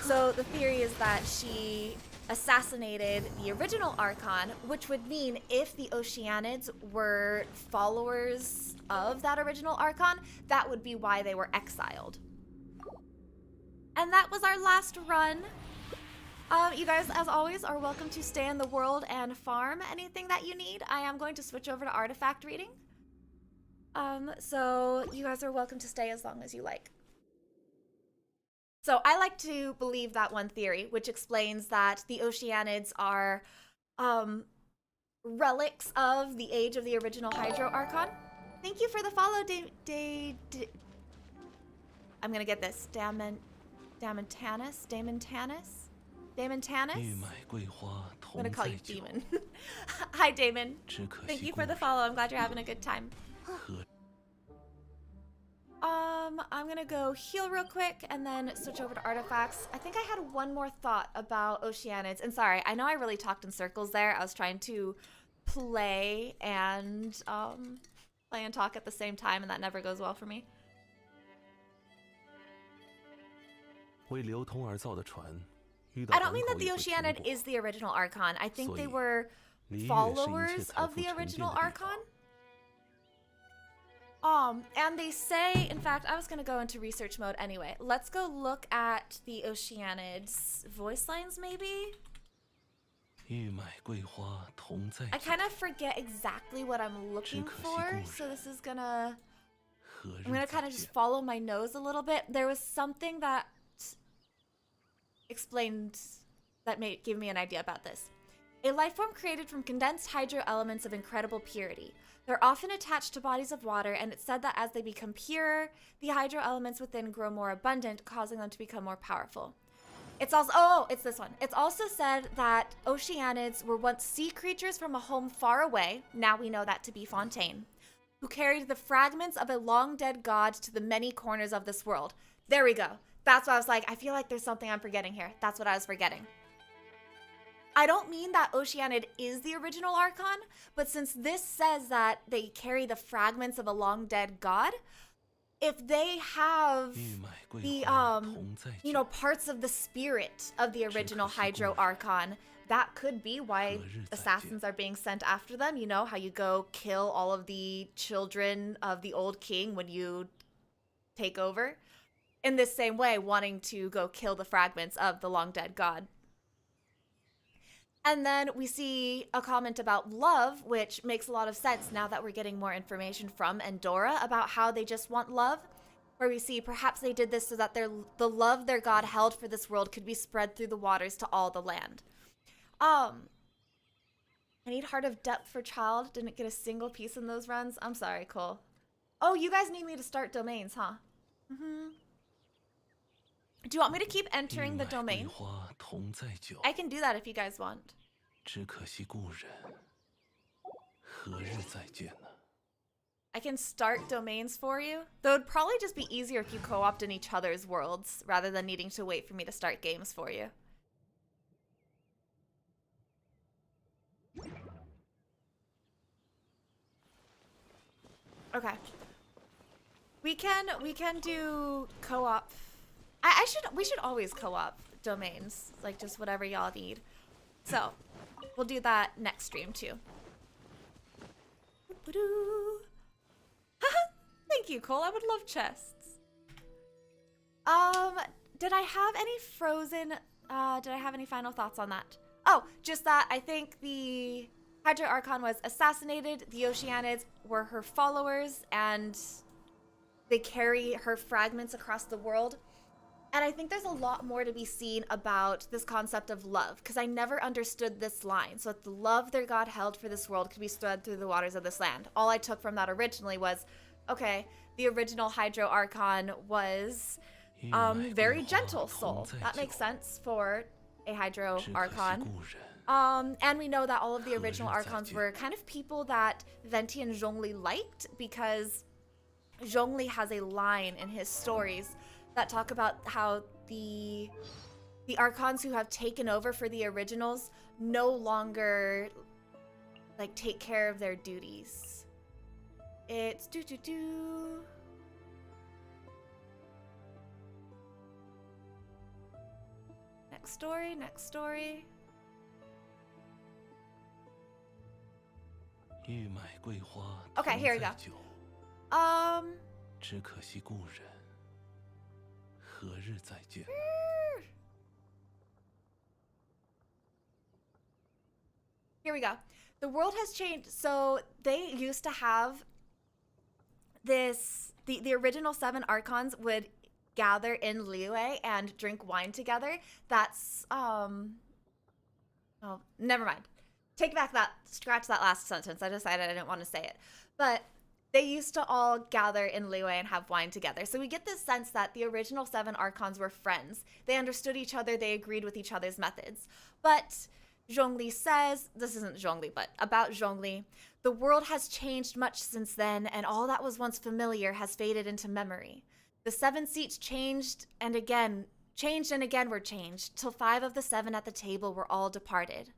So the theory is that she assassinated the original Archon, which would mean if the Oceanids were followers of that original Archon, that would be why they were exiled. And that was our last run. You guys, as always, are welcome to stay in the world and farm anything that you need. I am going to switch over to artifact reading. So you guys are welcome to stay as long as you like. So I like to believe that one theory, which explains that the Oceanids are relics of the age of the original Hydro Archon. Thank you for the follow, I'm gonna get this. Damontanus? I'm gonna call you Demon. Hi, Damon. Thank you for the follow. I'm glad you're having a good time. I'm gonna go heal real quick and then switch over to artifacts. I think I had one more thought about Oceanids. And sorry, I know I really talked in circles there. I was trying to play and talk at the same time, and that never goes well for me. 为流通而造的船 I don't mean that the Oceanid is the original Archon. I think they were followers of the original Archon. And they say, in fact, I was going to go into research mode anyway. Let's go look at the Oceanids' voice lines, maybe? I kind of forget exactly what I'm looking for, so this is gonna... I'm gonna kind of just follow my nose a little bit. There was something that explained, that gave me an idea about this. A life form created from condensed hydro elements of incredible purity. They're often attached to bodies of water, and it's said that as they become purer, the hydro elements within grow more abundant, causing them to become more powerful. It's also, oh, it's this one. It's also said that Oceanids were once sea creatures from a home far away, now we know that to be Fontaine, who carried the fragments of a long-dead god to the many corners of this world. There we go. That's what I was like, I feel like there's something I'm forgetting here. That's what I was forgetting. I don't mean that Oceanid is the original Archon, but since this says that they carry the fragments of a long-dead god, if they have the, you know, parts of the spirit of the original Hydro Archon, that could be why assassins are being sent after them. You know, how you go kill all of the children of the old king when you take over. In this same way, wanting to go kill the fragments of the long-dead god. And then we see a comment about love, which makes a lot of sense now that we're getting more information from Endora about how they just want love. Where we see perhaps they did this so that the love their god held for this world could be spread through the waters to all the land. I need Heart of Depth for Child. Didn't get a single piece in those runs. I'm sorry, Cole. Oh, you guys need me to start domains, huh? Do you want me to keep entering the domain? I can do that if you guys want. I can start domains for you. Though it'd probably just be easier if you co-opt in each other's worlds rather than needing to wait for me to start games for you. Okay. We can do co-op. We should always co-op domains, like just whatever y'all need. So, we'll do that next stream too. Thank you, Cole. I would love chests. Did I have any frozen, did I have any final thoughts on that? Oh, just that I think the Hydra Archon was assassinated, the Oceanids were her followers, and they carry her fragments across the world. And I think there's a lot more to be seen about this concept of love, because I never understood this line. So that the love their god held for this world could be spread through the waters of this land. All I took from that originally was, okay, the original Hydro Archon was very gentle soul. That makes sense for a Hydro Archon. And we know that all of the original Archons were kind of people that Venti and Zhongli liked, because Zhongli has a line in his stories that talk about how the Archons who have taken over for the originals no longer like take care of their duties. It's Next story, next story. 欲买桂花 Okay, 同 here we 载 go. 酒， 只可惜故人何日再见？ Here we go. The world has changed. So they used to have this, the original 7 Archons would gather in Liyue and drink wine together. That's, oh, never mind. Take back that, scratch that last sentence. I decided I didn't want to say it. But they used to all gather in Liyue and have wine together. So we get this sense that the original 7 Archons were friends. They understood each other. They agreed with each other's methods. But Zhongli says, this isn't Zhongli, but about Zhongli, the world has changed much since then, and all that was once familiar has faded into memory. The 7 seats changed and again were changed, till 5 of the 7 at the table were all departed.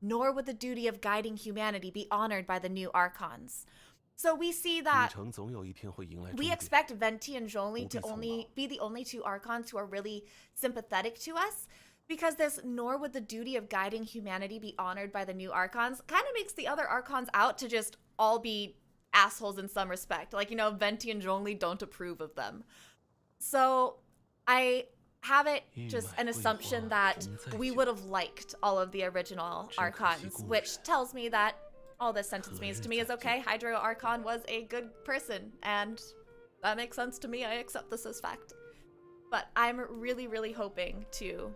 Nor would the duty of guiding humanity be honored by the new Archons. So we see that 旅程总有一天会迎来终 we 点。 expect Venti and Zhongli to 不必匆忙。 only be the only 2 Archons who are really sympathetic to us, because this nor would the duty of guiding humanity be honored by the new Archons kind of makes the other Archons out to just all be assholes in some respect. Like, you know, Venti and Zhongli don't approve of them. So I have it just an assumption that we would have liked all of the original Archons, which tells me that all this sentence means to me is okay, Hydro Archon was a good person, and that makes sense to me. I accept this as fact. But I'm really, really hoping to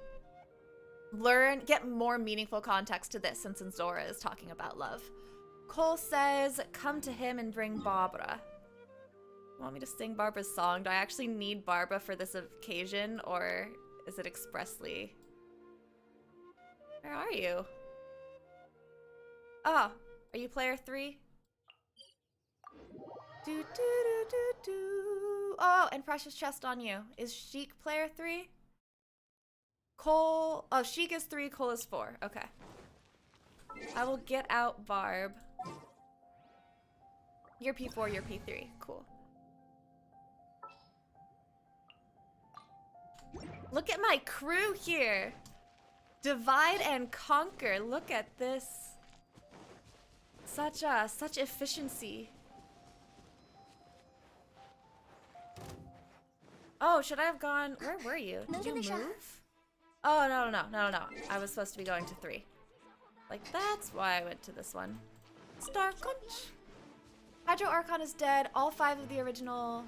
get more meaningful context to this since Zora is talking about love. Cole says, come to him and bring Barbara. You want me to sing Barbara's song? Do I actually need Barbara for this occasion, or is it expressly? Where are you? Oh, are you player 3? Oh, and Precious Chest on you. Is Sheik player 3? Cole, oh, Sheik is 3, Cole is 4. Okay. I will get out Barb. You're P4, you're P3. Cool. Look at my crew here. Divide and conquer. Look at this. Such efficiency. Oh, should I have gone? Where were you? Did you move? Oh, no. I was supposed to be going to 3. Like, that's why I went to this one. Star Conch. Hydro Archon is dead. All 5 of the original...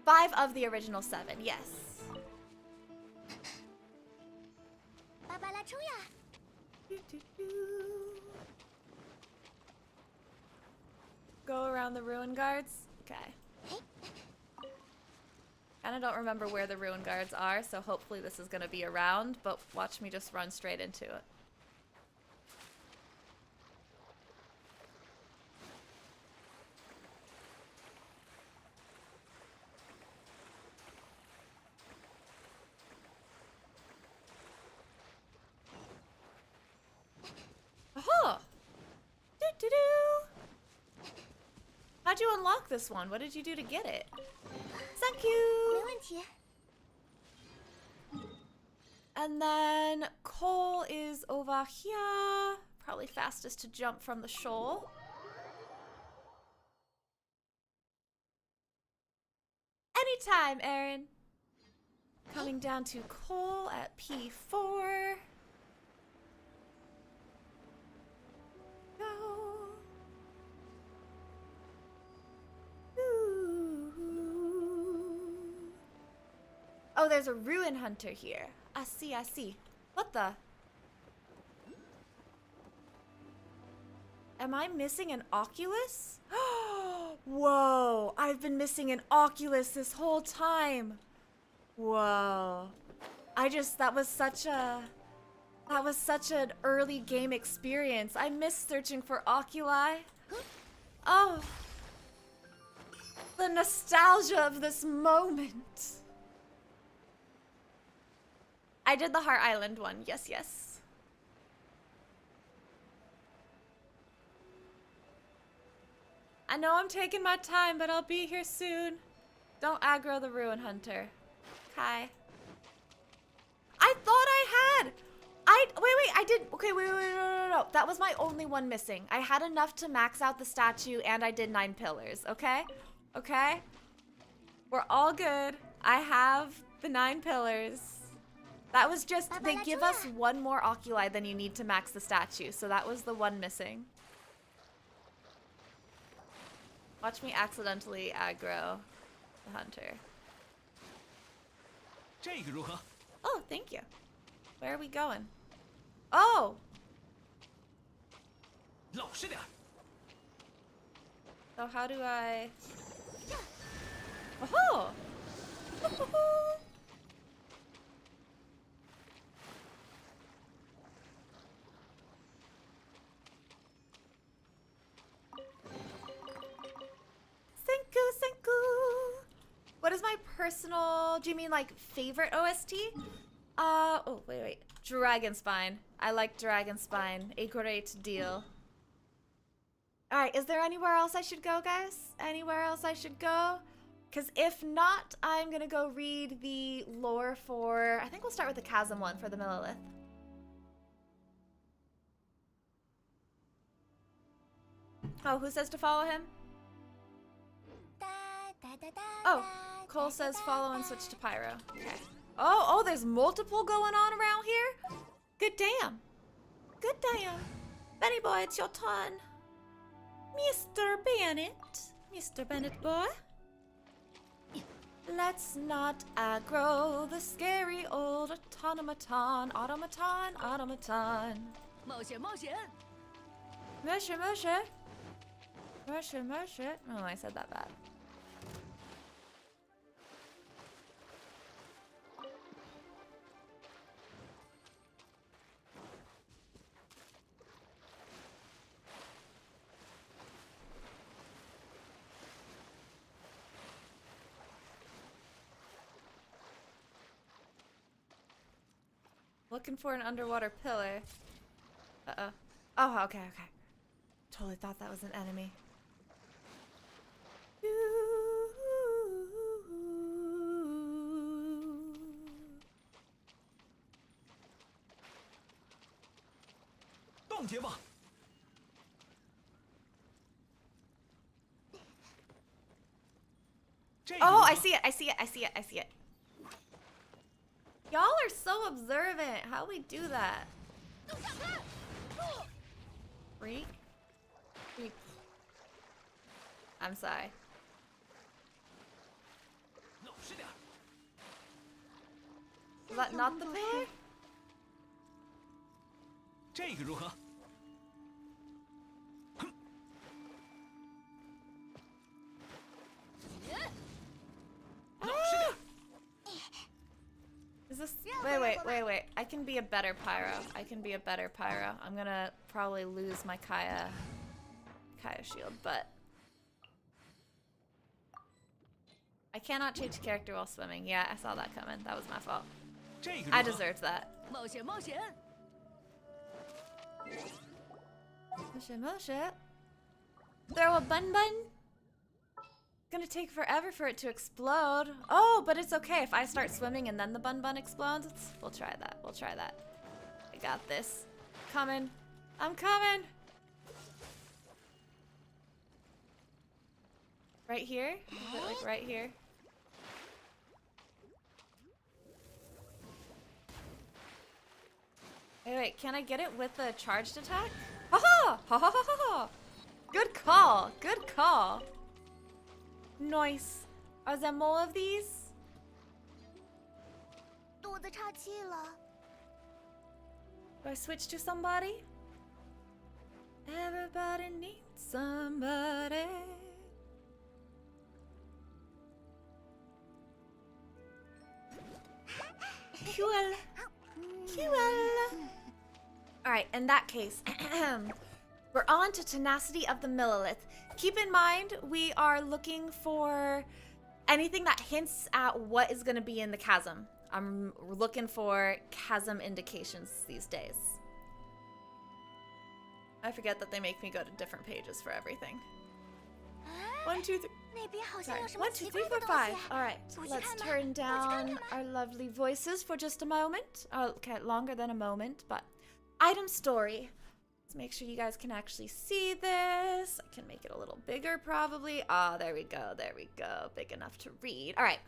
5 of the original 7, yes. Go around the ruin guards? Okay. And I don't remember where the ruin guards are, so hopefully this is gonna be around, but watch me just run straight into it. Oh! Do-do-do! How'd you unlock this one? What did you do to get it? Thank you! And then Cole is over here. Probably fastest to jump from the shoal. Anytime, Aaron. Coming down to Cole at P4. Go. Oh, there's a ruin hunter here. I see. What the? Am I missing an Oculus? Whoa, I've been missing an Oculus this whole time. Whoa. That was such an early game experience. I miss searching for Oculi. Oh. The nostalgia of this moment. I did the Heart Island one. Yes, yes. I know I'm taking my time, but I'll be here soon. Don't aggro the Ruin Hunter. Okay. I thought I had. Wait, I did. Okay, wait, no. That was my only one missing. I had enough to max out the statue and I did 9 pillars, okay? Okay? We're all good. I have the 9 pillars. That was just, they give us 1 more oculi than you need to max the statue, so that was the one missing. Watch me accidentally aggro the hunter. Oh, thank you. Where are we going? Oh! So how do I... Oh! Senku. What is my personal... Do you mean like favorite OST? Oh, wait. Dragon Spine. I like Dragon Spine. A great deal. Alright, is there anywhere else I should go, guys? Anywhere else I should go? Because if not, I'm gonna go read the lore for... I think we'll start with the Chasm one for the Millelith. Oh, who says to follow him? Oh, Cole says follow and switch to Pyro. Okay. Oh, there's multiple going on around here? Good damn. Good damn. Benny boy, it's your turn. Mr. Bennett. Mr. Bennett boy. Let's not aggro the scary old automaton. Automaton. 冒险冒险 Mercy. Oh, I said that bad. Looking for an underwater pillar. Uh-oh. Oh, okay. Totally thought that was an enemy. Oh, I see it. Y'all are so observant. How we do that? Freak. I'm sorry. Is that not the pillar? Is this... Wait. I can be a better pyro. I'm gonna probably lose my Kaya shield, but... I cannot change character while swimming. Yeah, I saw that coming. That was my fault. I deserved that. 冒险冒险 Throw a bun. Gonna take forever for it to explode. Oh, but it's okay if I start swimming and then the bun explodes. We'll try that. I got this. I'm coming. Right here? Is it like right here? Wait, can I get it with the charged attack? Ha! Good call. Nice. Are there more of these? 肚子岔气了。 Do I switch to somebody? Everybody needs somebody. Cool. Alright, in that case, we're on to Tenacity of the Millelith. Keep in mind, we are looking for anything that hints at what is going to be in the chasm. I'm looking for chasm indications these days. I forget that they make me go to different pages for everything. 1, 2, 3. 那边好像 Sorry. 有什么 1, 2, 奇 3, 怪 4, 的东 5. 西。 All right. 我去 Let's 看吧， turn 我去看 down 看吧。 our lovely voices for just a moment. Okay, longer than a moment, but item story. Let's make sure you guys can actually see this. I can make it a little bigger probably. Ah, there we go. There we go. Big enough to read. All right.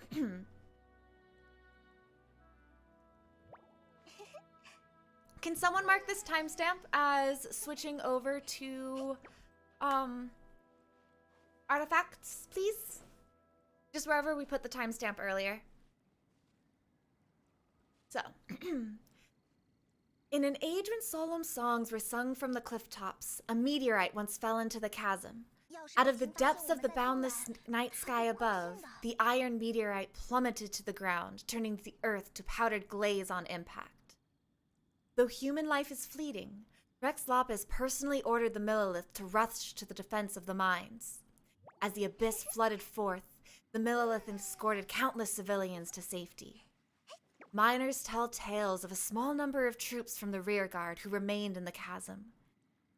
Can someone mark this timestamp as switching over to artifacts, please? Just wherever we put the timestamp earlier. So, in an age when solemn songs were sung from the cliff tops, a meteorite once fell into the chasm. Out of the depths of the boundless night sky above, the iron meteorite plummeted to the ground, turning the earth to powdered glaze on impact. Though human life is fleeting, Rex Lapis personally ordered the Millilith to rush to the defense of the mines. As the abyss flooded forth, the Millilith escorted countless civilians to safety. Miners tell tales of a small number of troops from the rearguard who remained in the chasm.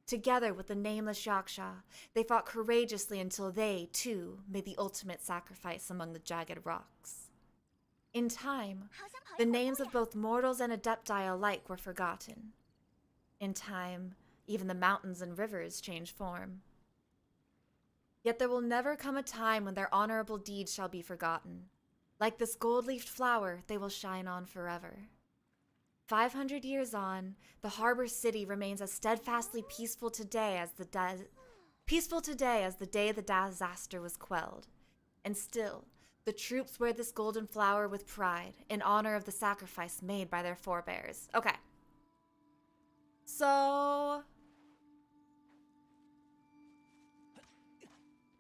Together with the nameless Yaksha, they fought courageously until they, too, made the ultimate sacrifice among the jagged rocks. In time, the names of both mortals and adepti alike were forgotten. In time, even the mountains and rivers change form. Yet there will never come a time when their honorable deeds shall be forgotten. Like this gold-leafed flower, they will shine on forever. 500 years on, the harbor city remains as steadfastly peaceful today as the day the disaster was quelled. And still, the troops wear this golden flower with pride in honor of the sacrifice made by their forebears. Okay. So,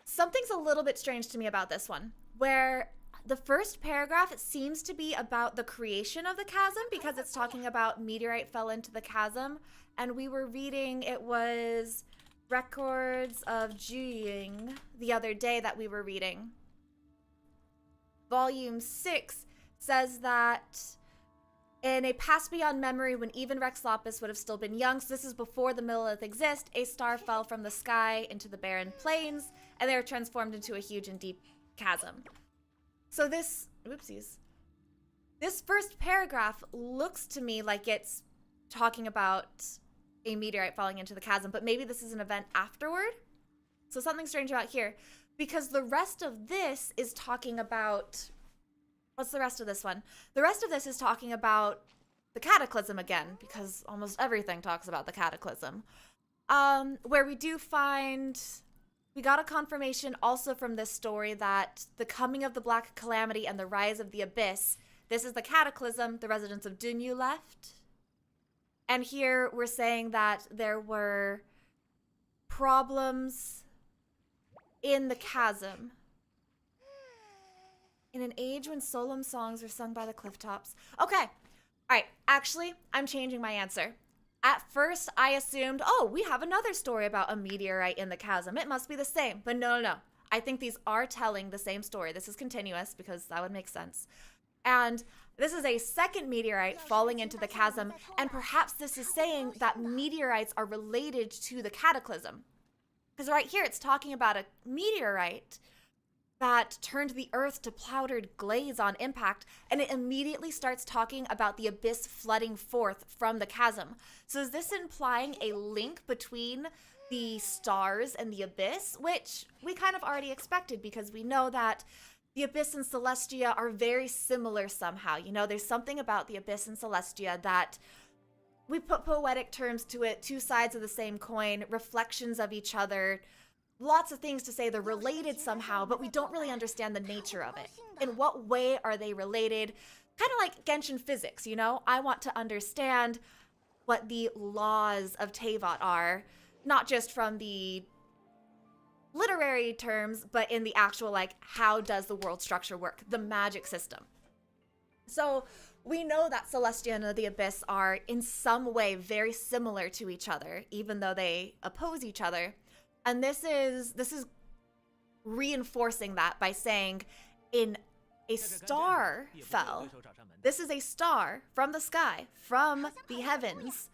something's a little bit strange to me about this one, where the first paragraph, it seems to be about the creation of the chasm because it's talking about meteorite fell into the chasm, and we were reading, it was Records of Juying the other day that we were reading. Volume 6 says that in a past beyond memory when even Rex Lapis would have still been young, so this is before the Millilith exist, a star fell from the sky into the barren plains, and they were transformed into a huge and deep chasm. So this, whoopsies, this first paragraph looks to me like it's talking about a meteorite falling into the chasm, but maybe this is an event afterward. So something strange about here, because the rest of this is talking about, what's the rest of this one? The rest of this is talking about the cataclysm again, because almost everything talks about the cataclysm. Where we do find, we got a confirmation also from this story that the coming of the Black Calamity and the rise of the Abyss, this is the cataclysm, the residents of Dunyu left. And here we're saying that there were problems in the chasm. In an age when solemn songs were sung by the cliff tops. Okay, all right, actually, I'm changing my answer. At first, I assumed, oh, we have another story about a meteorite in the chasm. It must be the same. But no. I think these are telling the same story. This is continuous because that would make sense. And this is a second meteorite falling into the chasm. And perhaps this is saying that meteorites are related to the cataclysm. Because right here, it's talking about a meteorite that turned the earth to powdered glaze on impact, and it immediately starts talking about the abyss flooding forth from the chasm. So is this implying a link between the stars and the abyss, which we kind of already expected because we know that the abyss and Celestia are very similar somehow. You know, there's something about the abyss and Celestia that we put poetic terms to it, two sides of the same coin, reflections of each other, lots of things to say they're related somehow, but we don't really understand the nature of it. In what way are they related? Kind of like Genshin physics, you know? I want to understand what the laws of Teyvat are, not just from the literary terms, but in the actual, like, how does the world structure work? The magic system. So we know that Celestia and the Abyss are in some way very similar to each other, even though they oppose each other. And this is reinforcing that by saying in a star fell. This is a star from the sky, from the heavens.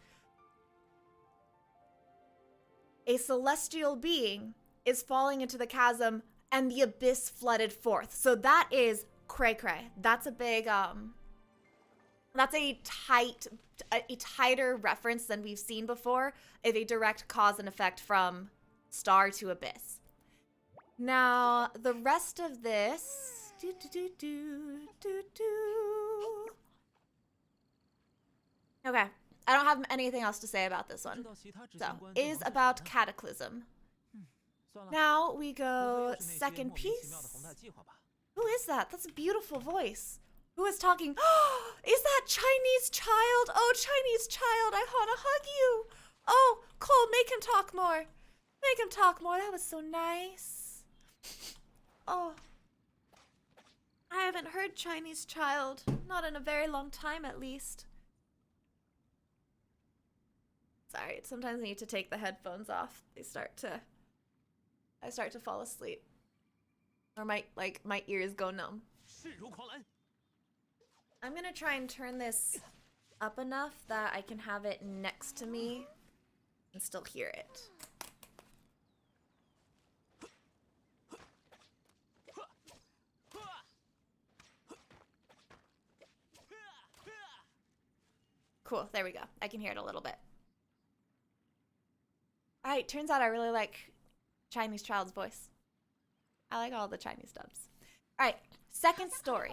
A celestial being is falling into the chasm and the abyss flooded forth. So that is cray cray. That's a big, that's a tighter reference than we've seen before of a direct cause and effect from star to abyss. Now, the rest of this... Okay, I don't have anything else to say about this one. So, is about Cataclysm. Now we go second piece. Who is that? That's a beautiful voice. Who is talking? Is that Chinese child? Oh, Chinese child, I want to hug you. Oh, Cole, make him talk more. Make him talk more. That was so nice. Oh. I haven't heard Chinese child. Not in a very long time, at least. Sorry, sometimes I need to take the headphones off. I start to fall asleep. Or my ears go numb. I'm gonna try and turn this up enough that I can have it next to me and still hear it. Cool, there we go. I can hear it a little bit. Alright, turns out I really like Chinese child's voice. I like all the Chinese dubs. Alright, second story.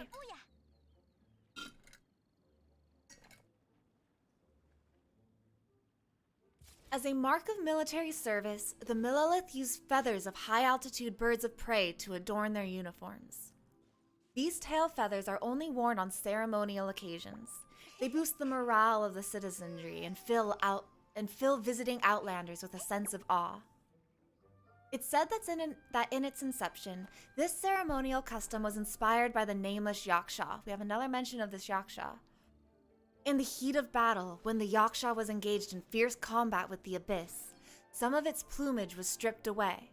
As a mark of military service, the Millelith used feathers of high-altitude birds of prey to adorn their uniforms. These tail feathers are only worn on ceremonial occasions. They boost the morale of the citizenry and fill visiting outlanders with a sense of awe. It's said that in its inception, this ceremonial custom was inspired by the nameless Yaksha. We have another mention of this Yaksha. In the heat of battle, when the Yaksha was engaged in fierce combat with the Abyss, some of its plumage was stripped away.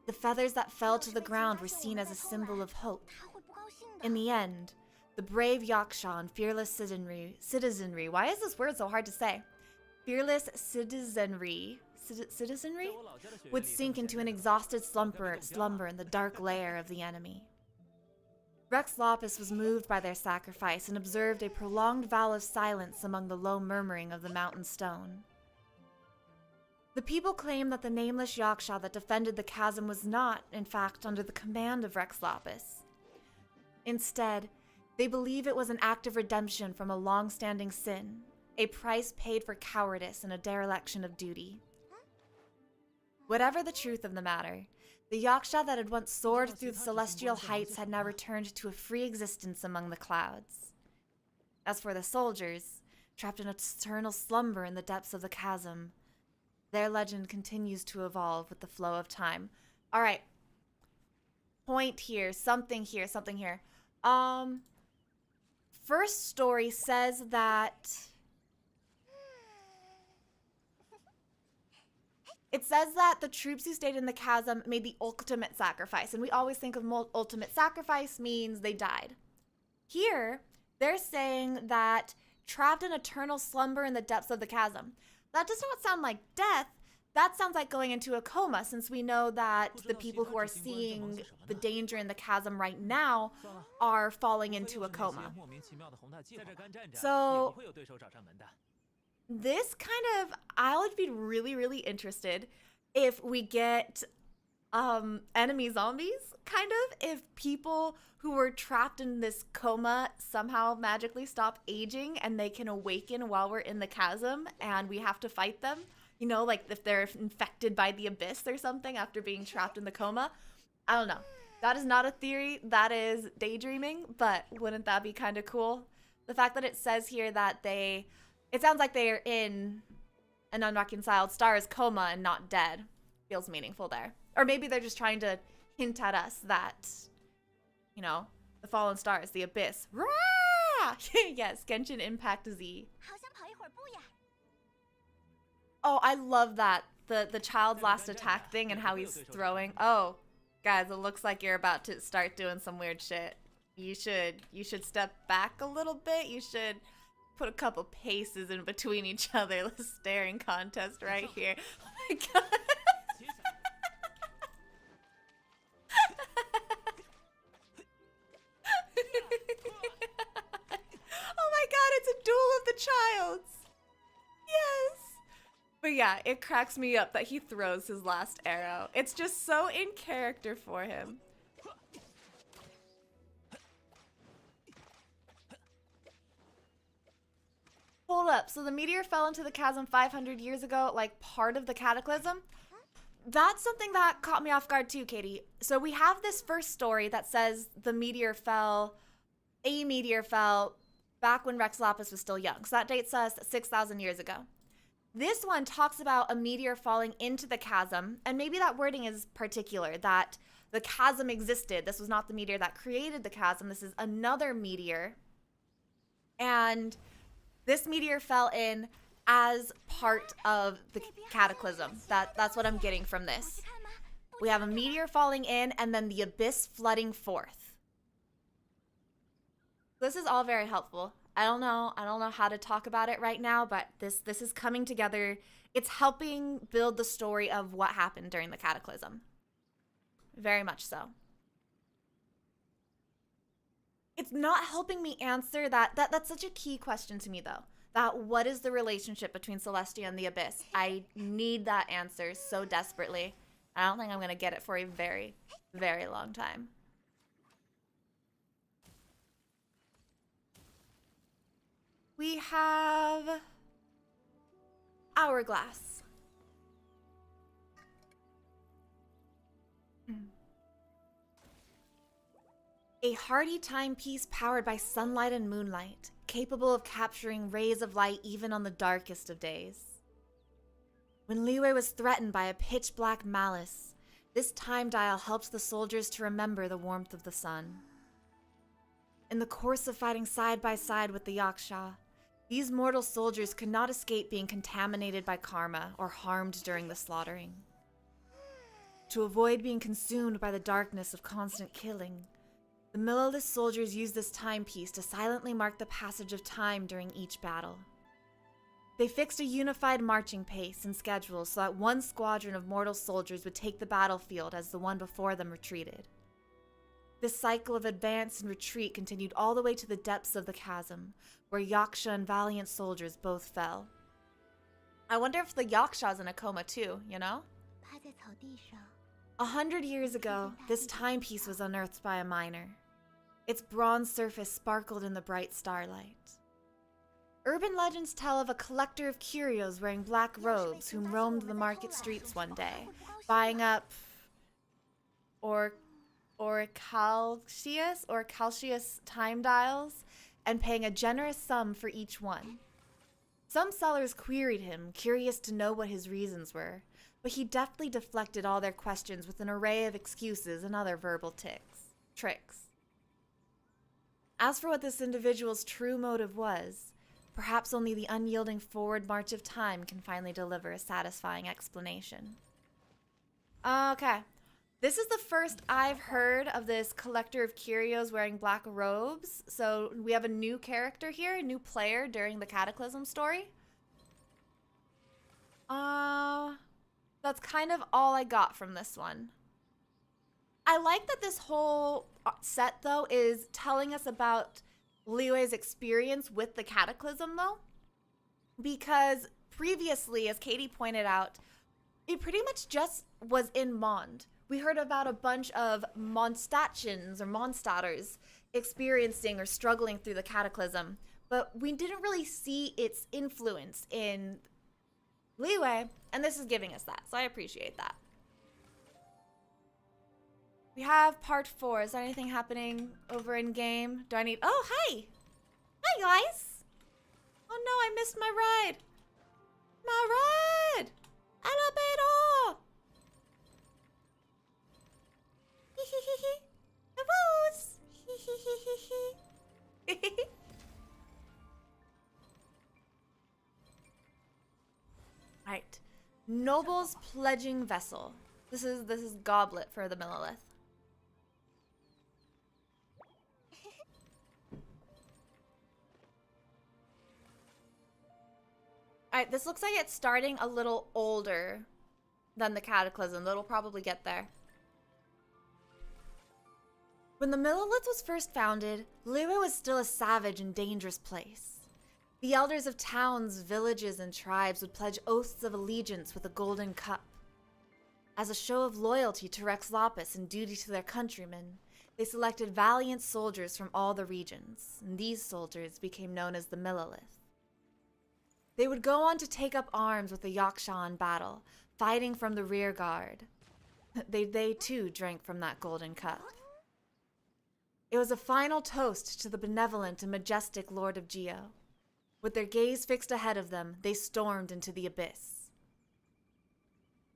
The feathers that fell to the ground were seen as a symbol of hope. In the end, the brave Yaksha and fearless citizenry, why is this word so hard to say? Fearless citizenry would sink into an exhausted slumber in the dark lair of the enemy. Rex Lapis was moved by their sacrifice and observed a prolonged vow of silence among the low murmuring of the mountain stone. The people claim that the nameless Yaksha that defended the chasm was not, in fact, under the command of Rex Lapis. Instead, they believe it was an act of redemption from a long-standing sin, a price paid for cowardice and a dereliction of duty. Whatever the truth of the matter, the Yaksha that had once soared through the celestial heights had now returned to a free existence among the clouds. As for the soldiers, trapped in eternal slumber in the depths of the chasm, their legend continues to evolve with the flow of time. All right. Point here, something here, something here. First story says that... It says that the troops who stayed in the chasm made the ultimate sacrifice. And we always think of ultimate sacrifice means they died. Here, they're saying that trapped in eternal slumber in the depths of the chasm. That does not sound like death. That sounds like going into a coma, since we know that the people who are seeing the danger in the chasm right now are falling into a coma. So... this kind of, I would be really, really interested if we get enemy zombies, kind of. If people who were trapped in this coma somehow magically stop aging and they can awaken while we're in the chasm and we have to fight them. You know, like if they're infected by the abyss or something after being trapped in the coma. I don't know. That is not a theory. That is daydreaming, but wouldn't that be kind of cool? The fact that it says here that it sounds like they are in an unreconciled star's coma and not dead. Feels meaningful there. Or maybe they're just trying to hint at us that, you know, the fallen stars, the abyss. Rah! Yes, Genshin Impact Z. Oh, I love that. The child's last attack thing and how he's throwing. Oh, guys, it looks like you're about to start doing some weird shit. you should step back a little bit. You should put a couple paces in between each other. Let's staring contest right here. Oh my god. Oh my god, it's a duel of the childs. Yes. But yeah, it cracks me up that he throws his last arrow. It's just so in character for him. Hold up, so the meteor fell into the chasm 500 years ago, like part of the cataclysm? That's something that caught me off guard too, Katie. So we have this first story that says a meteor fell back when Rex Lapis was still young. So that dates us 6,000 years ago. This one talks about a meteor falling into the chasm, and maybe that wording is particular, that the chasm existed. This was not the meteor that created the chasm. This is another meteor. And this meteor fell in as part of the cataclysm. That's what I'm getting from this. We have a meteor falling in and then the abyss flooding forth. This is all very helpful. I don't know how to talk about it right now, but this is coming together. It's helping build the story of what happened during the cataclysm. Very much so. It's not helping me answer that's such a key question to me though. That what is the relationship between Celestia and the Abyss? I need that answer so desperately. I don't think I'm gonna get it for a very, very long time. We have Hourglass. A hardy timepiece powered by sunlight and moonlight, capable of capturing rays of light even on the darkest of days. When Liyue was threatened by a pitch-black malice, this time dial helped the soldiers to remember the warmth of the sun. In the course of fighting side by side with the Yaksha, these mortal soldiers could not escape being contaminated by karma or harmed during the slaughtering. To avoid being consumed by the darkness of constant killing, the Millilith soldiers used this timepiece to silently mark the passage of time during each battle. They fixed a unified marching pace and schedule so that one squadron of mortal soldiers would take the battlefield as the one before them retreated. This cycle of advance and retreat continued all the way to the depths of the chasm, where Yaksha and valiant soldiers both fell. I wonder if the Yaksha's in a coma too, you know? 100 years ago, this timepiece was unearthed by a miner. Its bronze surface sparkled in the bright starlight. Urban legends tell of a collector of curios wearing black robes who roamed the market streets one day, buying up Calcius time dials and paying a generous sum for each one. Some sellers queried him, curious to know what his reasons were, but he deftly deflected all their questions with an array of excuses and other verbal tricks. As for what this individual's true motive was, perhaps only the unyielding forward march of time can finally deliver a satisfying explanation. Okay. This is the first I've heard of this collector of curios wearing black robes. So we have a new character here, a new player during the Cataclysm story. That's kind of all I got from this one. I like that this whole set, though, is telling us about Liyue's experience with the Cataclysm, though. Because previously, as Katie pointed out, it pretty much just was in Mond. We heard about a bunch of Mondstadtians or Mondstadters experiencing or struggling through the Cataclysm, but we didn't really see its influence in Liyue, and this is giving us that, so I appreciate that. We have part 4. Is there anything happening over in game? Do I need... Oh, hi! Hi, guys! Oh no, I missed my ride! My ride! Elevator! Right. Noble's pledging vessel. This is Goblet for the Millilith. Alright, this looks like it's starting a little older than the Cataclysm. That'll probably get there. When the Millelith was first founded, Liyue was still a savage and dangerous place. The elders of towns, villages, and tribes would pledge oaths of allegiance with a golden cup. As a show of loyalty to Rex Lapis and duty to their countrymen, they selected valiant soldiers from all the regions, and these soldiers became known as the Millelith. They would go on to take up arms with the Yaksha in battle, fighting from the rear guard. They too drank from that golden cup. It was a final toast to the benevolent and majestic Lord of Geo. With their gaze fixed ahead of them, they stormed into the abyss.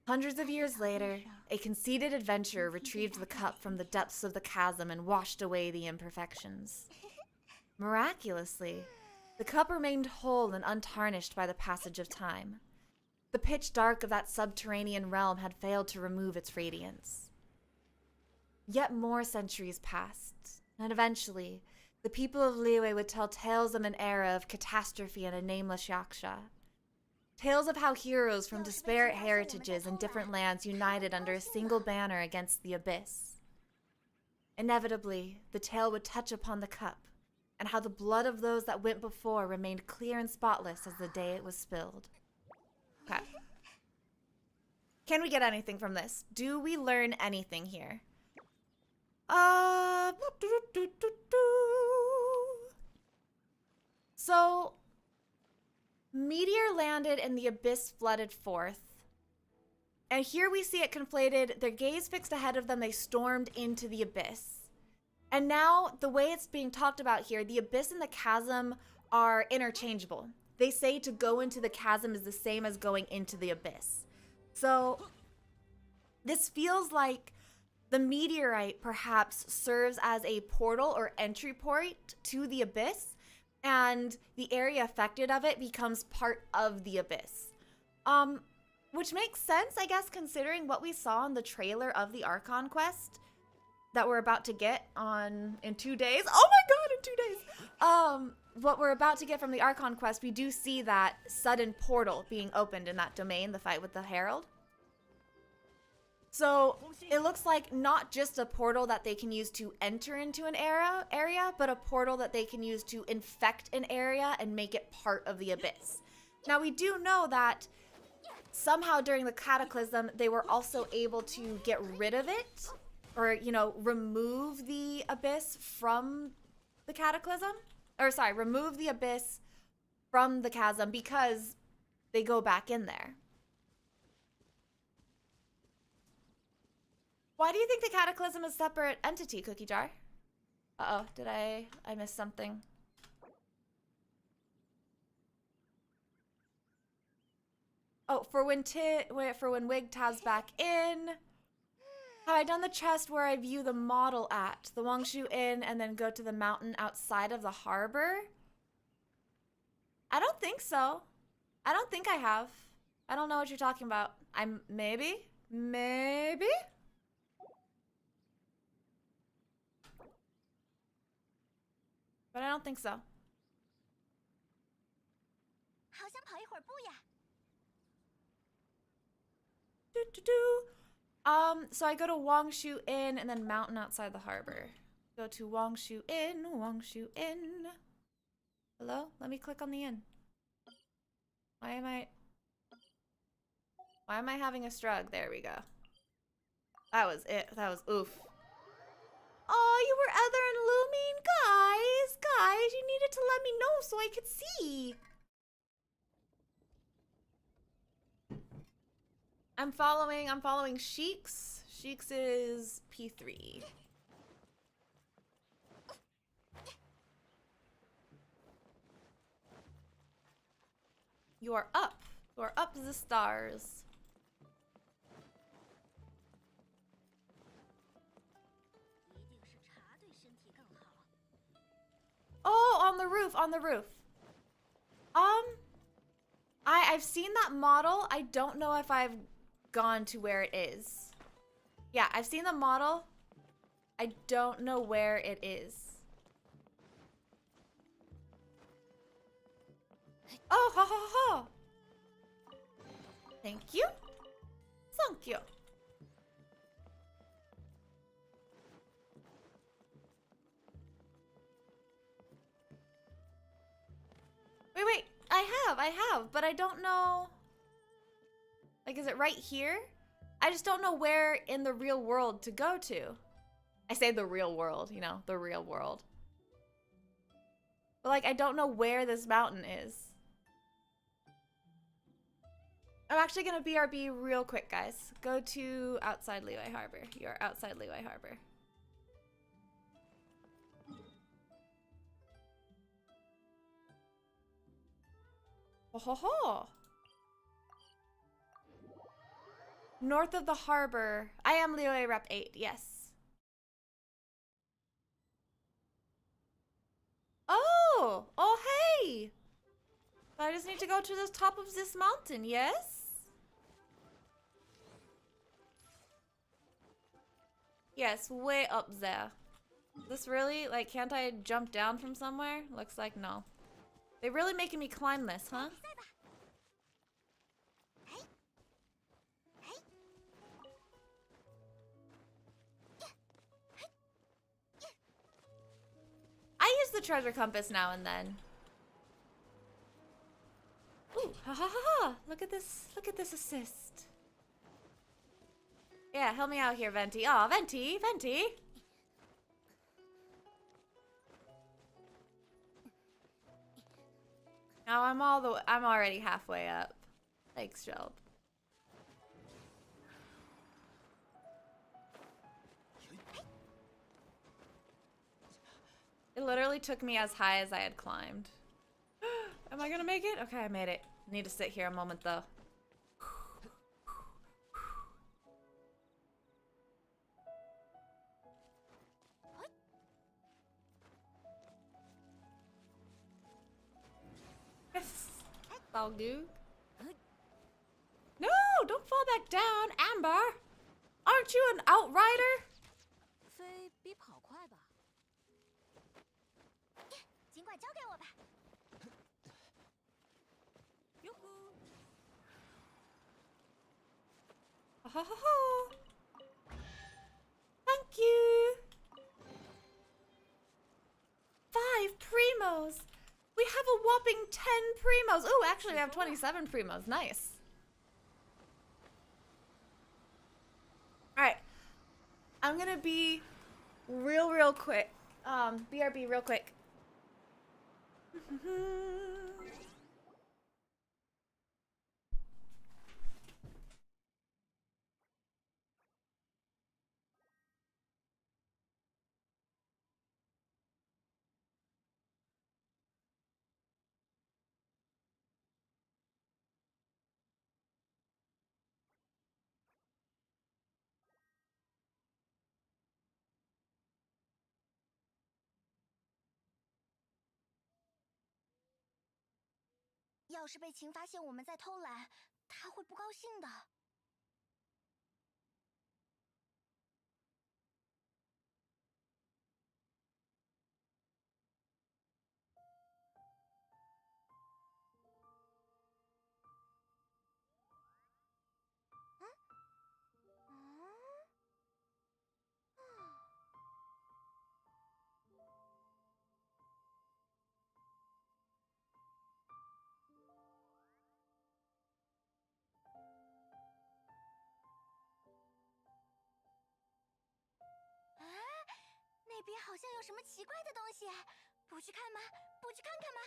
Hundreds of years later, a conceited adventurer retrieved the cup from the depths of the chasm and washed away the imperfections. Miraculously, the cup remained whole and untarnished by the passage of time. The pitch dark of that subterranean realm had failed to remove its radiance. Yet more centuries passed, and eventually, the people of Liyue would tell tales of an era of catastrophe and a nameless Yaksha. Tales of how heroes from disparate heritages and different lands united under a single banner against the abyss. Inevitably, the tale would touch upon the cup, and how the blood of those that went before remained clear and spotless as the day it was spilled. Okay. Can we get anything from this? Do we learn anything here? So, meteor landed and the abyss flooded forth. And here we see it conflated. Their gaze fixed ahead of them, they stormed into the abyss. And now, the way it's being talked about here, the abyss and the chasm are interchangeable. They say to go into the chasm is the same as going into the abyss. So, this feels like the meteorite perhaps serves as a portal or entry point to the abyss, and the area affected of it becomes part of the abyss. Which makes sense, I guess, considering what we saw in the trailer of the Archon quest that we're about to get in 2 days. Oh my god, in 2 days! What we're about to get from the Archon quest, we do see that sudden portal being opened in that domain, the fight with the Herald. So it looks like not just a portal that they can use to enter into an area, but a portal that they can use to infect an area and make it part of the abyss. Now we do know that somehow during the Cataclysm, they were also able to get rid of it, or, you know, remove the abyss from the Cataclysm. Or sorry, remove the abyss from the chasm because they go back in there. Why do you think the Cataclysm is a separate entity, Cookie Jar? Uh-oh, did I miss something? Oh, for when Wig tabs back in. Have I done the chest where I view the model at the Wangshu Inn and then go to the mountain outside of the harbor? I don't think so. I don't think I have. I don't know what you're talking about. Maybe? But I don't think so. So I go to Wangshu Inn and then mountain outside the harbor. Go to Wangshu Inn, Wangshu Inn. Hello? Let me click on the inn. Why am I having a strug? There we go. That was it. That was oof. Oh, you were Ether and Lumine? Guys, you needed to let me know so I could see. I'm following Sheik's. Sheik's is P3. You are up. You are up the stars. Oh, on the roof. I've seen that model. I don't know if I've gone to where it is. Yeah, I've seen the model. I don't know where it is. Oh, ha ha ha. Thank you. Thank you. Wait. I have, but I don't know. Like, is it right here? I just don't know where in the real world to go to. I say the real world, you know, the real world. But, like, I don't know where this mountain is. I'm actually gonna BRB real quick, guys. Go to outside Liyue Harbor. You're outside Liyue Harbor. Ho ho ho! North of the harbor. I am Liyue Rep 8, yes. Oh! Oh, hey! I just need to go to the top of this mountain, yes? Yes, way up there. This really, like, can't I jump down from somewhere? Looks like no. They're really making me climb this, huh? I use the treasure compass now and then. Ooh, ha ha ha ha! Look at this assist. Yeah, help me out here, Venti. Aw, Venti! Now I'm already halfway up. Thanks, Shelb. It literally took me as high as I had climbed. Am I gonna make it? Okay, I made it. Need to sit here a moment though. Yes. All good. No, don't fall back down, Amber. Aren't you an outrider? 飞比跑快吧。尽管交给我吧。哟呼！ Ha ha ha! Thank you! 5 primos! We have a whopping 10 primos! Oh, actually we have 27 primos. Nice. Alright. I'm gonna be real quick. BRB real quick.要是被秦发现我们在偷懒，他会不高兴的。那边好像有什么奇怪的东西，不去看吗？不去看看吗？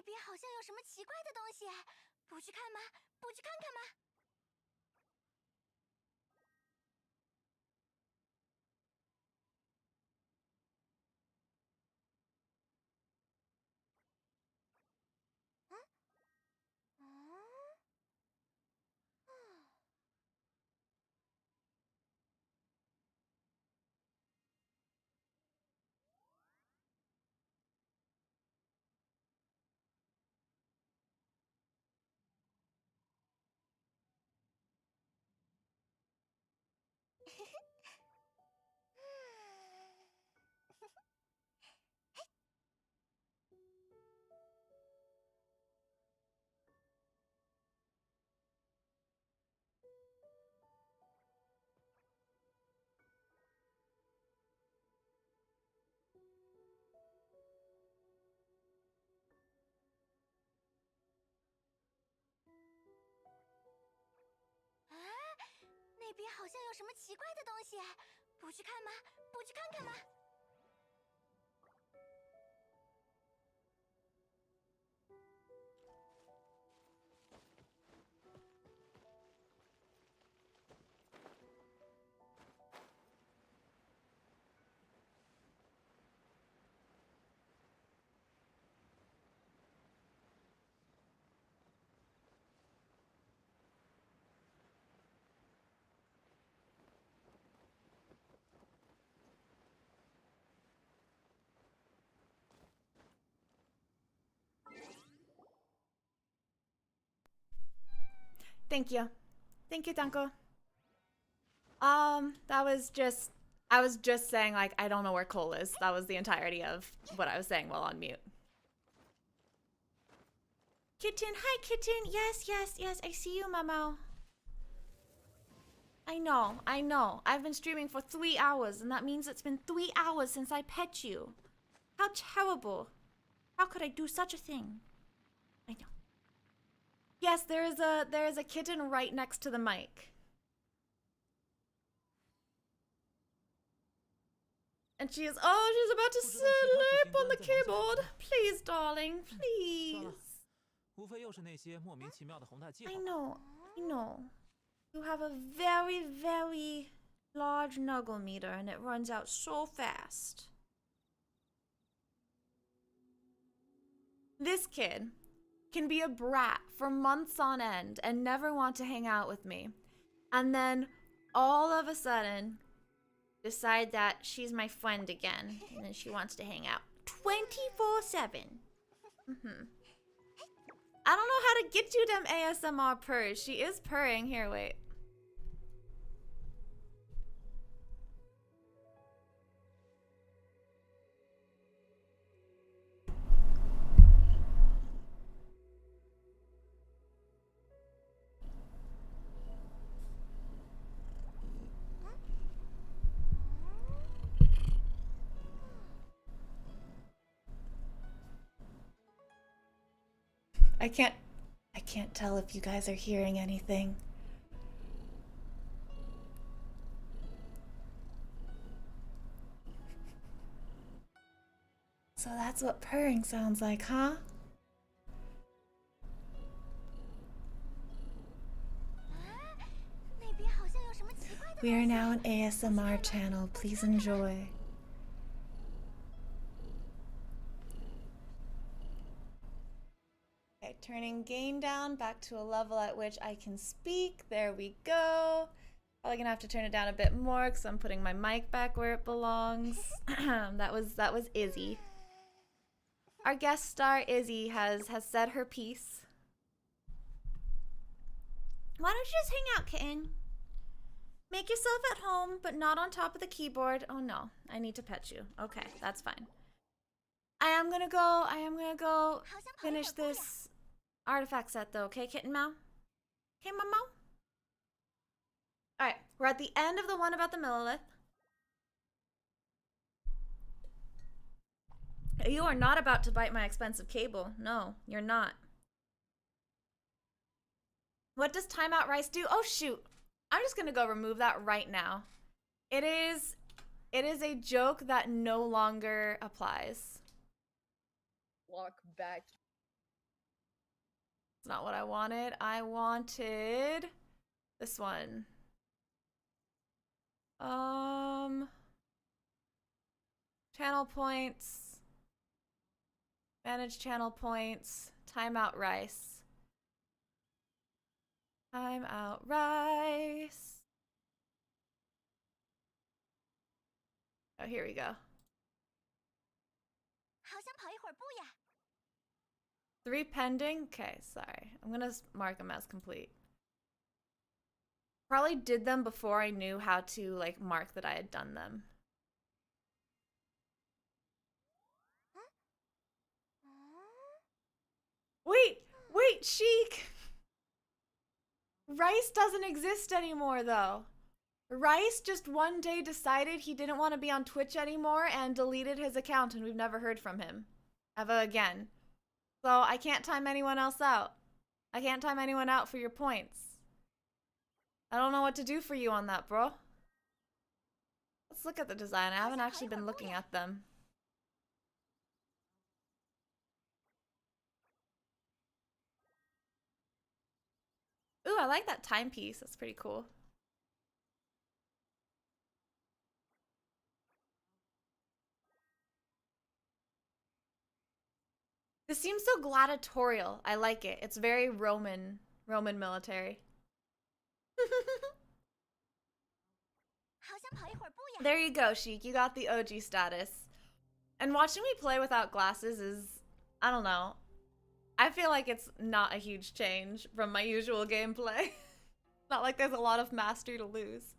那边好像有什么奇怪的东西，不去看吗？不去看看吗？那边好像有什么奇怪的东西，不去看吗？不去看看吗？Thank you. Thank you, Danko. That was just... I was just saying, like, I don't know where Cole is. That was the entirety of what I was saying while on mute. Kitten, hi, Kitten. Yes, yes, yes. I see you, Mamo. I know, I know. I've been streaming for 3 hours, and that means it's been 3 hours since I pet you. How terrible. How could I do such a thing? I know. Yes, there is a kitten right next to the mic. And she is, oh, she's about to slip on the keyboard. Please, darling, please. I know, I know. You have a very, very large nuggle meter, and it runs out so fast. This kid can be a brat for months on end and never want to hang out with me. And then all of a sudden decide that she's my friend again and then she wants to hang out 24/7. I don't know how to get you them ASMR purrs. She is purring. Here, wait. I can't tell if you guys are hearing anything. So that's what purring sounds like, huh? We are now an ASMR channel. Please enjoy. Okay, turning gain down back to a level at which I can speak. There we go. Probably gonna have to turn it down a bit more because I'm putting my mic back where it belongs. that was Izzy. Our guest star Izzy has said her piece. Why don't you just hang out, kitten? Make yourself at home, but not on top of the keyboard. Oh no, I need to pet you. Okay, that's fine. I am gonna go finish this artifact set though, okay, Kitten Mao? Okay, Mamo? Alright, we're at the end of the one about the Millilith. You are not about to bite my expensive cable. No, you're not. What does timeout rice do? Oh shoot. I'm just gonna go remove that right now. It is a joke that no longer applies. Walk back. It's not what I wanted. I wanted this one. Channel points. Manage channel points. Timeout rice. Timeout rice. Oh, here we go. 好想跑一会儿步呀。 3 pending? Okay, sorry. I'm gonna mark them as complete. Probably did them before I knew how to, like, mark that I had done them. Wait, Sheik! Rice doesn't exist anymore, though. Rice just one day decided he didn't want to be on Twitch anymore and deleted his account, and we've never heard from him. Ever again. So I can't time anyone else out. I can't time anyone out for your points. I don't know what to do for you on that, bro. Let's look at the design. I haven't actually been looking at them. Ooh, I like that timepiece. That's pretty cool. This seems so gladiatorial. I like it. It's very Roman military. There you go, Sheik. You got the OG status. And watching me play without glasses is, I don't know. I feel like it's not a huge change from my usual gameplay. Not like there's a lot of mastery to lose.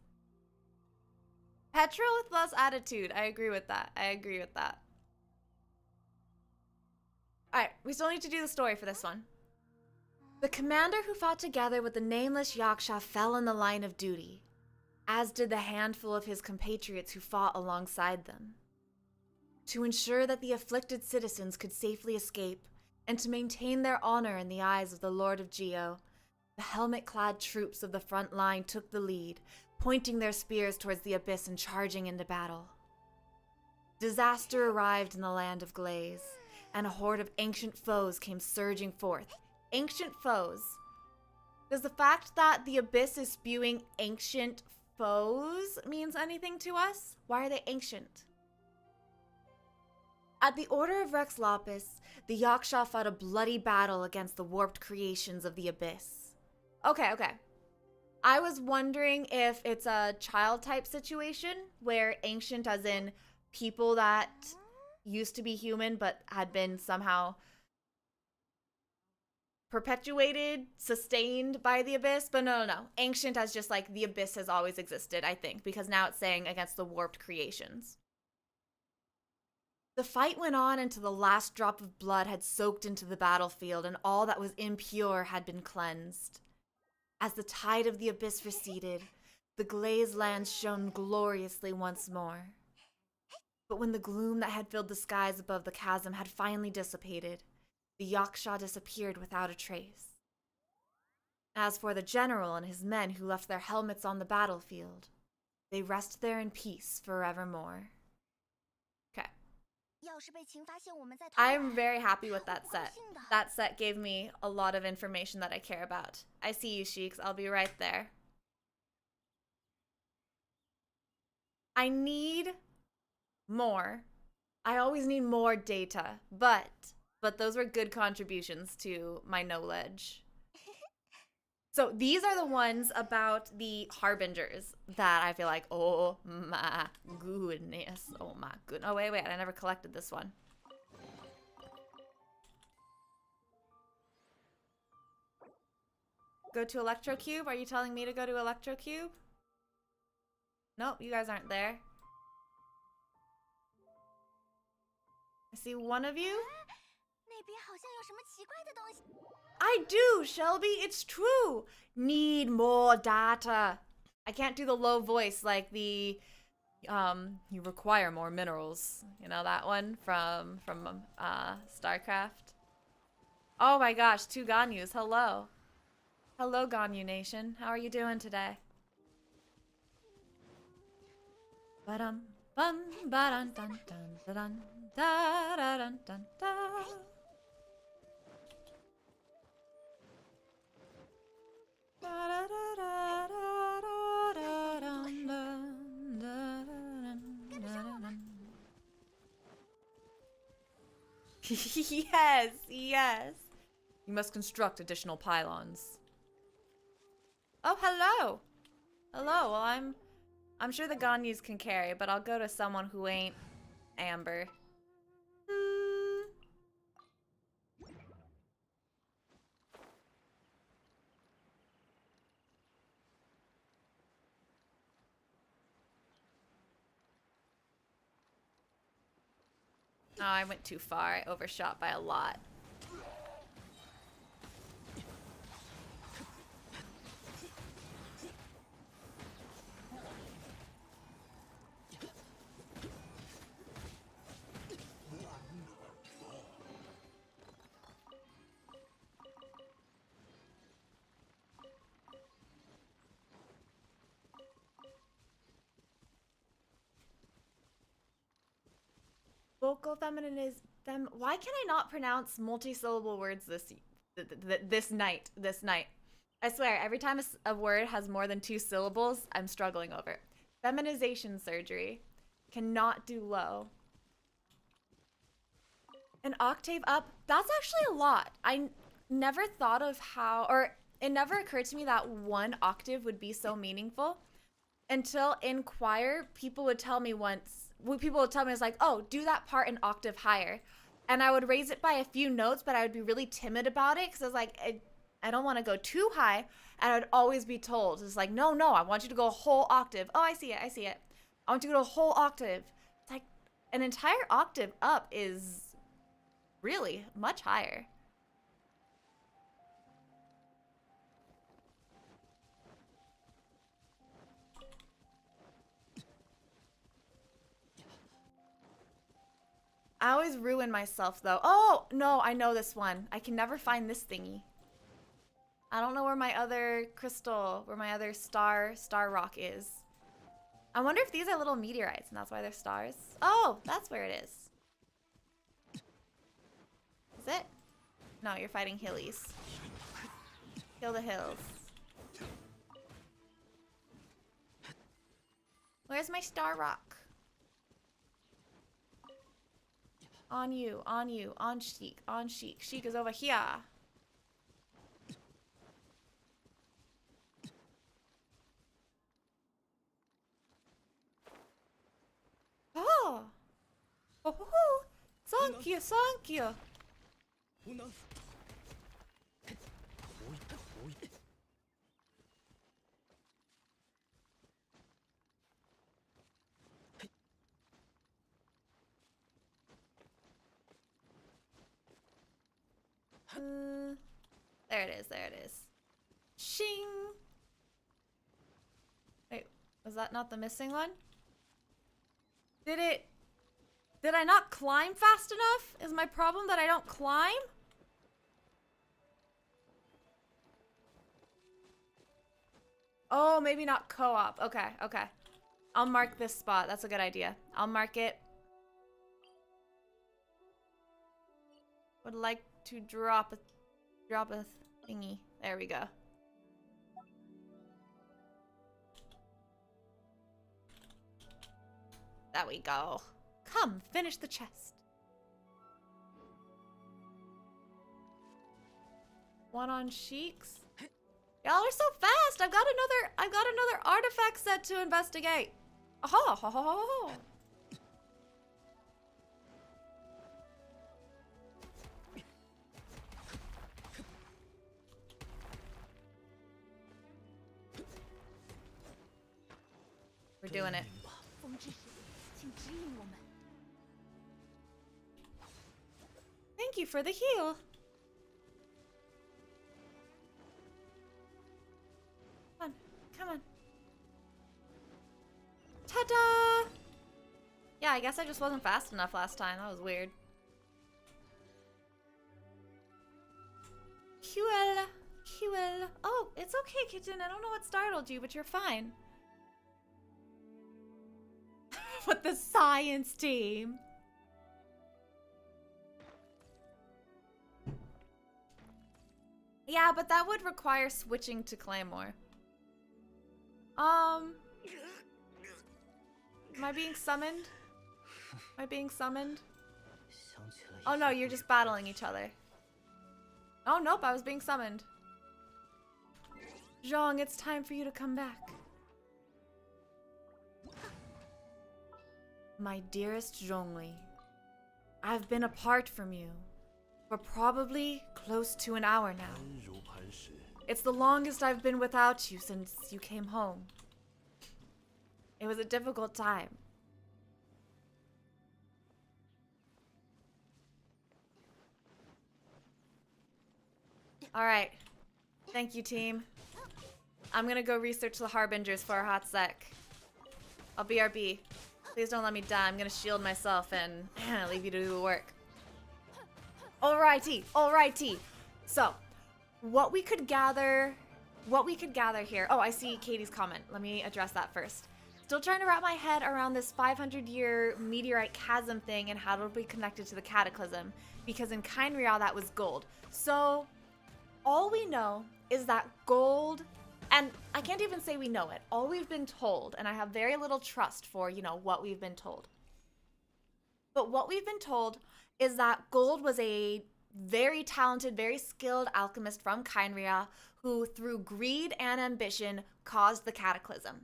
Petrol with less attitude. I agree with that. I agree with that. Alright, we still need to do the story for this one. The commander who fought together with the nameless Yaksha fell in the line of duty, as did the handful of his compatriots who fought alongside them. To ensure that the afflicted citizens could safely escape, and to maintain their honor in the eyes of the Lord of Geo, the helmet-clad troops of the front line took the lead, pointing their spears towards the abyss and charging into battle. Disaster arrived in the land of Glaze, and a horde of ancient foes came surging forth. Ancient foes. Does the fact that the abyss is spewing ancient foes means anything to us? Why are they ancient? At the order of Rex Lapis, the Yaksha fought a bloody battle against the warped creations of the abyss. Okay. I was wondering if it's a child type situation where ancient as in people that used to be human but had been somehow perpetuated, sustained by the abyss. But no. Ancient as just like the abyss has always existed, I think, because now it's saying against the warped creations. The fight went on until the last drop of blood had soaked into the battlefield and all that was impure had been cleansed. As the tide of the abyss receded, the glazed lands shone gloriously once more. But when the gloom that had filled the skies above the chasm had finally dissipated, the Yaksha disappeared without a trace. As for the general and his men who left their helmets on the battlefield, they rest there in peace forevermore. Okay. I'm very happy with that set. That set gave me a lot of information that I care about. I see you, Sheiks. I'll be right there. I need more. I always need more data, but those were good contributions to my knowledge. So these are the ones about the Harbingers that I feel like, oh my goodness. Oh my goodness. Oh, wait, I never collected this one. Go to Electrocube? Are you telling me to go to Electrocube? Nope, you guys aren't there. I see one of you. I do, Shelby. It's true. Need more data. I can't do the low voice like the you require more minerals. You know that one from StarCraft. Oh my gosh, 2 Ganyus. Hello. Hello, Ganyu Nation. How are you doing today? Ba-dum bum ba-dun dun dun da-dun da-da-dun dun da. Yes, yes. You must construct additional pylons. Oh, hello. Hello. Well, I'm sure the Ganyas can carry, but I'll go to someone who ain't Amber. Oh, I went too far. I overshot by a lot. Vocal feminine is fem. Why can I not pronounce multi-syllable words this night? I swear, every time a word has more than 2 syllables, I'm struggling over it. Feminization surgery. Cannot do low. An octave up? That's actually a lot. I never thought of how, or it never occurred to me that 1 octave would be so meaningful until in choir, people would tell me it's like, oh, do that part an octave higher. And I would raise it by a few notes, but I would be really timid about it because I was like, I don't want to go too high. And I would always be told, it's like, no, I want you to go a whole octave. Oh, I see it. I want you to go a whole octave. It's like an entire octave up is really much higher. I always ruin myself though. Oh, no, I know this one. I can never find this thingy. I don't know where my other crystal, where my other star rock is. I wonder if these are little meteorites and that's why they're stars. Oh, that's where it is. Is it? No, you're fighting hillies. Kill the hills. Where's my star rock? On you, on Sheik, on Sheik. Sheik is over here. Oh! Oh, thank you, thank you. There it is. Shing! Wait, was that not the missing one? Did I not climb fast enough? Is my problem that I don't climb? Oh, maybe not co-op. Okay. I'll mark this spot. That's a good idea. I'll mark it. Would like to drop a thingy. There we go. There we go. Come, finish the chest. One on Sheiks. Y'all are so fast. I've got another artifact set to investigate. Oh. We're doing it. Thank you for the heal. Come on. Ta-da! Yeah, I guess I just wasn't fast enough last time. That was weird. QL. Oh, it's okay, kitten. I don't know what startled you, but you're fine. With the science team. Yeah, but that would require switching to Claymore. Am I being summoned? Am I being summoned? Oh no, you're just battling each other. Oh nope, I was being summoned. Zhong, it's time for you to come back. My dearest Zhongli, I've been apart from you for probably close to an hour now. It's the longest I've been without you since you came home. It was a difficult time. Alright. Thank you, team. I'm gonna go research the Harbingers for a hot sec. I'll BRB. Please don't let me die. I'm gonna shield myself and leave you to do the work. Alrighty, alrighty. So, what we could gather here. Oh, I see Katie's comment. Let me address that first. Still trying to wrap my head around this 500-year meteorite chasm thing and how it'll be connected to the cataclysm. Because in Khaenri'ah, that was gold. So, all we know is that gold, and I can't even say we know it. All we've been told, and I have very little trust for, what we've been told. But what we've been told is that gold was a very talented, very skilled alchemist from Khaenri'ah who, through greed and ambition, caused the cataclysm.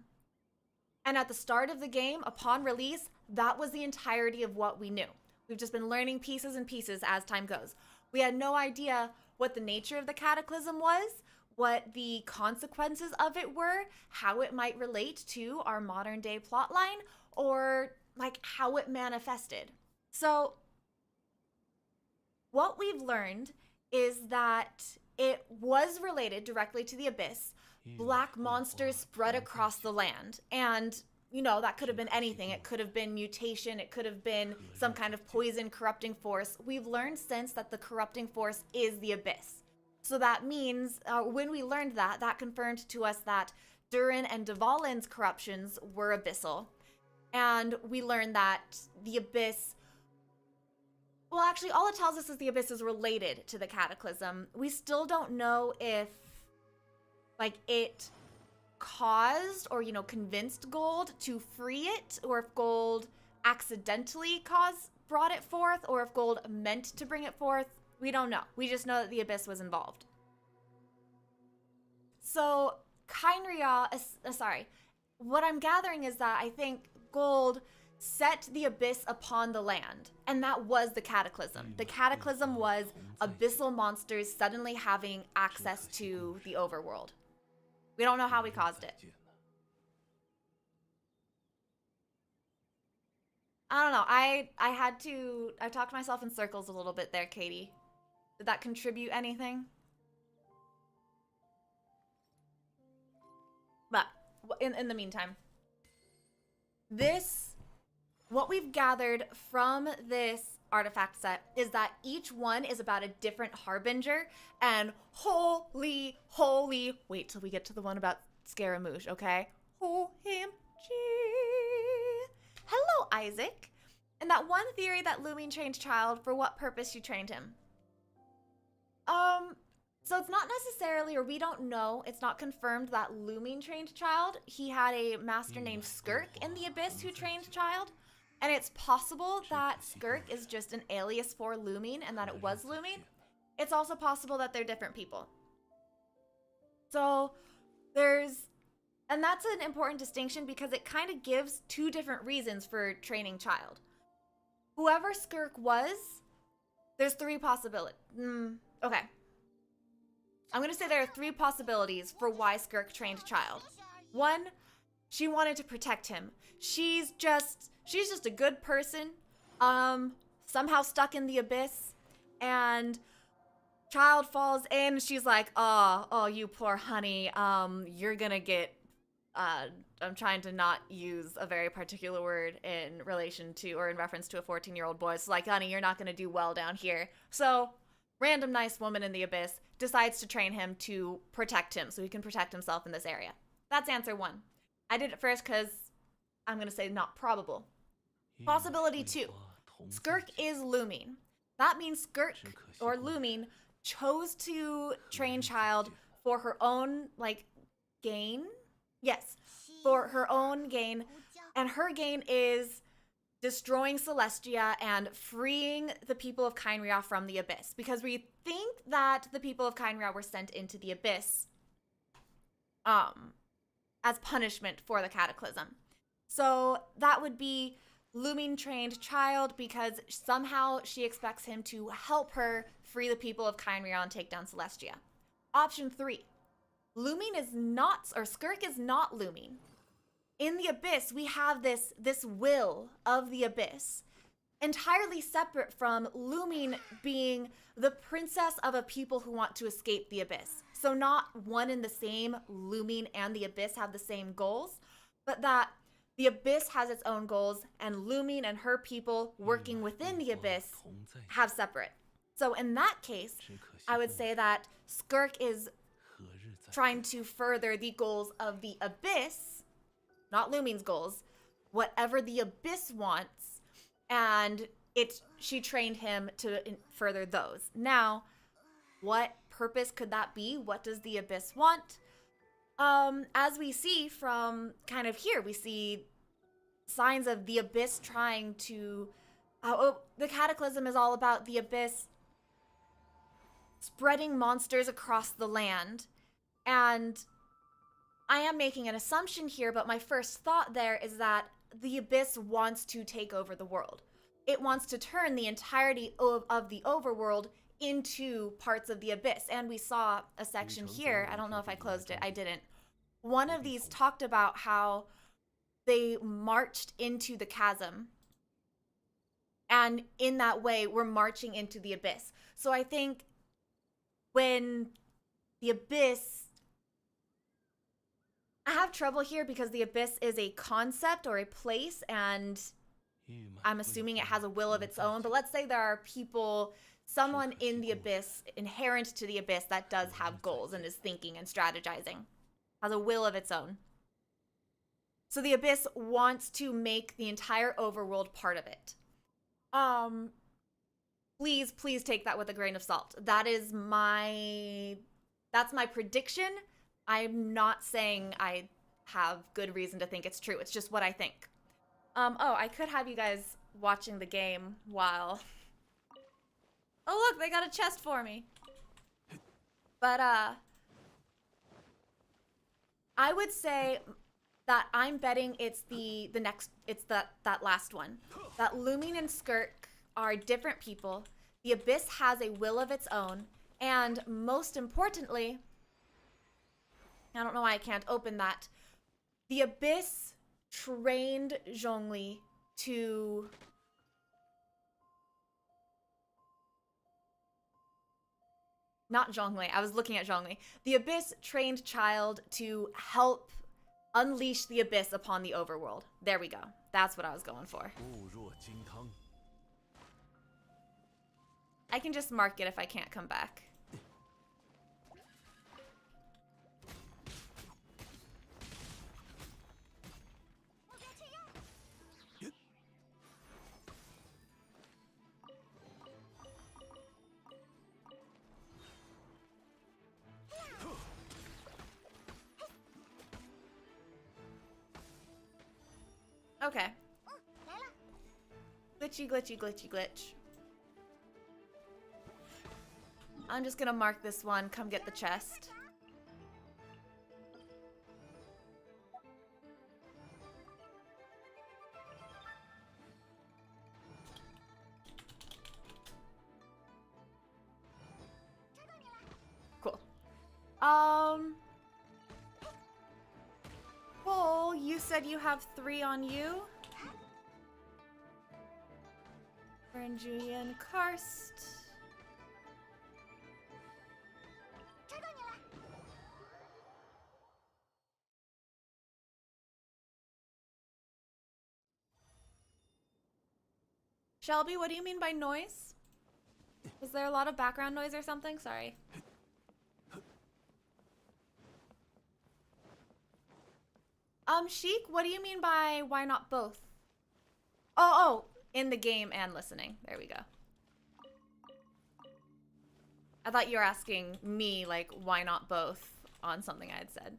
And at the start of the game, upon release, that was the entirety of what we knew. We've just been learning pieces and pieces as time goes. We had no idea what the nature of the cataclysm was, what the consequences of it were, how it might relate to our modern day plotline, or how it manifested. So what we've learned is that it was related directly to the Abyss. Black monsters spread across the land, and that could have been anything. It could have been mutation, it could have been some kind of poison corrupting force. We've learned since that the corrupting force is the Abyss. So that means when we learned that, that confirmed to us that Durin and Dvalin's corruptions were abyssal. And we learned that the Abyss, well, actually, all it tells us is the Abyss is related to the Cataclysm. We still don't know if, it caused or, convinced Gold to free it, or if Gold accidentally brought it forth, or if Gold meant to bring it forth. We don't know. We just know that the Abyss was involved. So, Khaenri'ah, what I'm gathering is that I think Gold set the Abyss upon the land, and that was the Cataclysm. The Cataclysm was abyssal monsters suddenly having access to the overworld. We don't know how we caused it. I don't know. I talked myself in circles a little bit there, Katie. Did that contribute anything? But in the meantime, what we've gathered from this artifact set is that each one is about a different Harbinger, and holy, wait till we get to the one about Scaramouche, okay? OMG. Hello, Isaac. And that one theory that Lumine trained Child, for what purpose you trained him? So it's not necessarily, or we don't know, it's not confirmed that Lumine trained Child. He had a master named Skirk in the Abyss who trained Child. And it's possible that Skirk is just an alias for Lumine and that it was Lumine. It's also possible that they're different people. So and that's an important distinction because it kind of gives two different reasons for training Child. Whoever Skirk was, there's three possibilities. Okay. I'm going to say there are three possibilities for why Skirk trained Child. One, she wanted to protect him. She's just a good person, somehow stuck in the Abyss, and Child falls in. She's like, oh, you poor honey, you're gonna get, I'm trying to not use a very particular word in relation to, or in reference to a 14-year-old boy. It's like, honey, you're not gonna do well down here. So, random nice woman in the Abyss decides to train him to protect him so he can protect himself in this area. That's answer one. I did it first because I'm going to say not probable. Possibility two. Skirk is Lumine. That means Skirk, or Lumine, chose to train Child for her own, like, gain. Yes, for her own gain. And her gain is destroying Celestia and freeing the people of Kynria from the Abyss. Because we think that the people of Kynria were sent into the Abyss as punishment for the Cataclysm. So that would be Lumin trained Child because somehow she expects him to help her free the people of Kynria and take down Celestia. Option 3. Lumin is not, or Skirk is not Lumin. In the Abyss, we have this will of the Abyss, entirely separate from Lumin being the princess of a people who want to escape the Abyss. So not one and the same, Lumin and the Abyss have the same goals, but that the Abyss has its own goals, and Lumin and her people working within the Abyss have separate. So in that case, I would say that Skirk is trying to further the goals of the Abyss, not Lumin's goals, whatever the Abyss wants, and she trained him to further those. Now, what purpose could that be? What does the Abyss want? As we see from kind of here, we see signs of the Abyss trying to... the Cataclysm is all about the Abyss spreading monsters across the land. And I am making an assumption here, but my first thought there is that the Abyss wants to take over the world. It wants to turn the entirety of the overworld into parts of the Abyss. And we saw a section here. I don't know if I closed it. I didn't. One of these talked about how they marched into the chasm. And in that way, we're marching into the Abyss. So I think when the Abyss... I have trouble here because the Abyss is a concept or a place, and I'm assuming it has a will of its own. But let's say there are people, someone in the Abyss, inherent to the Abyss, that does have goals and is thinking and strategizing, has a will of its own. So the Abyss wants to make the entire overworld part of it. Please take that with a grain of salt. That's my prediction. I'm not saying I have good reason to think it's true. It's just what I think. Oh, I could have you guys watching the game while... Oh, look, they got a chest for me. But, I would say that I'm betting it's that last one. That Lumin and Skirk are different people. The Abyss has a will of its own. And most importantly... I don't know why I can't open that. The Abyss trained Zhongli to... Not Zhongli, I was looking at Zhongli. The Abyss trained Child to help unleash the Abyss upon the overworld. There we go. That's what I was going for. I can just mark it if I can't come back. Okay. Glitch. I'm just gonna mark this one. Come get the chest. Cool. Cole, you said you have 3 on you. And Julian Karst. Shelby, what do you mean by noise? Is there a lot of background noise or something? Sorry. Sheik, what do you mean by why not both? Oh, in the game and listening. There we go. I thought you were asking me, like, why not both on something I had said.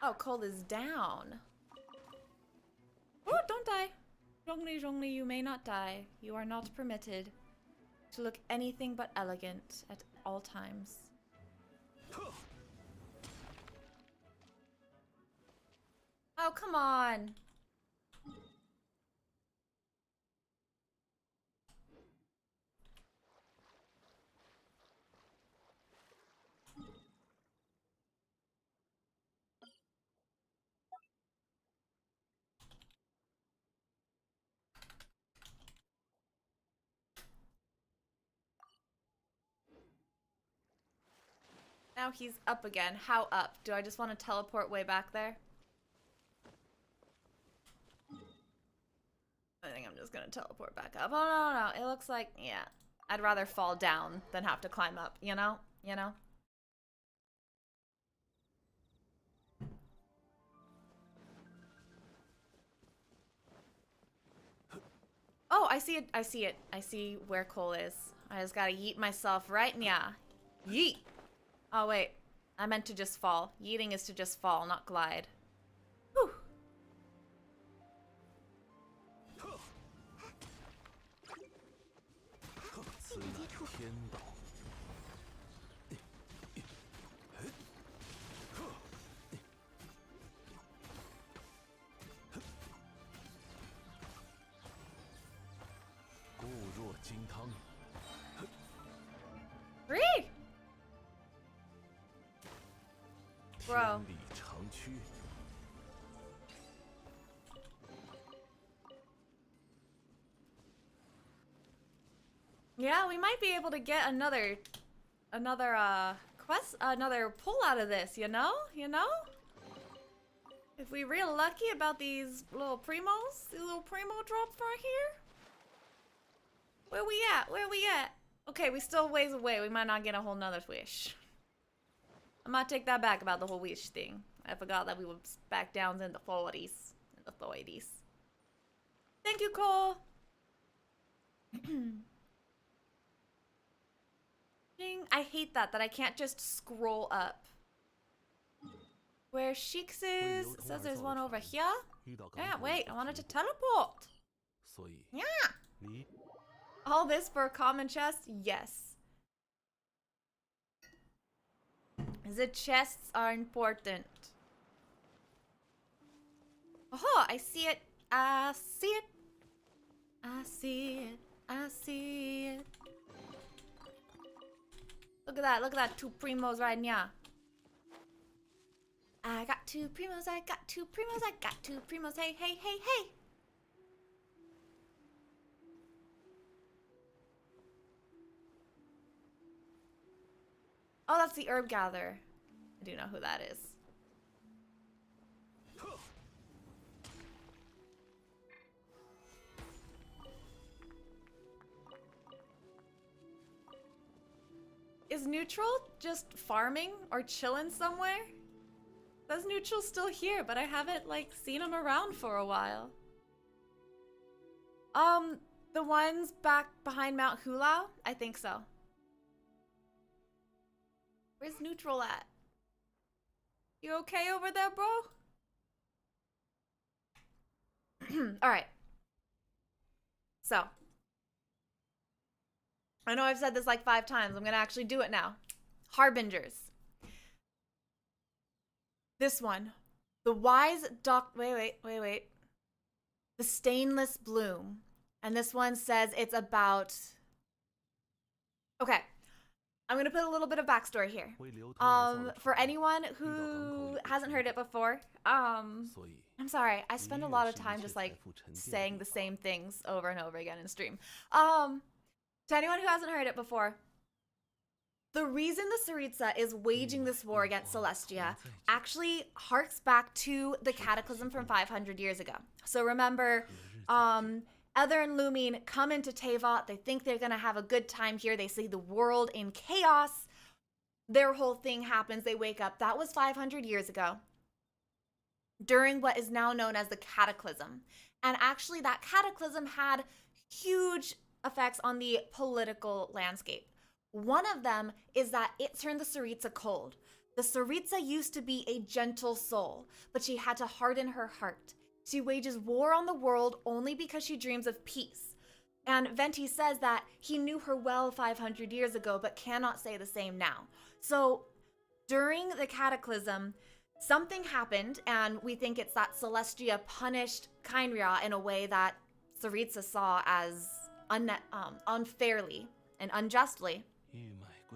Oh, Cole is down. Oh, don't die. Zhongli, Zhongli, you may not die. You are not permitted to look anything but elegant at all times. Oh, come on. Now he's up again. How up? Do I just want to teleport way back there? I think I'm just gonna teleport back up. Oh, no, no. It looks like, yeah. I'd rather fall down than have to climb up, you know? You know? Oh, I see it. I see it. I see where Cole is. I just gotta yeet myself right now. Yeet! Oh, wait. I meant to just fall. Yeeting is to just fall, not glide. Whew. Three! Bro. Yeah, we might be able to get another quest, another pull out of this, you know? You know? If we real lucky about these little primos, these little primo drops right here. Where we at? Where we at? Okay, we still ways away. We might not get a whole nother wish. I might take that back about the whole wish thing. I forgot that we were back down in the 40s. In the 30s. Thank you, Cole. Ding. I hate that I can't just scroll up. Where Sheiks is, it says there's one over here. Yeah, wait, I wanted to teleport. Yeah. All this for a common chest? Yes. The chests are important. Oh, I see it. I see it. I see it. I see it. Look at that. Look at that. Two primos right now. I got two primos. I got two primos. I got two primos. Hey, hey, hey, hey. Oh, that's the herb gatherer. I do know who that is. Is Neutral just farming or chilling somewhere? Says Neutral's still here, but I haven't, like, seen him around for a while. The ones back behind Mount Hulao? I think so. Where's Neutral at? You okay over there, bro? Alright. So. I know I've said this like 5 times. I'm gonna actually do it now. Harbingers. This one. The wise doc... Wait. The stainless bloom. And this one says it's about... Okay. I'm gonna put a little bit of backstory here. For anyone who hasn't heard it before, I'm sorry, I spend a lot of time just like saying the same things over and over again in stream. To anyone who hasn't heard it before, the reason the Tsaritsa is waging this war against Celestia actually harks back to the Cataclysm from 500 years ago. So remember, Ether and Lumine come into Teyvat. They think they're going to have a good time here. They see the world in chaos. Their whole thing happens. They wake up. That was 500 years ago during what is now known as the Cataclysm. And actually, that Cataclysm had huge effects on the political landscape. One of them is that it turned the Tsaritsa cold. The Tsaritsa used to be a gentle soul, but she had to harden her heart. She wages war on the world only because she dreams of peace. And Venti says that he knew her well 500 years ago, but cannot say the same now. So during the Cataclysm, something happened, and we think it's that Celestia punished Khaenri'ah in a way that Tsaritsa saw as unfairly and unjustly,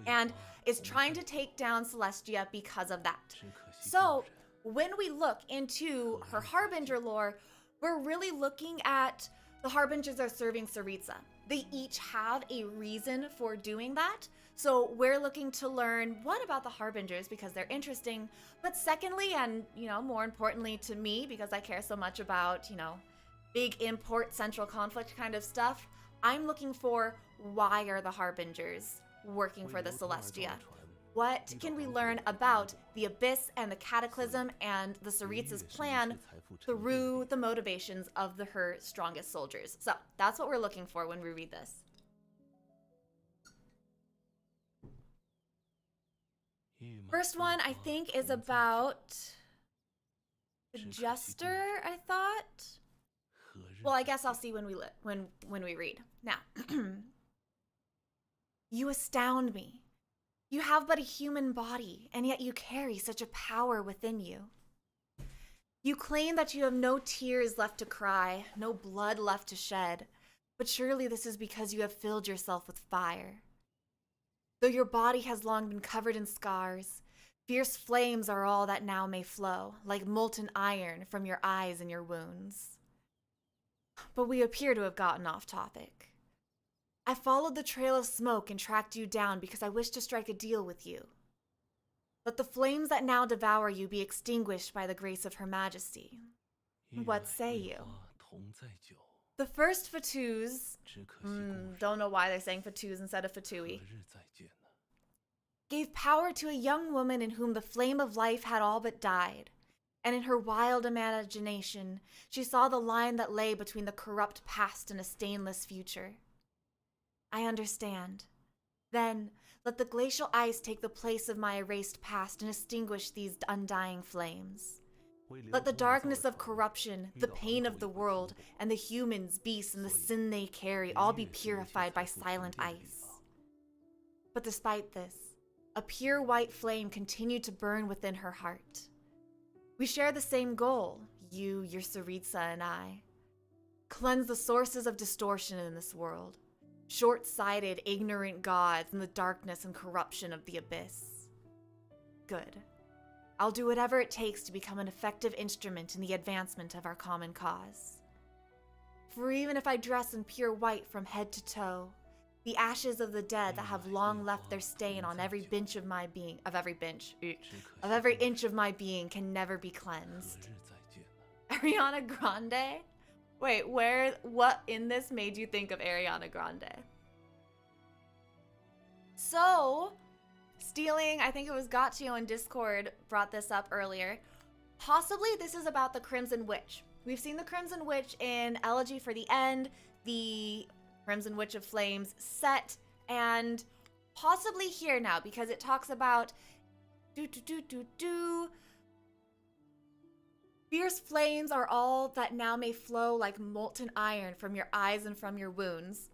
and is trying to take down Celestia because of that. So when we look into her Harbinger lore, we're really looking at the Harbingers are serving Tsaritsa. They each have a reason for doing that. So we're looking to learn one about the Harbingers because they're interesting, but secondly, and more importantly to me, because I care so much about, big import central conflict kind of stuff, I'm looking for why are the Harbingers working for the Celestia? What can we learn about the Abyss and the Cataclysm and the Tsaritsa's plan through the motivations of her strongest soldiers? So that's what we're looking for when we read this. First one, I think, is about the Jester, I thought. Well, I guess I'll see when we read. Now, you astound me. You have but a human body, and yet you carry such a power within you. You claim that you have no tears left to cry, no blood left to shed, but surely this is because you have filled yourself with fire. Though your body has long been covered in scars, fierce flames are all that now may flow, like molten iron from your eyes and your wounds. But we appear to have gotten off topic. I followed the trail of smoke and tracked you down because I wished to strike a deal with you. Let the flames that now devour you be extinguished by the grace of Her Majesty. What say you? The first Fatus, don't know why they're saying Fatus instead of Fatui, gave power to a young woman in whom the flame of life had all but died, and in her wild imagination she saw the line that lay between the corrupt past and a stainless future. I understand. Then, let the glacial ice take the place of my erased past and extinguish these undying flames. Let the darkness of corruption, the pain of the world, and the humans, beasts, and the sin they carry all be purified by silent ice. But despite this, a pure white flame continued to burn within her heart. We share the same goal, you, your Tsaritsa, and I. Cleanse the sources of distortion in this world. Short-sighted, ignorant gods and the darkness and corruption of the Abyss. Good. I'll do whatever it takes to become an effective instrument in the advancement of our common cause. For even if I dress in pure white from head to toe, the ashes of the dead that have long left their stain on every inch of my being, can never be cleansed. Ariana Grande? Wait, what in this made you think of Ariana Grande? So, Stealing, I think it was Gotchio in Discord brought this up earlier. Possibly this is about the Crimson Witch. We've seen the Crimson Witch in Elegy for the End, the Crimson Witch of Flames set, and possibly here now because it talks about fierce flames are all that now may flow like molten iron from your eyes and from your wounds.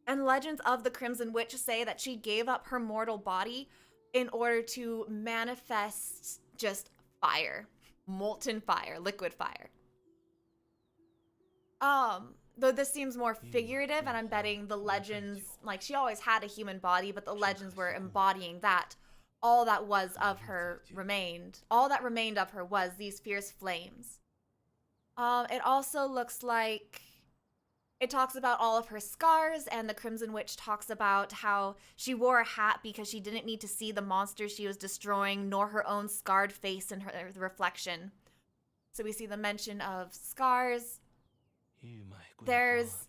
And legends of the Crimson Witch say that she gave up her mortal body in order to manifest just fire. Molten fire, liquid fire. Though this seems more figurative, and I'm betting the legends, like she always had a human body, but the legends were embodying that. All that was of her remained. All that remained of her was these fierce flames. It also looks like it talks about all of her scars, and the Crimson Witch talks about how she wore a hat because she didn't need to see the monster she was destroying, nor her own scarred face in her reflection. So we see the mention of scars. There's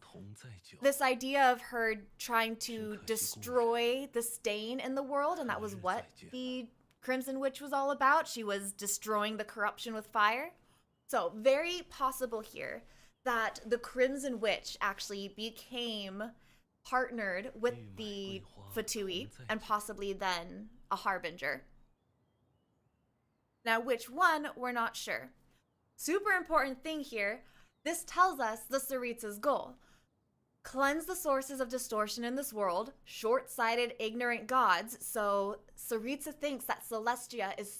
this idea of her trying to destroy the stain in the world, and that was what the Crimson Witch was all about. She was destroying the corruption with fire. So very possible here that the Crimson Witch actually became partnered with the Fatui and possibly then a Harbinger. Now, which one, we're not sure. Super important thing here, this tells us the Tsaritsa's goal. Cleanse the sources of distortion in this world, short-sighted, ignorant gods. So Tsaritsa thinks that Celestia is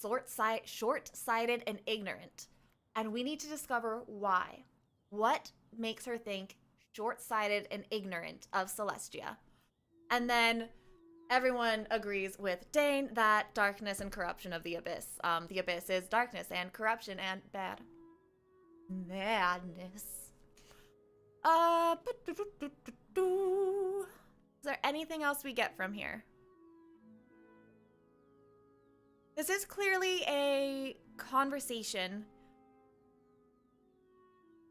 short-sighted and ignorant. And we need to discover why. What makes her think short-sighted and ignorant of Celestia? And then everyone agrees with Dane that darkness and corruption of the Abyss. The Abyss is darkness and corruption and bad. Madness. Is there anything else we get from here? This is clearly a conversation.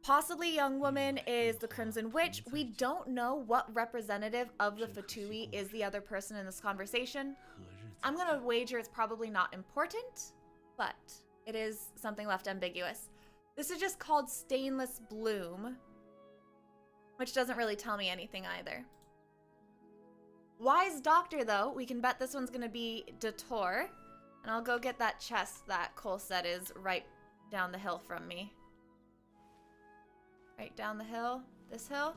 Possibly young woman is the Crimson Witch. We don't know what representative of the Fatui is the other person in this conversation. I'm gonna wager it's probably not important, but it is something left ambiguous. This is just called Stainless Bloom, which doesn't really tell me anything either. Wise Doctor, though, we can bet this one's gonna be Dator. And I'll go get that chest that Cole said is right down the hill from me. Right down the hill? This hill?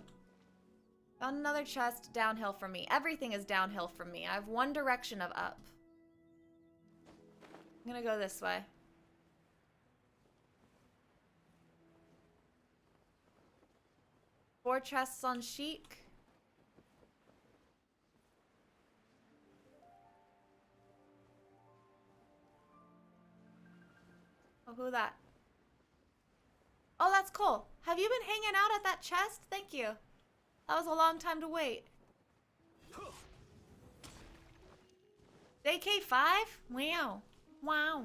Found another chest downhill from me. Everything is downhill from me. I have one direction of up. I'm gonna go this way. Four chests on Sheik. Oh, who that? Oh, that's cool. Have you been hanging out at that chest? Thank you. That was a long time to wait. JK5? Wow. Wow.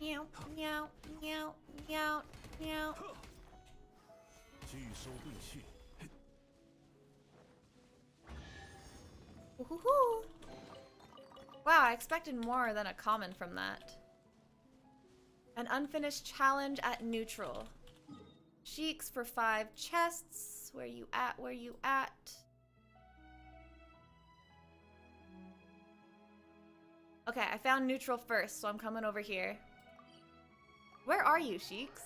Meow, meow, meow, meow, meow. Woohoo! Wow, I expected more than a common from that. An unfinished challenge at neutral. Sheiks for 5 chests. Where you at? Where you at? Okay, I found neutral first, so I'm coming over here. Where are you, Sheiks?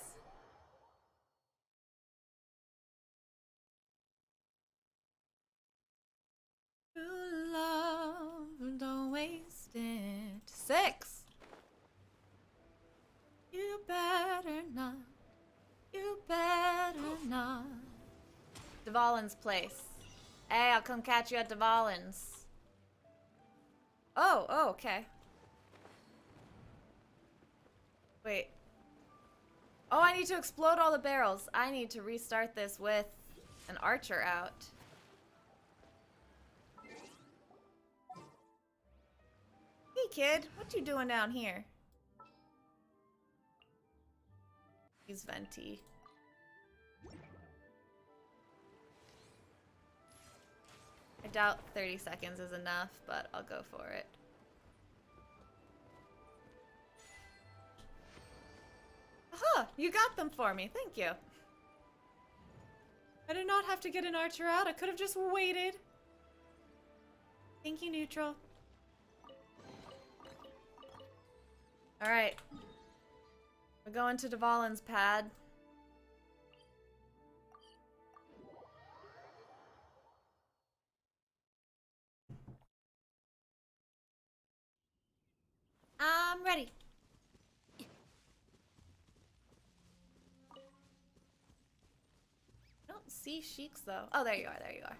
True love, don't waste it. 6. You better not. You better not. Dvalin's place. Hey, I'll come catch you at Dvalin's. Oh, okay. Wait. Oh, I need to explode all the barrels. I need to restart this with an archer out. Hey, kid. What you doing down here? Use Venti. I doubt 30 seconds is enough, but I'll go for it. Aha! You got them for me. Thank you. I did not have to get an archer out. I could have just waited. Thank you, neutral. Alright. We're going to Dvalin's pad. I'm ready. I don't see Sheiks though. Oh, there you are, there you are.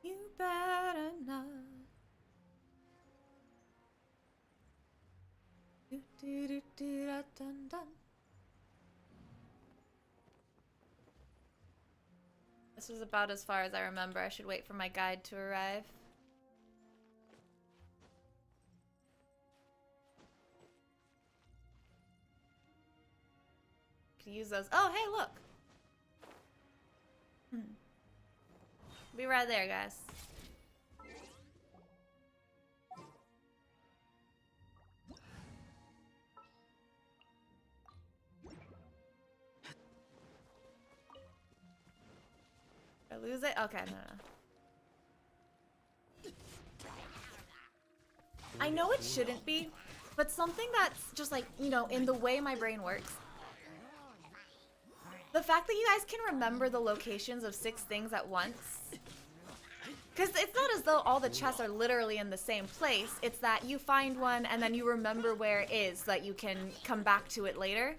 You better not. Do, do, do, do, da, dun, dun. This was about as far as I remember. I should wait for my guide to arrive. to use those. Oh, hey, look. Be right there, guys. Did I lose it? Okay, no. I know it shouldn't be, but something that's just like, you know, in the way my brain works. The fact that you guys can remember the locations of 6 things at once. Because it's not as though all the chests are literally in the same place. It's that you find one and then you remember where it is so that you can come back to it later.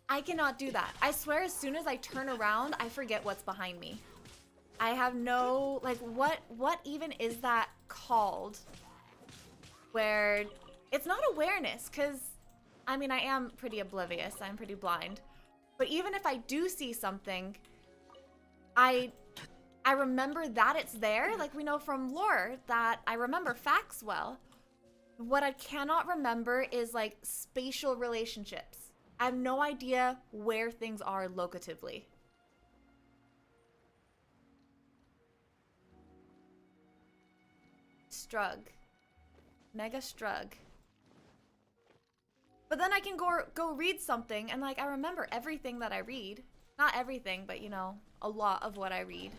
I cannot do that. I swear as soon as I turn around, I forget what's behind me. I have no, like, what even is that called? Where it's not awareness, because, I mean, I am pretty oblivious. I'm pretty blind. But even if I do see something, I remember that it's there. Like we know from lore that I remember facts well. What I cannot remember is like spatial relationships. I have no idea where things are locatively. Strug. Mega strug. But then I can go read something and like I remember everything that I read. Not everything, but you know, a lot of what I read.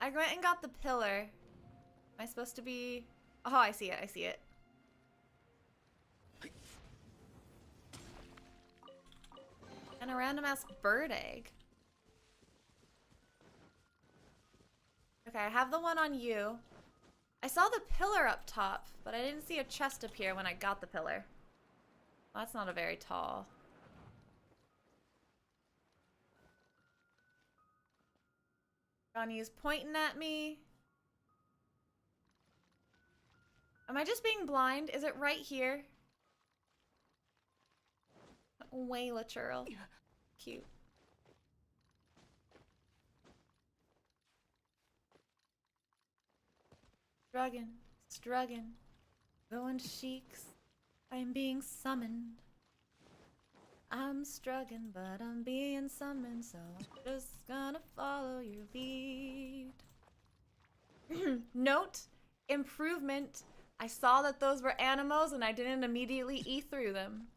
I went and got the pillar. Am I supposed to be... Oh, I see it, I see it. And a random ass bird egg. Okay, I have the one on you. I saw the pillar up top, but I didn't see a chest appear when I got the pillar. Well, that's not a very tall. Johnny's pointing at me. Am I just being blind? Is it right here? Wayla churl. Cute. Struggin'. Going to Sheik's. I'm being summoned. I'm struggling, but I'm being summoned, so I'm just gonna follow your lead. Note, improvement. I saw that those were animals and I didn't immediately eat through them.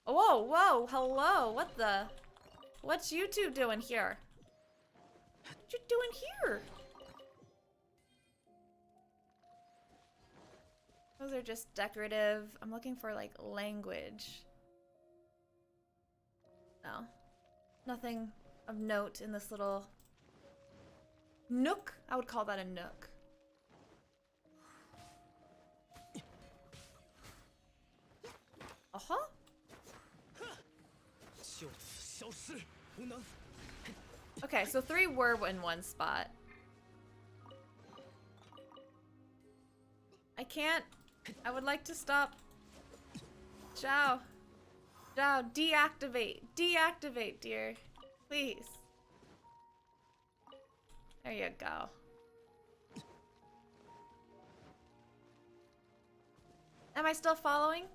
Whoa, whoa, hello, what the? What's you two doing here? What you doing here? Those are just decorative. I'm looking for like language. No. Nothing of note in this little nook. I would call that a nook. Uh-huh. Okay, so 3 were in one spot. I can't. I would like to stop. Ciao. Ciao. Deactivate. Deactivate, dear. Please. There you go. Am I still following?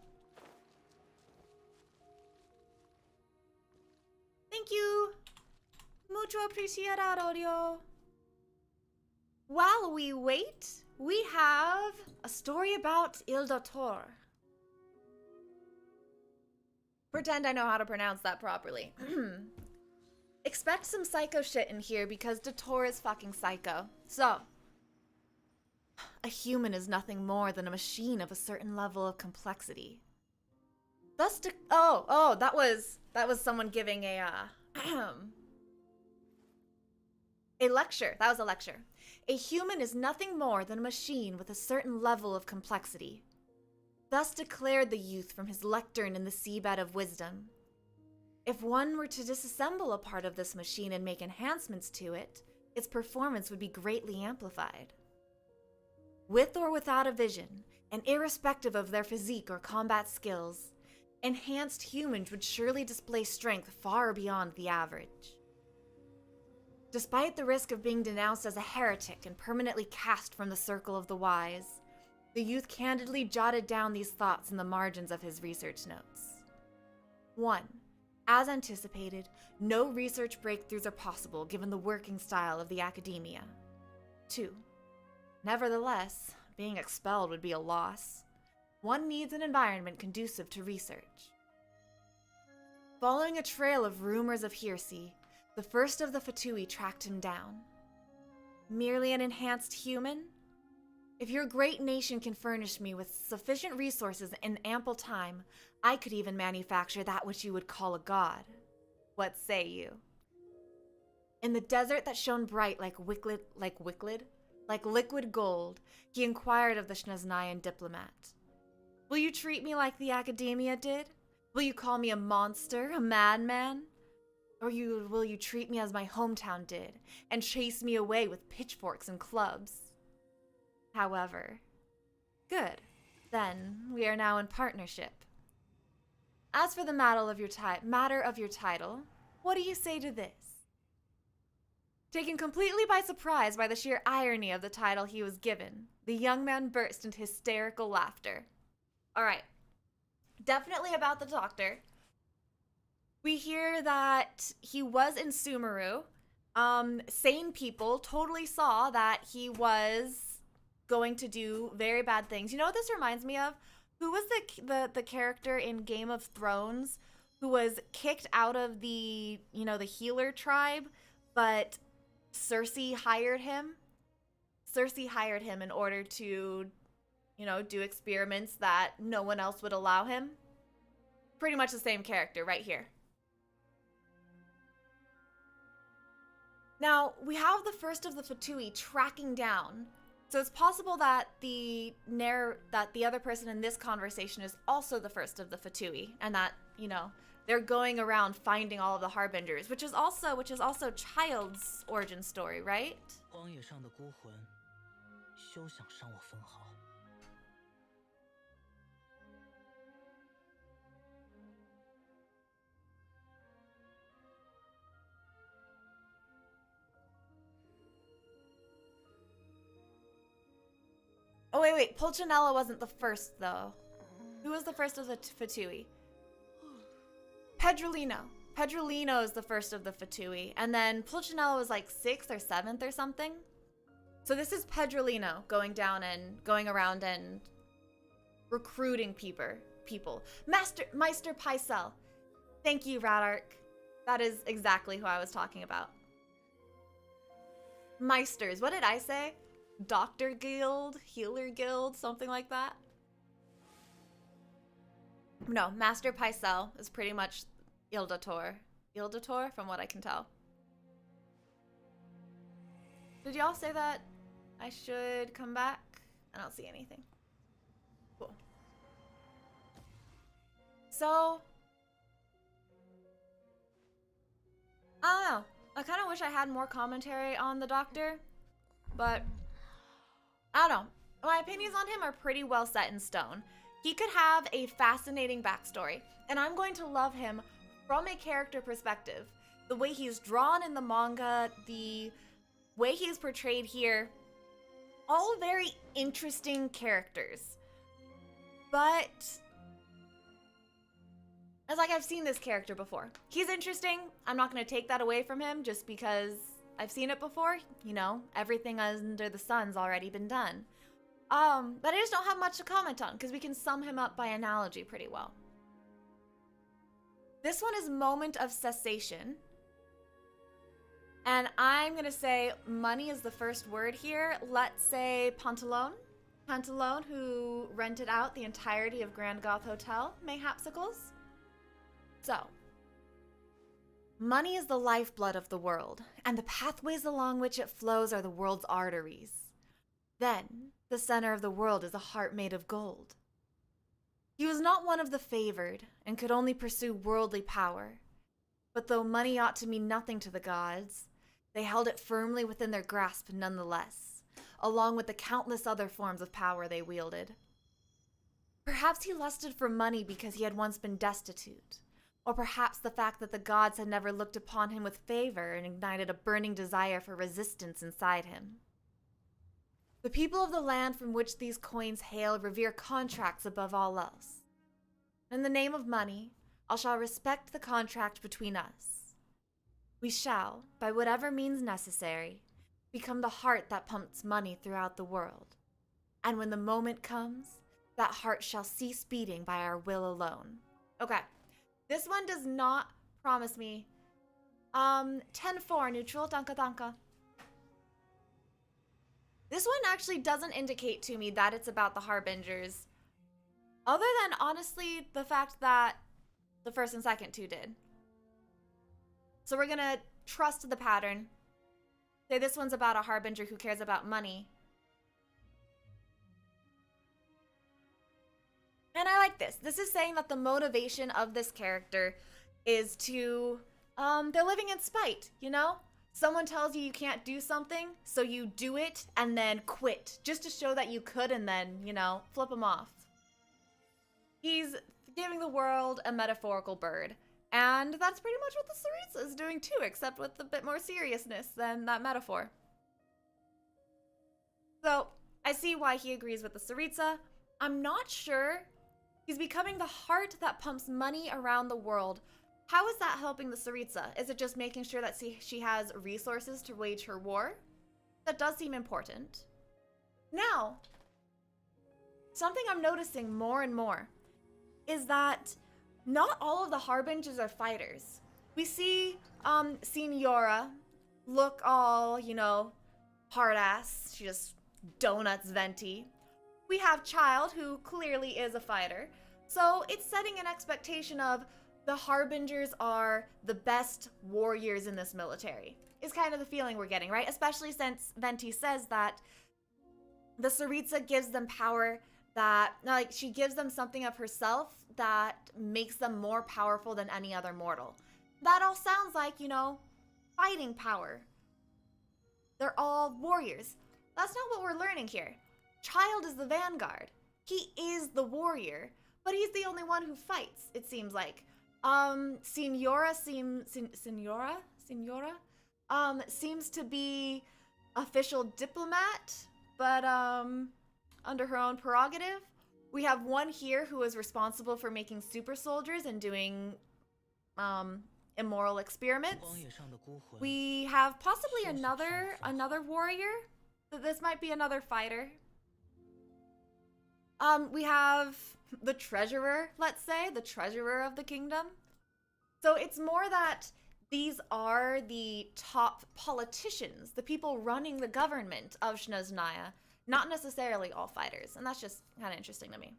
Thank you. Mucho apreciado, yo. While we wait, we have a story about Il Dottore. Pretend I know how to pronounce that properly. Expect some psycho shit in here because Dottore is fucking psycho. So, a human is nothing more than a machine of a certain level of complexity. Thus, that was someone giving a lecture. That was a lecture. A human is nothing more than a machine with a certain level of complexity. Thus declared the youth from his lectern in the seabed of wisdom. If one were to disassemble a part of this machine and make enhancements to it, its performance would be greatly amplified. With or without a vision, and irrespective of their physique or combat skills, enhanced humans would surely display strength far beyond the average. Despite the risk of being denounced as a heretic and permanently cast from the circle of the wise, the youth candidly jotted down these thoughts in the margins of his research notes. 1. As anticipated, no research breakthroughs are possible given the working style of the academia. 2. Nevertheless, being expelled would be a loss. One needs an environment conducive to research. Following a trail of rumors of heresy, the first of the Fatui tracked him down. Merely an enhanced human? If your great nation can furnish me with sufficient resources and ample time, I could even manufacture that which you would call a god. What say you? In the desert that shone bright like liquid gold, he inquired of the Schneznayan diplomat. Will you treat me like the academia did? Will you call me a monster, a madman? Or will you treat me as my hometown did, and chase me away with pitchforks and clubs? However, good. Then we are now in partnership. As for the matter of your title, what do you say to this? Taken completely by surprise by the sheer irony of the title he was given, the young man burst into hysterical laughter. All right, definitely about the doctor. We hear that he was in Sumeru. Sane people totally saw that he was going to do very bad things. You know what this reminds me of? Who was the character in Game of Thrones who was kicked out of the healer tribe, but Cersei hired him? Cersei hired him in order to, do experiments that no one else would allow him. Pretty much the same character right here. Now, we have the first of the Fatui tracking down. So it's possible that the other person in this conversation is also the first of the Fatui, and that, they're going around finding all of the Harbingers, which is also Child's origin story, right? 荒野上的孤魂，休想伤我分毫。Oh, wait. Pulcinella wasn't the first, though. Who was the first of the Fatui? Pedrolino. Pedrolino is the first of the Fatui. And then Pulcinella was like 6th or 7th or something. So this is Pedrolino going around and recruiting people. Meister Pycelle. Thank you, Radark. That is exactly who I was talking about. Meisters. What did I say? Doctor Guild, Healer Guild, something like that. No, Master Pycelle is pretty much Ildator. Ildator, from what I can tell. Did y'all say that I should come back? I don't see anything. Cool. So, I don't know. I kind of wish I had more commentary on the Doctor, but I don't know. My opinions on him are pretty well set in stone. He could have a fascinating backstory, and I'm going to love him from a character perspective. The way he's drawn in the manga, the way he's portrayed here, all very interesting characters. But it's like I've seen this character before. He's interesting. I'm not going to take that away from him just because I've seen it before. Everything under the sun's already been done. But I just don't have much to comment on because we can sum him up by analogy pretty well. This one is Moment of Cessation. And I'm going to say money is the first word here. Let's say Pantalone. Pantalone, who rented out the entirety of Grand Goth Hotel, mayhapsicles. So, money is the lifeblood of the world, and the pathways along which it flows are the world's arteries. Then, the center of the world is a heart made of gold. He was not one of the favored, and could only pursue worldly power. But though money ought to mean nothing to the gods, they held it firmly within their grasp nonetheless, along with the countless other forms of power they wielded. Perhaps Perhaps he lusted for money because he had once been destitute. Or perhaps the fact that the gods had never looked upon him with favor and ignited a burning desire for resistance inside him. The people of the land from which these coins hail revere contracts above all else. In the name of money, I shall respect the contract between us. We shall, by whatever means necessary, become the heart that pumps money throughout the world. And when the moment comes, that heart shall cease beating by our will alone. Okay, this one does not promise me. 10-4 neutral, danka danka. This one actually doesn't indicate to me that it's about the Harbingers. Other than, honestly, the fact that the first and second two did. So we're gonna trust the pattern. Say this one's about a Harbinger who cares about money. And I like this. This is saying that the motivation of this character is to, they're living in spite, you know? Someone tells you you can't do something, so you do it and then quit, just to show that you could and then, you know, flip them off. He's giving the world a metaphorical bird. And that's pretty much what the Tsaritsa is doing too, except with a bit more seriousness than that metaphor. So, I see why he agrees with the Tsaritsa. I'm not sure. He's becoming the heart that pumps money around the world. How is that helping the Tsaritsa? Is it just making sure that she has resources to wage her war? That does seem important. Now, something I'm noticing more and more is that not all of the Harbingers are fighters. We see Signora look all, you know, hard ass. She just donuts Venti. We have Child, who clearly is a fighter. So it's setting an expectation of the Harbingers are the best warriors in this military. Is kind of the feeling we're getting, right? Especially since Venti says that the Tsaritsa gives them power that, like, she gives them something of herself that makes them more powerful than any other mortal. That all sounds like, you know, fighting power. They're all warriors. That's not what we're learning here. Child is the vanguard. He is the warrior, but he's the only one who fights, it seems like. Signora seems to be official diplomat, but under her own prerogative. We have one here who is responsible for making super soldiers and doing immoral experiments. We have possibly another warrior. This might be another fighter. We have the treasurer, let's say, the treasurer of the kingdom. So it's more that these are the top politicians, the people running the government of Snezhnaya, not necessarily all fighters. And that's just kind of interesting to me.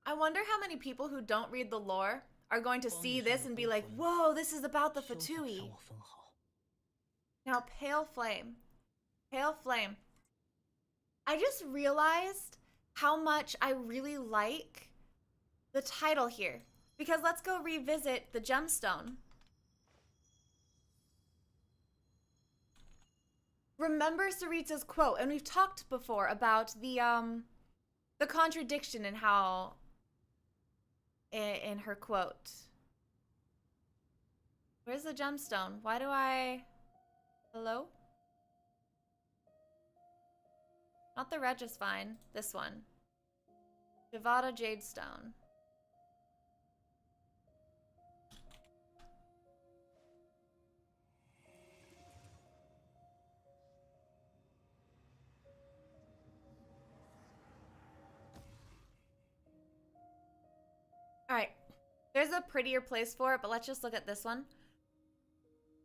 I wonder how many people who don't read the lore are going to see this and be like, whoa, this is about the Fatui. Now, Pale Flame. Pale Flame. I just realized how much I really like the title here. Because let's go revisit the gemstone. Remember Tsaritsa's quote, and we've talked before about the contradiction in how in her quote. Where's the gemstone? Why do I... Hello? Not the Regis Vine. This one. Javada Jadestone. Alright. There's a prettier place for it, but let's just look at this one.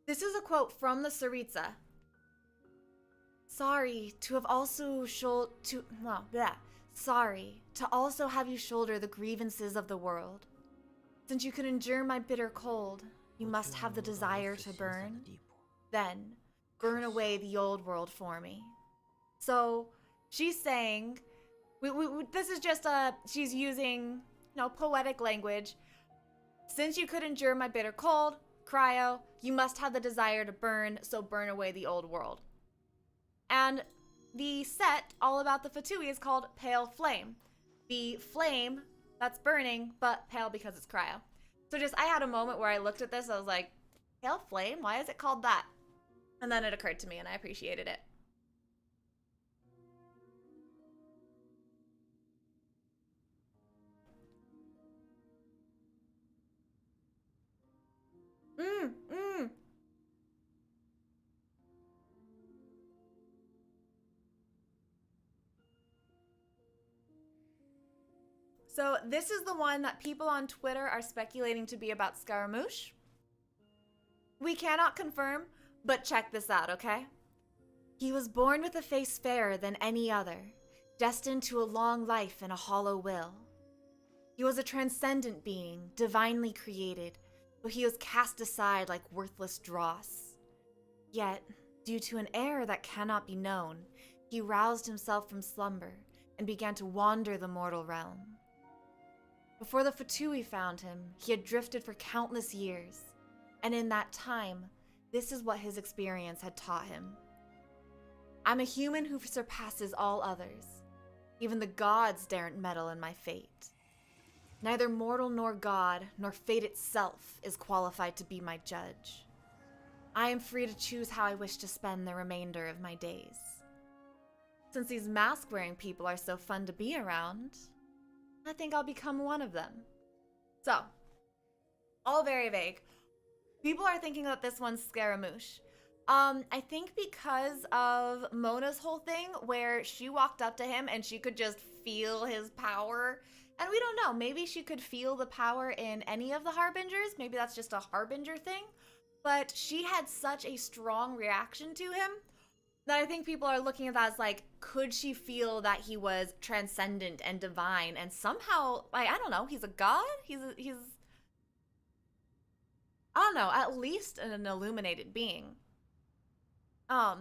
This is a quote from the Tsaritsa. Sorry to have also Sorry to also have you shoulder the grievances of the world. Since you can endure my bitter cold, you must have the desire to burn. Then, burn away the old world for me. So, she's saying, this is just she's using, you know, poetic language. Since you could endure my bitter cold, cryo, you must have the desire to burn, so burn away the old world. And the set all about the Fatui is called Pale Flame. The flame that's burning, but pale because it's cryo. So just, I had a moment where I looked at this, I was like, Pale Flame? Why is it called that? And then it occurred to me and I appreciated it. So this is the one that people on Twitter are speculating to be about Scaramouche. We cannot confirm, but check this out, okay? He was born with a face fairer than any other, destined to a long life and a hollow will. He was a transcendent being, divinely created, but he was cast aside like worthless dross. Yet, due to an error that cannot be known, he roused himself from slumber and began to wander the mortal realm. Before the Fatui found him, he had drifted for countless years, and in that time, this is what his experience had taught him. I'm a human who surpasses all others. Even the gods daren't meddle in my fate. Neither mortal nor god, nor fate itself is qualified to be my judge. I am free to choose how I wish to spend the remainder of my days. Since these mask-wearing people are so fun to be around, I think I'll become one of them. So, all very vague. People are thinking that this one's Scaramouche. I think because of Mona's whole thing where she walked up to him and she could just feel his power. And we don't know, maybe she could feel the power in any of the Harbingers. Maybe that's just a Harbinger thing. But she had such a strong reaction to him that I think people are looking at that as like, could she feel that he was transcendent and divine? And somehow, like, I don't know, he's a god? He's I don't know, at least an illuminated being.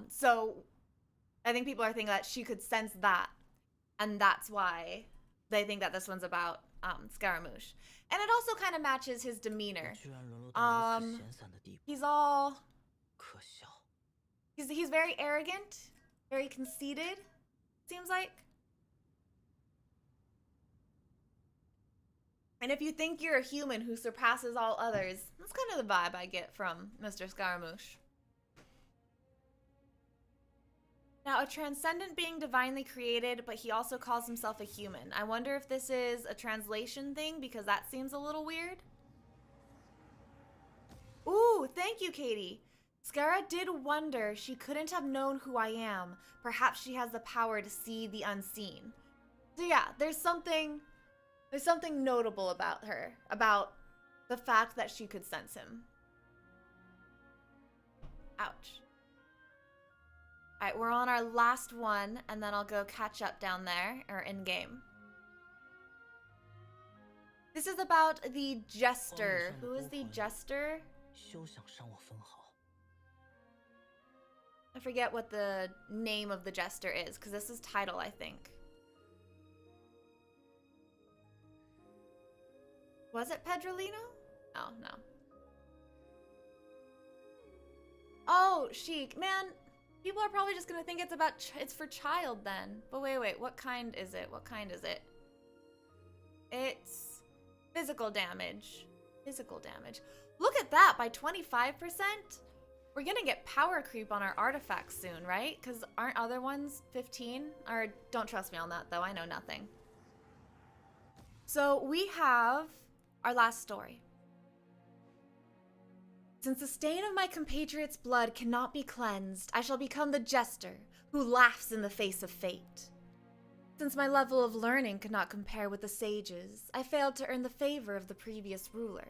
So I think people are thinking that she could sense that. And that's why they think that this one's about Scaramouche. And it also kind of matches his demeanor. He's all... He's very arrogant, very conceited, seems like. And if you think you're a human who surpasses all others, that's kind of the vibe I get from Mr. Scaramouche. Now, a transcendent being divinely created, but he also calls himself a human. I wonder if this is a translation thing, because that seems a little weird. Ooh, thank you, Katie. Scara did wonder she couldn't have known who I am. Perhaps she has the power to see the unseen. So yeah, there's something notable about her, about the fact that she could sense him. Ouch. Alright, we're on our last one, and then I'll go catch up down there, or in-game. This is about the Jester. Who is the Jester? I forget what the name of the Jester is, because this is title, I think. Was it Pedrolino? Oh, no. Oh, Chic. Man, people are probably just going to think it's for child then. But wait, what kind is it? What kind is it? It's physical damage. Physical damage. Look at that, by 25%? We're gonna get power creep on our artifacts soon, right? Because aren't other ones 15? Or don't trust me on that, though. I know nothing. So we have our last story. Since the stain of my compatriot's blood cannot be cleansed, I shall become the Jester who laughs in the face of fate. Since my level of learning could not compare with the sages, I failed to earn the favor of the previous ruler.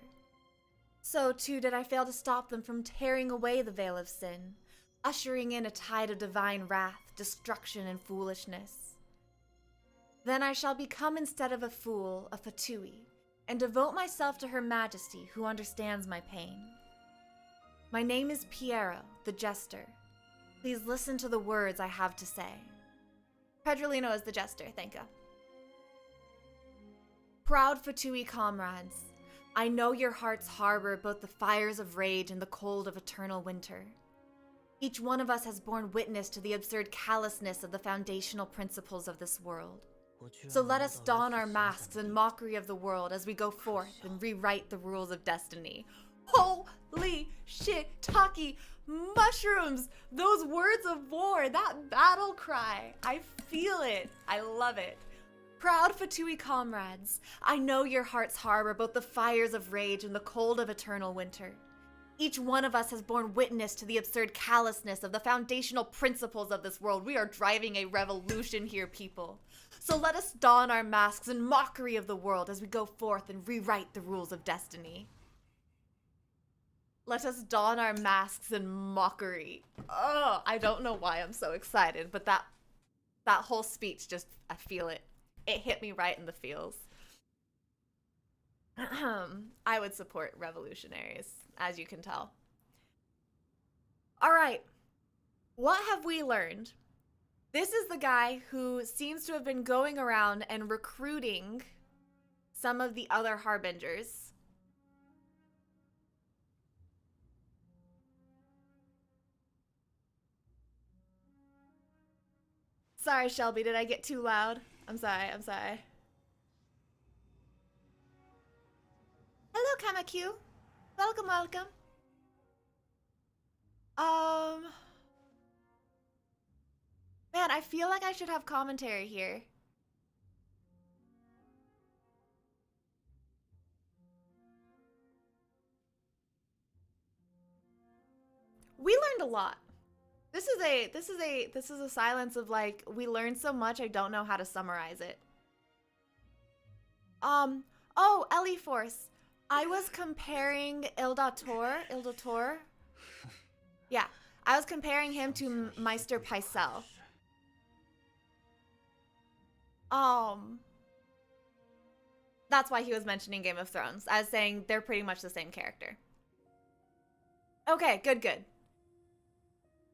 So too did I fail to stop them from tearing away the veil of sin, ushering in a tide of divine wrath, destruction, and foolishness. Then I shall become, instead of a fool, a Fatui, and devote myself to Her Majesty, who understands my pain. My name is Piero, the Jester. Please listen to the words I have to say. Pedrolino is the Jester, thank you. Proud Fatui comrades, I know your hearts harbor both the fires of rage and the cold of eternal winter. Each one of us has borne witness to the absurd callousness of the foundational principles of this world. So let us don our masks in mockery of the world as we go forth and rewrite the rules of destiny. Holy shit, Taki, mushrooms, those words of war, that battle cry. I feel it. I love it. Proud Fatui comrades, I know your hearts harbor both the fires of rage and the cold of eternal winter. Each one of us has borne witness to the absurd callousness of the foundational principles of this world. We are driving a revolution here, people. So let us don our masks in mockery of the world as we go forth and rewrite the rules of destiny. Let us don our masks in mockery. Oh, I don't know why I'm so excited, but that whole speech just, I feel it. It hit me right in the feels. I would support revolutionaries, as you can tell. All right, what have we learned? This is the guy who seems to have been going around and recruiting some of the other Harbingers. Sorry, Shelby, did I get too loud? I'm sorry. Hello, Kamakyu. Welcome. Man, I feel like I should have commentary here. We learned a lot. This is a silence of like, we learned so much I don't know how to summarize it. Oh, Ellie Force. I was comparing Ildator. Yeah, I was comparing him to Meister Pycelle. That's why he was mentioning Game of Thrones. I was saying they're pretty much the same character. Okay, good.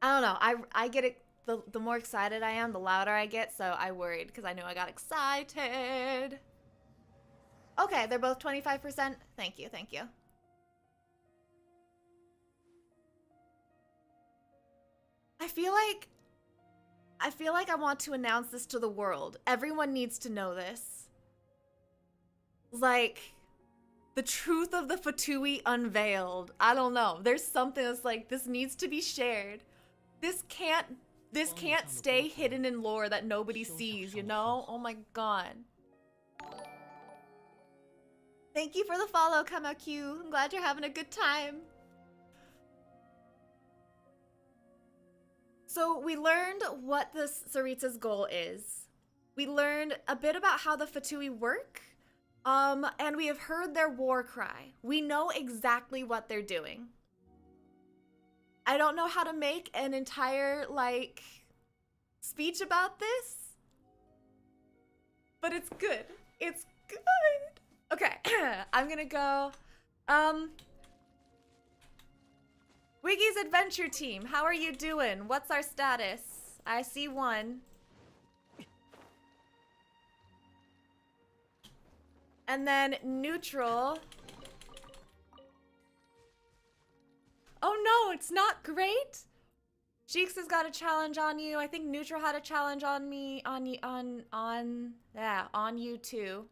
I don't know. I get it. The more excited I am, the louder I get. So I worried because I knew I got excited. Okay, they're both 25%. Thank you. I feel like I want to announce this to the world. Everyone needs to know this. Like, the truth of the Fatui unveiled. I don't know. There's something that's like, this needs to be shared. This can't stay hidden in lore that nobody sees, you know? Oh my god. Thank you for the follow, Kamakyu. I'm glad you're having a good time. So we learned what the Tsaritsa's goal is. We learned a bit about how the Fatui work. And we have heard their war cry. We know exactly what they're doing. I don't know how to make an entire, like, speech about this. But it's good. It's good. Okay, I'm gonna go, Wiggy's Adventure Team, how are you doing? What's our status? I see one. And then Neutral. Oh no, it's not great? Cheeks has got a challenge on you. I think Neutral had a challenge on me, on you too.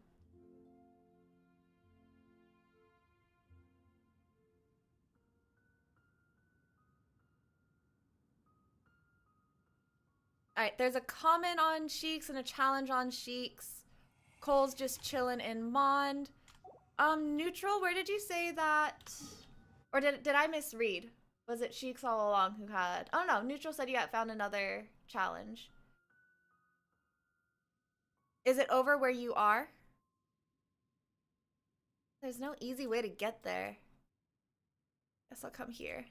Alright, there's a comment on Sheeks and a challenge on Sheeks. Cole's just chilling in Mond. Neutral, where did you say that? Or did I misread? Was it Sheeks all along who had... Oh no, Neutral said you had found another challenge. Is it over where you are? There's no easy way to get there. Guess I'll come here.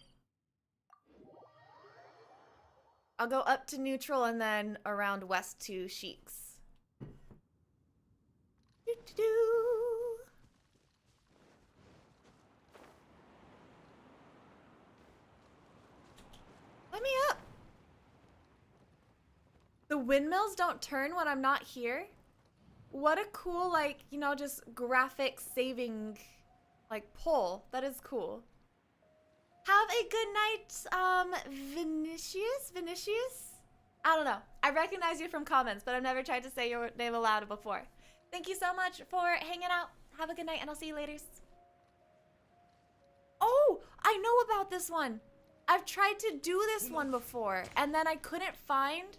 I'll go up to Neutral and then around west to Sheeks. Let me up. The windmills don't turn when I'm not here. What a cool, like, you know, just graphic saving Like poll. That is cool. Have a good night, Vinicius? Vinicius? I don't know. I recognize you from comments, but I've never tried to say your name aloud before. Thank you so much for hanging out. Have a good night, and I'll see you later. Oh, I know about this one. I've tried to do this one before, and then I couldn't find...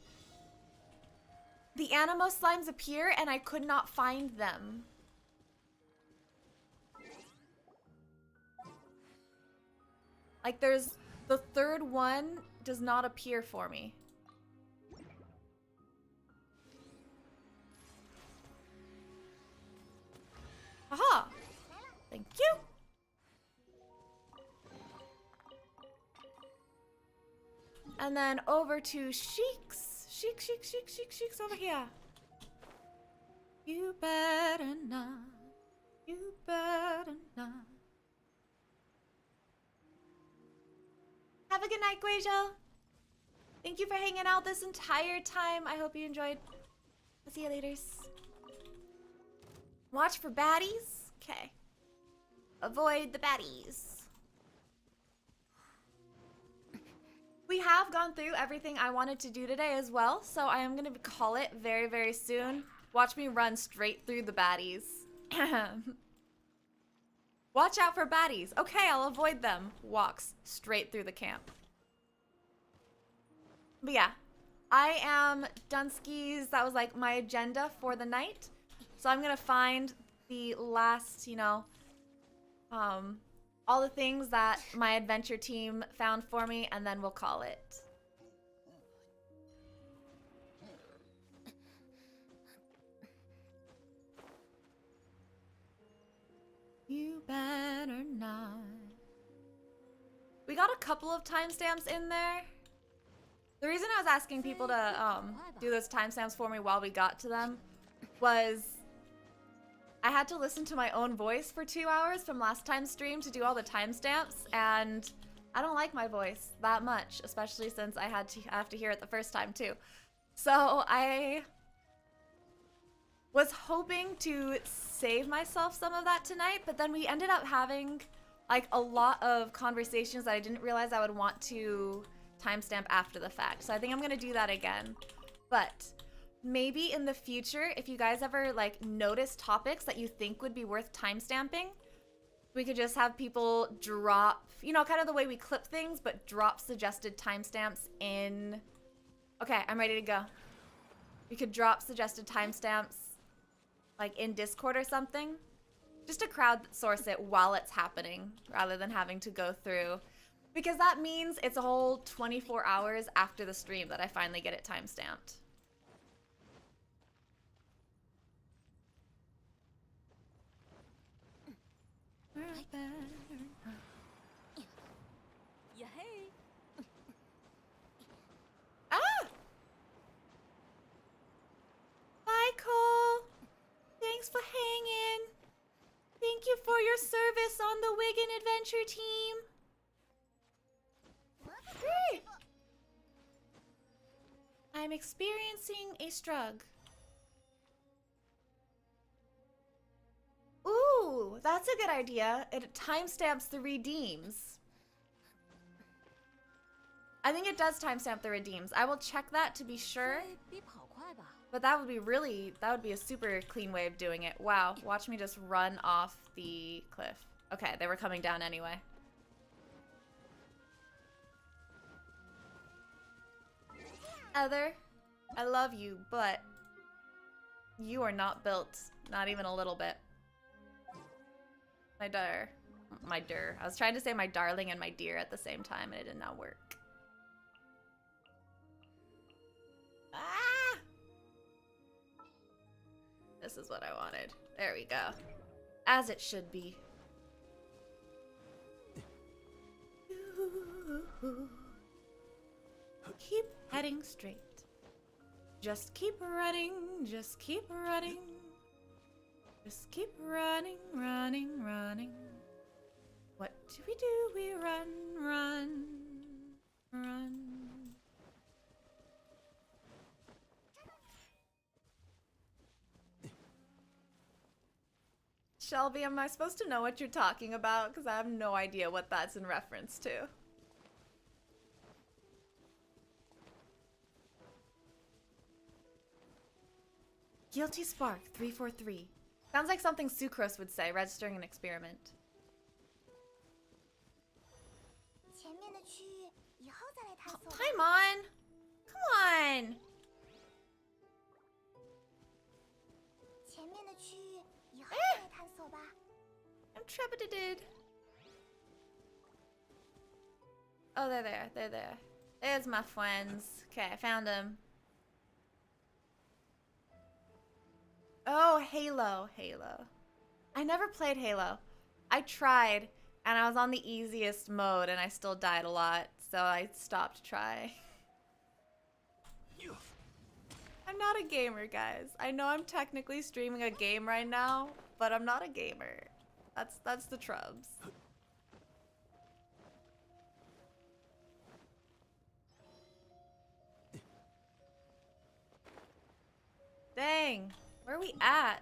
The Animo slimes appear, and I could not find them. Like, there's... The third one does not appear for me. Aha! Thank you! And then over to Sheik's. Sheik's over here. You better not. You better not. Have a good night, Guizhou. Thank you for hanging out this entire time. I hope you enjoyed. I'll see you later. Watch for baddies. Okay. Avoid the baddies. We have gone through everything I wanted to do today as well, so I am going to call it very, very soon. Watch me run straight through the baddies. Watch out for baddies. Okay, I'll avoid them. Walks straight through the camp. But yeah, I am Dunsky's. That was like my agenda for the night. So I'm going to find the last, you know, all the things that my adventure team found for me, and then we'll call it. You better not. We got a couple of timestamps in there. The reason I was asking people to do those timestamps for me while we got to them was I had to listen to my own voice for 2 hours from last time's stream to do all the timestamps, and I don't like my voice that much, especially since I have to hear it the first time too. So I was hoping to save myself some of that tonight, but then we ended up having like a lot of conversations that I didn't realize I would want to timestamp after the fact. So I think I'm gonna do that again. But maybe in the future, if you guys ever like notice topics that you think would be worth timestamping, we could just have people drop, you know, kind of the way we clip things, but drop suggested timestamps in. Okay, I'm ready to go. We could drop suggested timestamps like in Discord or something, just to crowdsource it while it's happening rather than having to go through, because that means it's a whole 24 hours after the stream that I finally get it timestamped. Yeah, hey. Ah! Bye, Cole. Thanks for hanging. Thank you for your service on the Wigan Adventure team. Hey. I'm experiencing a strug. Ooh, that's a good idea. It timestamps the redeems. I think it does timestamp the redeems. I will check that to be sure. But that would be a super clean way of doing it. Wow, watch me just run off the cliff. Okay, they were coming down anyway. Heather, I love you, but you are not built, not even a little bit. I was trying to say my darling and my dear at the same time, and it did not work. Ah! This is what I wanted. There we go. As it should be. Keep heading straight. Just keep running, just keep running. Just keep running, running, running. What do? We run, run, run. Shelby, am I supposed to know what you're talking about? Because I have no idea what that's in reference to. Guilty Spark 343. Sounds like something Sucrose would say, registering an experiment. 前面的区域以后再来探索吧。 Time on! Come on! 前面的区域以后再来探索吧。 I'm trepided. Oh, they're there. They're there. There's my friends. Okay, I found them. Oh, Halo. Halo. I never played Halo. I tried, and I was on the easiest mode, and I still died a lot, so I stopped trying. I'm not a gamer, guys. I know I'm technically streaming a game right now, but I'm not a gamer. That's the trubs. Dang. Where are we at?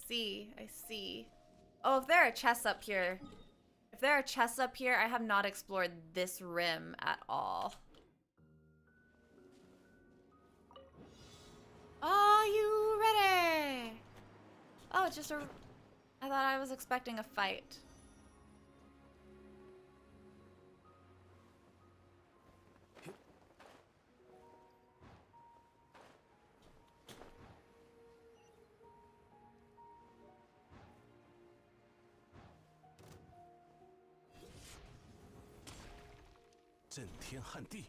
See, I see. Oh, if there are chests up here. If there are chests up here, I have not explored this rim at all. Are you ready? Oh, it's just a... I thought I was expecting a fight.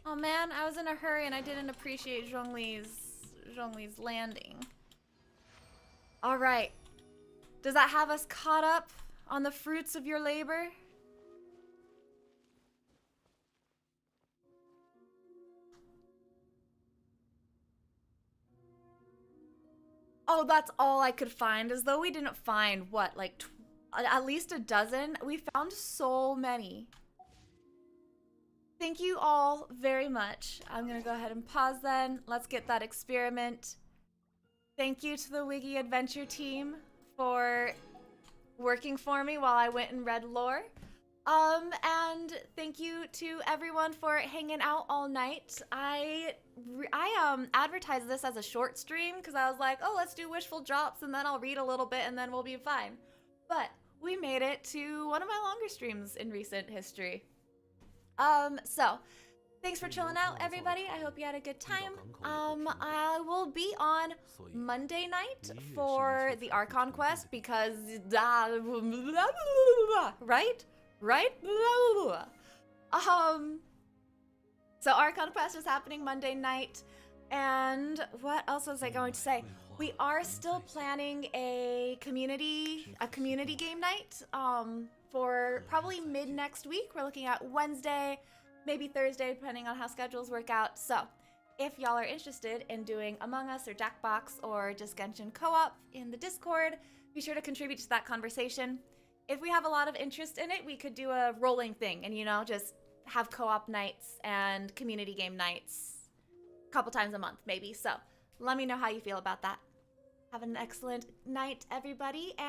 Oh man, I was in a hurry and I didn't appreciate Zhongli's landing. All right. Does that have us caught up on the fruits of your labor? Oh, that's all I could find, as though we didn't find, what, like at least a dozen? We found so many. Thank you all very much. I'm gonna go ahead and pause then. Let's get that experiment. Thank you to the Wiggy Adventure team for working for me while I went and read lore. And thank you to everyone for hanging out all night. I advertised this as a short stream because I was like, oh, let's do Wishful Drops and then I'll read a little bit and then we'll be fine. But we made it to one of my longer streams in recent history. So thanks for chilling out, everybody. I hope you had a good time. I will be on Monday night for the Archon quest because right? So Archon quest is happening Monday night, and what else was I going to say? We are still planning a community game night for probably mid next week. We're looking at Wednesday, maybe Thursday, depending on how schedules work out. So if y'all are interested in doing Among Us or Jackbox or just Genshin co-op in the Discord, be sure to contribute to that conversation. If we have a lot of interest in it, we could do a rolling thing and, you know, just have co-op nights and community game nights a couple times a month, maybe. So let me know how you feel about that. Have an excellent night, everybody, and